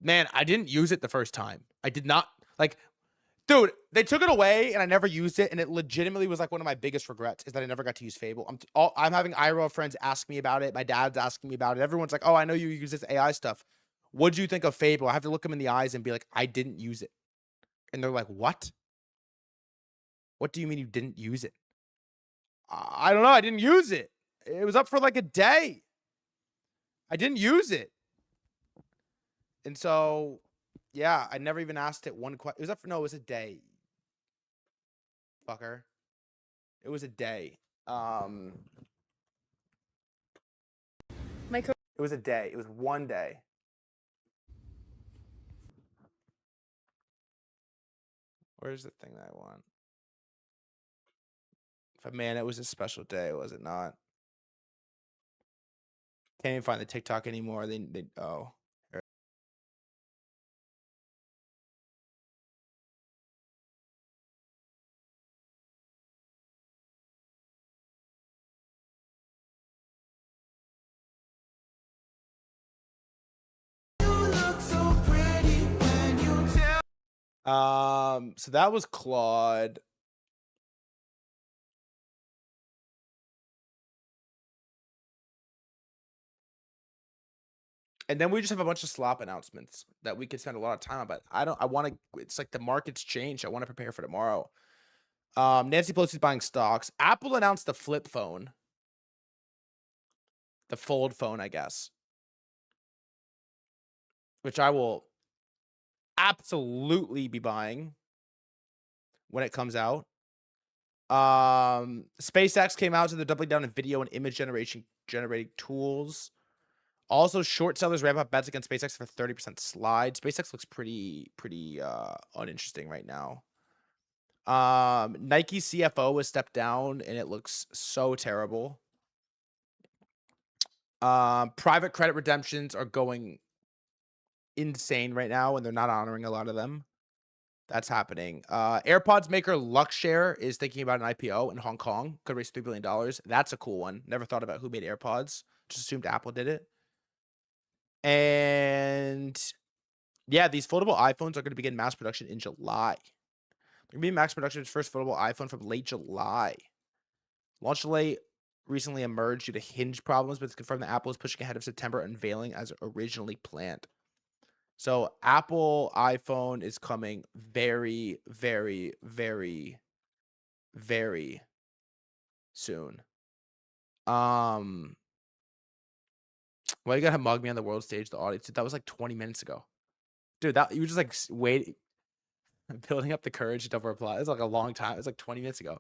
[SPEAKER 1] man, I didn't use it the first time. I did not, like, dude, they took it away and I never used it, and it legitimately was like one of my biggest regrets is that I never got to use Fable. I'm having IRL friends ask me about it. My dad's asking me about it. Everyone's like, "Oh, I know you use this AI stuff. What'd you think of Fable?" I have to look them in the eyes and be like, "I didn't use it." And they're like, "What? What do you mean you didn't use it?" I don't know. I didn't use it. It was up for like a day. I didn't use it. And so, yeah, I never even asked it one question. It was up for, no, it was a day. Fucker. It was a day.
[SPEAKER 13] Micro.
[SPEAKER 1] It was a day. It was one day. Where's the thing that I want? But man, it was a special day, was it not? Can't even find the TikTok anymore. They oh. So that was Claude. And then we just have a bunch of slop announcements that we could spend a lot of time on, but I want to, it's like the market's changed. I want to prepare for tomorrow. Nancy Pelosi's buying stocks. Apple announced the flip phone. The fold phone, I guess. Which I will absolutely be buying when it comes out. SpaceX came out, so they're doubling down in video and image generating tools. Also, short sellers ramp up bets against SpaceX for 30% slide. SpaceX looks pretty uninteresting right now. Nike CFO has stepped down, and it looks so terrible. Private credit redemptions are going insane right now, and they're not honoring a lot of them. That's happening. AirPods maker Luxshare is thinking about an IPO in Hong Kong. Could raise $3 billion. That's a cool one. Never thought about who made AirPods. Just assumed Apple did it. And yeah, these foldable iPhones are going to begin mass production in July. They're going to be mass production first foldable iPhone from late July. Launch delay recently emerged due to hinge problems, but it's confirmed that Apple is pushing ahead of September unveiling as originally planned. So Apple iPhone is coming very, very, very, very soon. Why you gotta mug me on the world stage, the audience? That was like 20 minutes ago. Dude, that you were just like waiting, building up the courage to double reply. It's like a long time. It's like 20 minutes ago.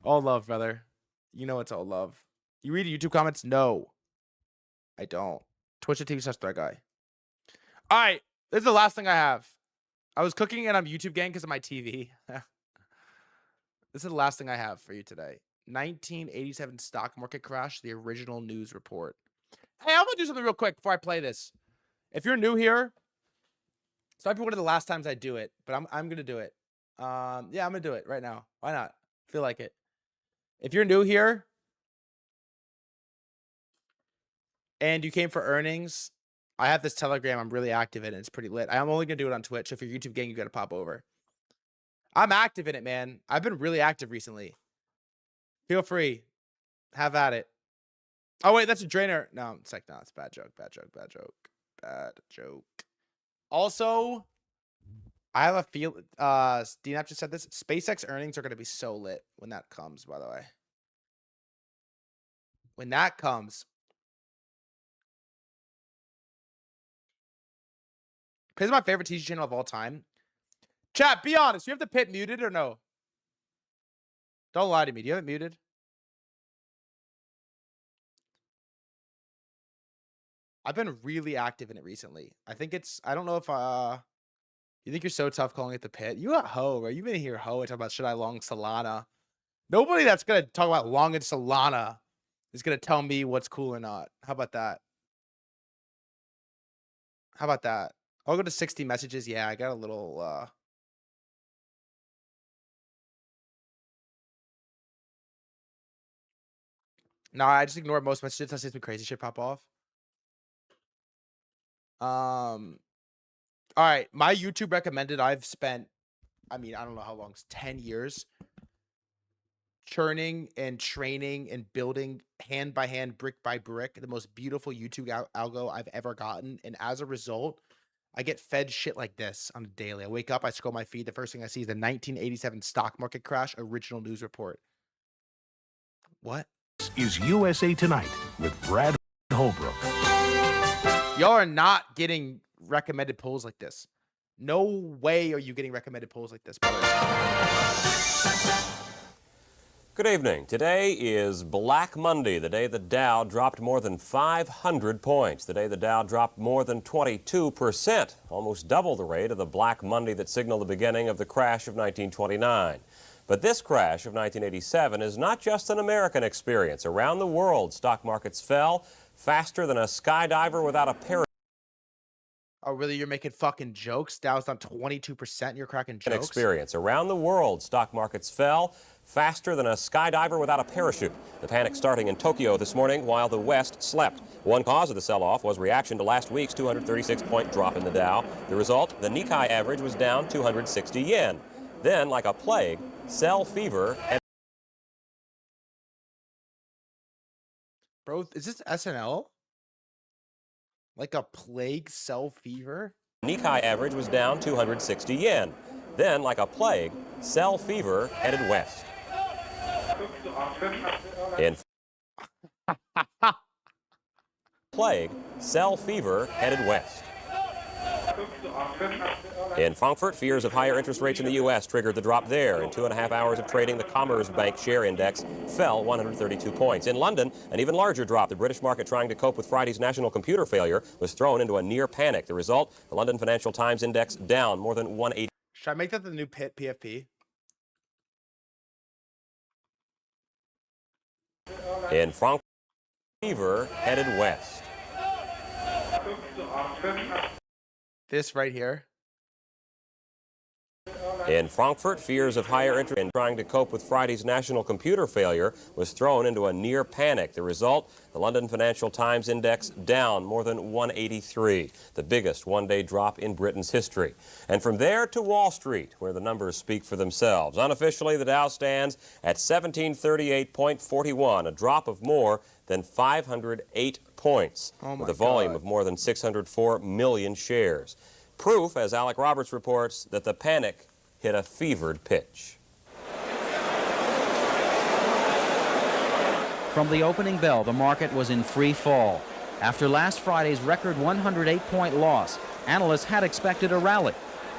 [SPEAKER 1] All love, brother. You know it's all love. You read YouTube comments? No, I don't. Twitch.tv/threadguy. All right, this is the last thing I have. I was cooking and I'm YouTube gang because of my TV. This is the last thing I have for you today. 1987 stock market crash, the original news report. Hey, I'm gonna do something real quick before I play this. If you're new here, this might be one of the last times I do it, but I'm gonna do it. Yeah, I'm gonna do it right now. Why not? Feel like it. If you're new here and you came for earnings, I have this Telegram I'm really active in, and it's pretty lit. I'm only gonna do it on Twitch. If you're YouTube gang, you gotta pop over. I'm active in it, man. I've been really active recently. Feel free. Have at it. Oh, wait, that's a drainer. No, it's like, no, it's a bad joke. Bad joke. Bad joke. Bad joke. Also, I have a feel. DNAP just said this. SpaceX earnings are going to be so lit when that comes, by the way. When that comes. Pit is my favorite teaching channel of all time. Chat, be honest. You have the pit muted or no? Don't lie to me. Do you have it muted? I've been really active in it recently. I don't know if you think you're so tough calling it the pit. You got Ho, right? You've been here Ho and talk about should I long Solana. Nobody that's gonna talk about long in Solana is gonna tell me what's cool or not. How about that? How about that? I'll go to 60 messages. Yeah, I got a little No, I just ignore most messages. I see some crazy shit pop off. All right. My YouTube recommended, I've spent, I don't know how long, it's 10 years churning and training and building hand by hand, brick by brick, the most beautiful YouTube algo I've ever gotten. And as a result, I get fed shit like this on a daily. I wake up, I scroll my feed. The first thing I see is the 1987 stock market crash original news report. What?
[SPEAKER 9] Is USA Tonight with Brad Holbrook.
[SPEAKER 1] Y'all are not getting recommended polls like this. No way are you getting recommended polls like this, brother.
[SPEAKER 14] Good evening. Today is Black Monday, the day the Dow dropped more than 500 points. The day the Dow dropped more than 22%, almost double the rate of the Black Monday that signaled the beginning of the crash of 1929. But this crash of 1987 is not just an American experience. Around the world, stock markets fell faster than a skydiver without a parachute.
[SPEAKER 1] Oh, really? You're making fucking jokes? Dow's down 22% and you're cracking jokes?
[SPEAKER 14] Experience. Around the world, stock markets fell faster than a skydiver without a parachute. The panic starting in Tokyo this morning while the West slept. One cause of the sell-off was reaction to last week's 236-point drop in the Dow. The result, the Nikkei average was down 260 yen. Then, like a plague, sell fever and...
[SPEAKER 1] Bro, is this SNL? Like a plague, sell fever?
[SPEAKER 14] Nikkei average was down 260 yen. Then, like a plague, sell fever headed west. In plague, sell fever headed west. In Frankfurt, fears of higher interest rates in the U.S. triggered the drop there. In 2.5 hours of trading, the Commerzbank share index fell 132 points. In London, an even larger drop. The British market, trying to cope with Friday's national computer failure, was thrown into a near panic. The result, the London Financial Times index down more than 180.
[SPEAKER 1] Should I make that the new pit PFP?
[SPEAKER 14] In Frankfurt, fever headed west.
[SPEAKER 1] This right here.
[SPEAKER 14] In Frankfurt, fears of higher interest in trying to cope with Friday's national computer failure was thrown into a near panic. The result, the London Financial Times index down more than 183, the biggest one-day drop in Britain's history. And from there to Wall Street, where the numbers speak for themselves. Unofficially, the Dow stands at 1738.41, a drop of more than 508 points, with a volume of more than 604 million shares. Proof, as Alec Roberts reports, that the panic hit a fevered pitch.
[SPEAKER 15] From the opening bell, the market was in free fall. After last Friday's record 108-point loss, analysts had expected a rally.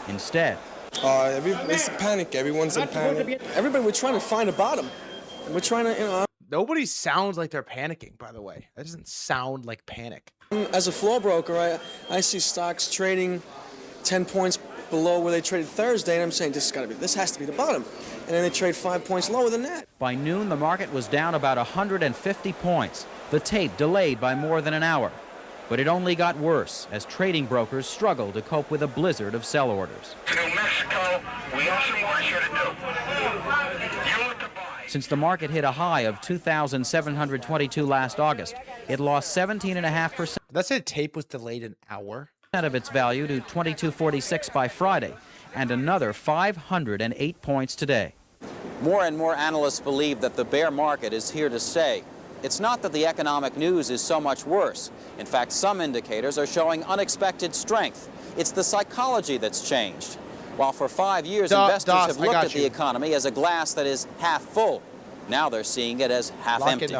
[SPEAKER 15] Instead,
[SPEAKER 16] it's a panic. Everyone's in panic. Everybody, we're trying to find a bottom. We're trying to,
[SPEAKER 1] Nobody sounds like they're panicking, by the way. That doesn't sound like panic.
[SPEAKER 16] As a floor broker, I see stocks trading 10 points below where they traded Thursday, and I'm saying this has to be the bottom. And then they trade 5 points lower than that.
[SPEAKER 15] By noon, the market was down about 150 points. The tape delayed by more than an hour. But it only got worse as trading brokers struggled to cope with a blizzard of sell orders.
[SPEAKER 17] To New Mexico, we have some work here to do. You look to buy.
[SPEAKER 15] Since the market hit a high of 2,722 last August, it lost 17.5%.
[SPEAKER 1] That said tape was delayed an hour.
[SPEAKER 15] Of its value to 2246 by Friday, and another 508 points today.
[SPEAKER 18] More and more analysts believe that the bear market is here to stay. It's not that the economic news is so much worse. In fact, some indicators are showing unexpected strength. It's the psychology that's changed. While for 5 years investors have looked at the economy as a glass that is half full, now they're seeing it as half empty.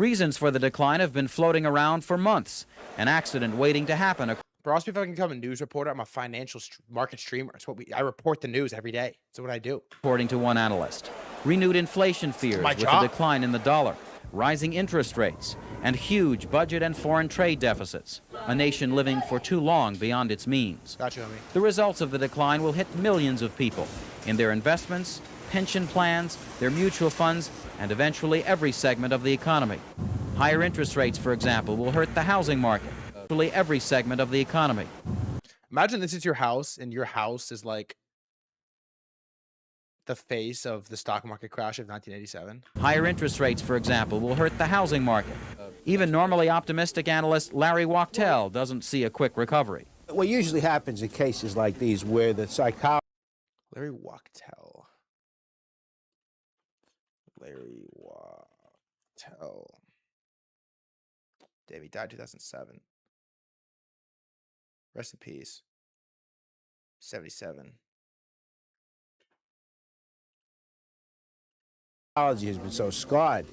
[SPEAKER 15] Reasons for the decline have been floating around for months. An accident waiting to happen.
[SPEAKER 1] Bro, ask me if I can become a news reporter. I'm a financial market streamer. It's what I report the news every day. That's what I do.
[SPEAKER 15] According to one analyst. Renewed inflation fears with
[SPEAKER 1] job.
[SPEAKER 15] a decline in the dollar, rising interest rates, and huge budget and foreign trade deficits. A nation living for too long beyond its means.
[SPEAKER 1] Gotcha, homie.
[SPEAKER 15] The results of the decline will hit millions of people in their investments, pension plans, their mutual funds, and eventually every segment of the economy. Higher interest rates, for example, will hurt the housing market. Eventually every segment of the economy.
[SPEAKER 1] Imagine this is your house, and your house is like the face of the stock market crash of 1987.
[SPEAKER 15] Higher interest rates, for example, will hurt the housing market. Even normally optimistic analyst Larry Wachtel doesn't see a quick recovery.
[SPEAKER 19] What usually happens in cases like these where the psychologist...
[SPEAKER 1] Larry Wachtel. Larry Wachtel. Damn, he died 2007. Rest in peace. 77.
[SPEAKER 19] Has been so scarred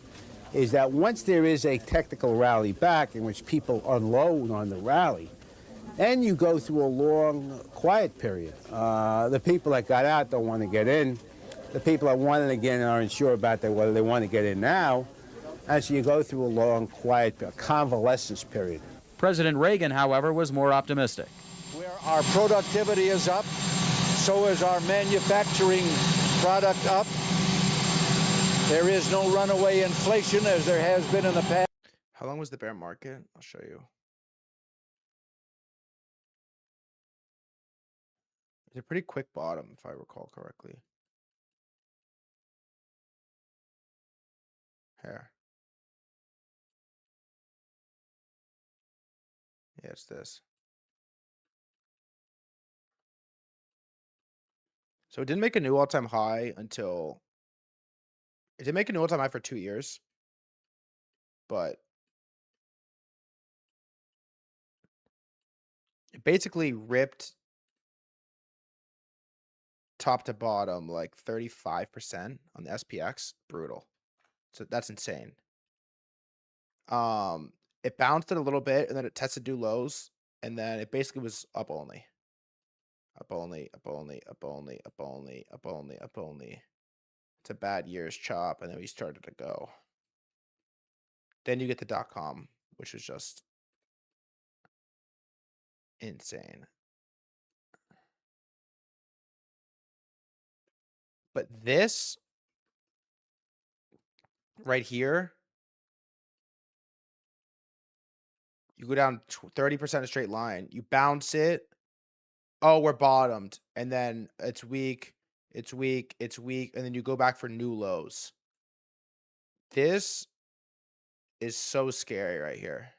[SPEAKER 19] is that once there is a technical rally back in which people unload on the rally, then you go through a long quiet period. The people that got out don't want to get in. The people that wanted to get in aren't sure about whether they want to get in now. And so you go through a long quiet convalescence period.
[SPEAKER 15] President Reagan, however, was more optimistic.
[SPEAKER 20] Where our productivity is up, so is our manufacturing product up. There is no runaway inflation as there has been in the past.
[SPEAKER 1] How long was the bear market? I'll show you. It's a pretty quick bottom, if I recall correctly. Here. Yeah, it's this. So it didn't make a new all-time high until... It did make a new all-time high for 2 years. But it basically ripped top to bottom like 35% on the SPX. Brutal. So that's insane. It bounced it a little bit, and then it tested new lows, and then it basically was up only. Up only, up only, up only, up only, up only, up only. It's a bad year's chop, and then we started to go. Then you get the .com, which was just insane. But this right here, you go down 30% a straight line. You bounce it. Oh, we're bottomed. And then it's weak. It's weak. It's weak. And then you go back for new lows. This is so scary right here.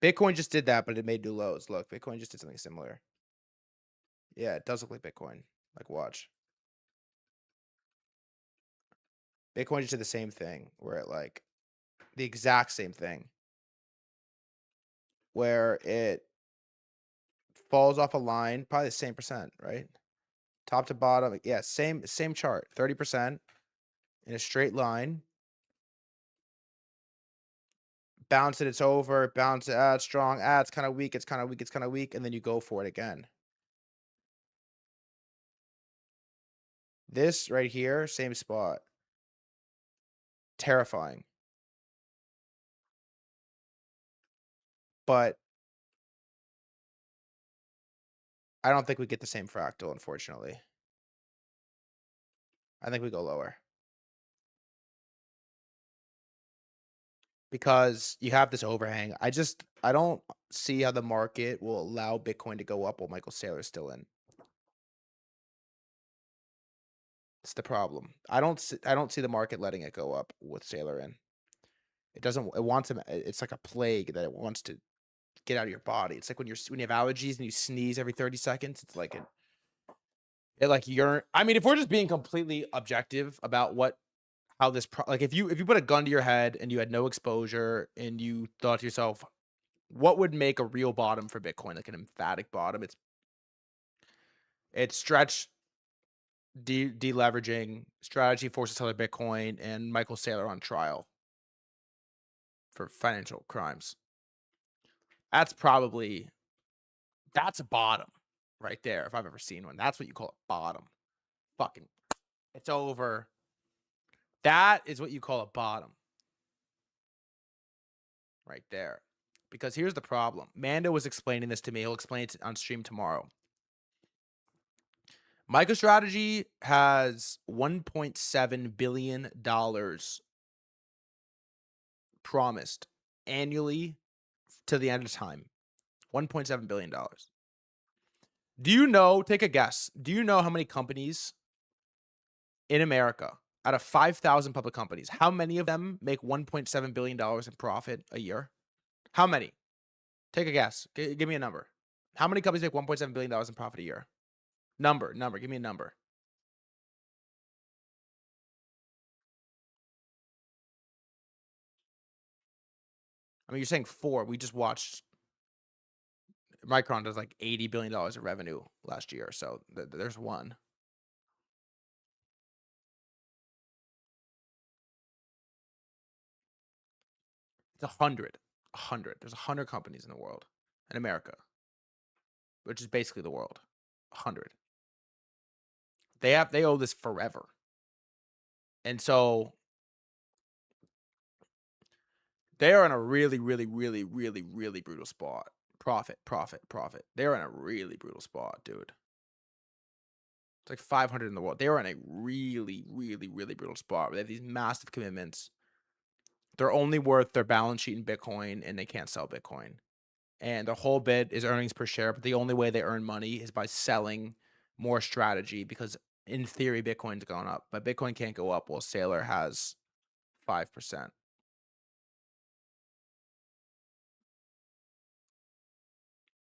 [SPEAKER 1] Bitcoin just did that, but it made new lows. Look, Bitcoin just did something similar. Yeah, it does look like Bitcoin. Like, watch. Bitcoin just did the same thing, where it like the exact same thing, where it falls off a line, probably the same percent, right? Top to bottom, yeah, same chart, 30% in a straight line. Bounce it, it's over. Bounce it, it's strong. It's kind of weak. It's kind of weak. It's kind of weak, and then you go for it again. This right here, same spot. Terrifying. But I don't think we get the same fractal, unfortunately. I think we go lower. Because you have this overhang. I don't see how the market will allow Bitcoin to go up while Michael Saylor is still in. It's the problem. I don't see the market letting it go up with Saylor in. It doesn't. It wants him. It's like a plague that it wants to get out of your body. It's like when you have allergies and you sneeze every 30 seconds. It's like it like you're. I mean, if we're just being completely objective about how this like if you put a gun to your head and you had no exposure and you thought to yourself, what would make a real bottom for Bitcoin, like an emphatic bottom? It's stretch. Deleveraging strategy forces seller Bitcoin and Michael Saylor on trial. for financial crimes. That's a bottom right there. If I've ever seen one, that's what you call a bottom. Fucking, it's over. That is what you call a bottom right there. Because here's the problem. Mando was explaining this to me. He'll explain it on stream tomorrow. MicroStrategy has $1.7 billion promised annually to the end of time. $1.7 billion. Do you know, take a guess, do you know how many companies in America, out of 5,000 public companies, how many of them make $1.7 billion in profit a year? How many? Take a guess. Give me a number. How many companies make $1.7 billion in profit a year? Number. Give me a number. I mean, you're saying 4. We just watched Micron does like $80 billion of revenue last year. So there's one. It's 100. 100. There's 100 companies in the world, in America, which is basically the world. 100. They owe this forever. And so they are in a really, really, really, really, really brutal spot. Profit. They're in a really brutal spot, dude. It's like 500 in the world. They are in a really, really, really brutal spot. They have these massive commitments. They're only worth their balance sheet in Bitcoin, and they can't sell Bitcoin. And the whole bit is earnings per share, but the only way they earn money is by selling more strategy because, in theory, Bitcoin's going up. But Bitcoin can't go up while Saylor has 5%.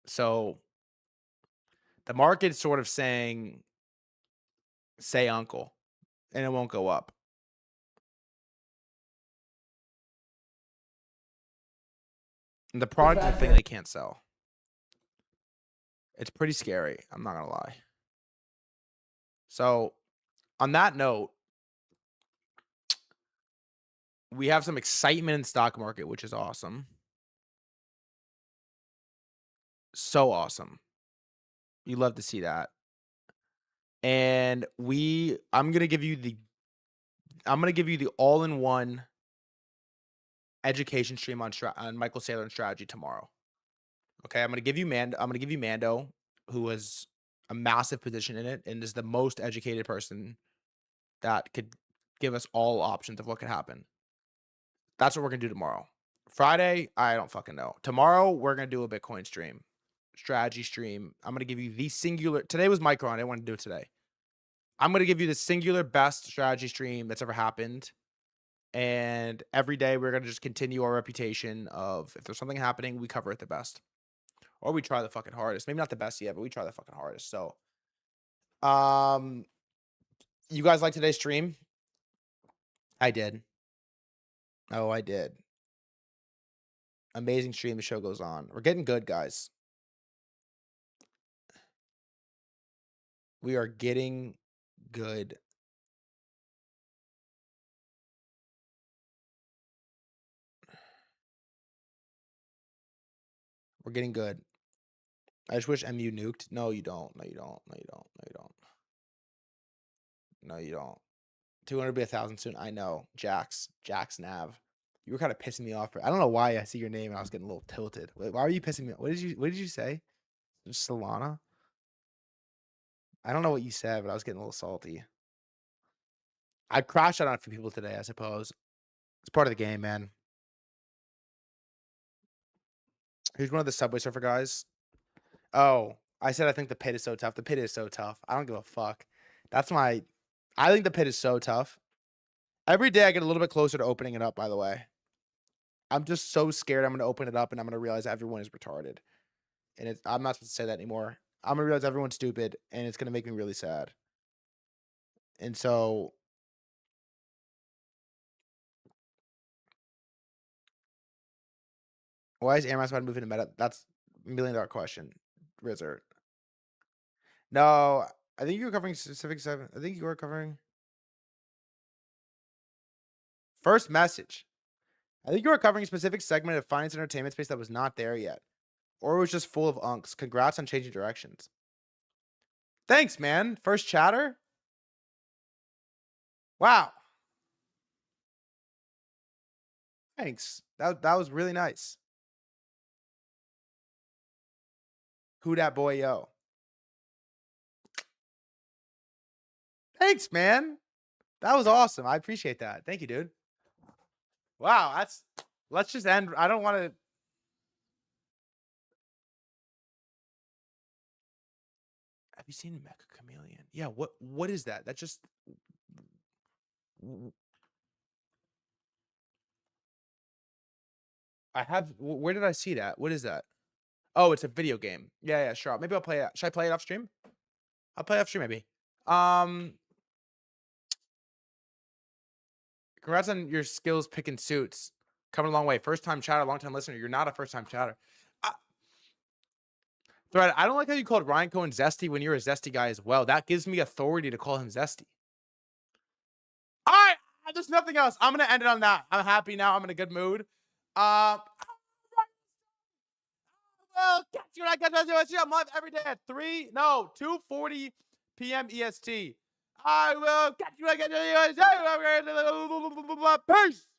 [SPEAKER 1] So the market's sort of saying, say uncle, and it won't go up. And the product is the thing they can't sell. It's pretty scary. I'm not going to lie. So on that note, we have some excitement in the stock market, which is awesome. So awesome. You love to see that. And I'm going to give you the all-in-one education stream on Michael Saylor and strategy tomorrow. Okay, I'm going to give you Mando, who was a massive position in it and is the most educated person that could give us all options of what could happen. That's what we're going to do tomorrow. Friday, I don't fucking know. Tomorrow, we're going to do a Bitcoin stream, strategy stream. I'm going to give you the singular. Today was Micron. I didn't want to do it today. I'm going to give you the singular best strategy stream that's ever happened. And every day, we're going to just continue our reputation of if there's something happening, we cover it the best. Or we try the fucking hardest. Maybe not the best yet, but we try the fucking hardest. So, you guys like today's stream? I did. Oh, I did. Amazing stream. The show goes on. We're getting good, guys. We are getting good. We're getting good. I just wish MU nuked. No, you don't. No, you don't. No, you don't. No, you don't. No, you don't. 200 be 1,000 soon. I know. Jax Nav. You were kind of pissing me off. I don't know why I see your name and I was getting a little tilted. Why are you pissing me off? What did you say? Solana? I don't know what you said, but I was getting a little salty. I crashed out on a few people today, I suppose. It's part of the game, man. Who's one of the Subway Surfer guys? Oh, I said I think the pit is so tough. The pit is so tough. I don't give a fuck. I think the pit is so tough. Every day I get a little bit closer to opening it up, by the way. I'm just so scared I'm going to open it up and I'm going to realize everyone is retarded. And I'm not supposed to say that anymore. I'm going to realize everyone's stupid and it's going to make me really sad. And so why is Amaras about to move into meta? That's a $1 million question, Rizzer. No, I think you were covering specific 7. I think you were covering first message. I think you were covering a specific segment of finance and entertainment space that was not there yet. Or it was just full of unks. Congrats on changing directions. Thanks, man. First chatter? Wow. Thanks. That was really nice. Who dat boy, yo? Thanks, man. That was awesome. I appreciate that. Thank you, dude. Wow, let's just end. I don't want to. Have you seen Mecha Chameleon? Yeah, what is that? That just where did I see that? What is that? Oh, it's a video game. Yeah, sure. Maybe I'll play it. Should I play it off stream? I'll play it off stream maybe. Congrats on your skills picking suits. Coming a long way. First time chatter, long time listener. You're not a first time chatter. Thread, I don't like how you called Ryan Cohen Zesty when you're a Zesty guy as well. That gives me authority to call him Zesty. All right, there's nothing else. I'm gonna end it on that. I'm happy now. I'm in a good mood. Well, catch you when I catch you. I'm live every day at 2:40 p.m. EST. I will catch you when I catch you. Peace.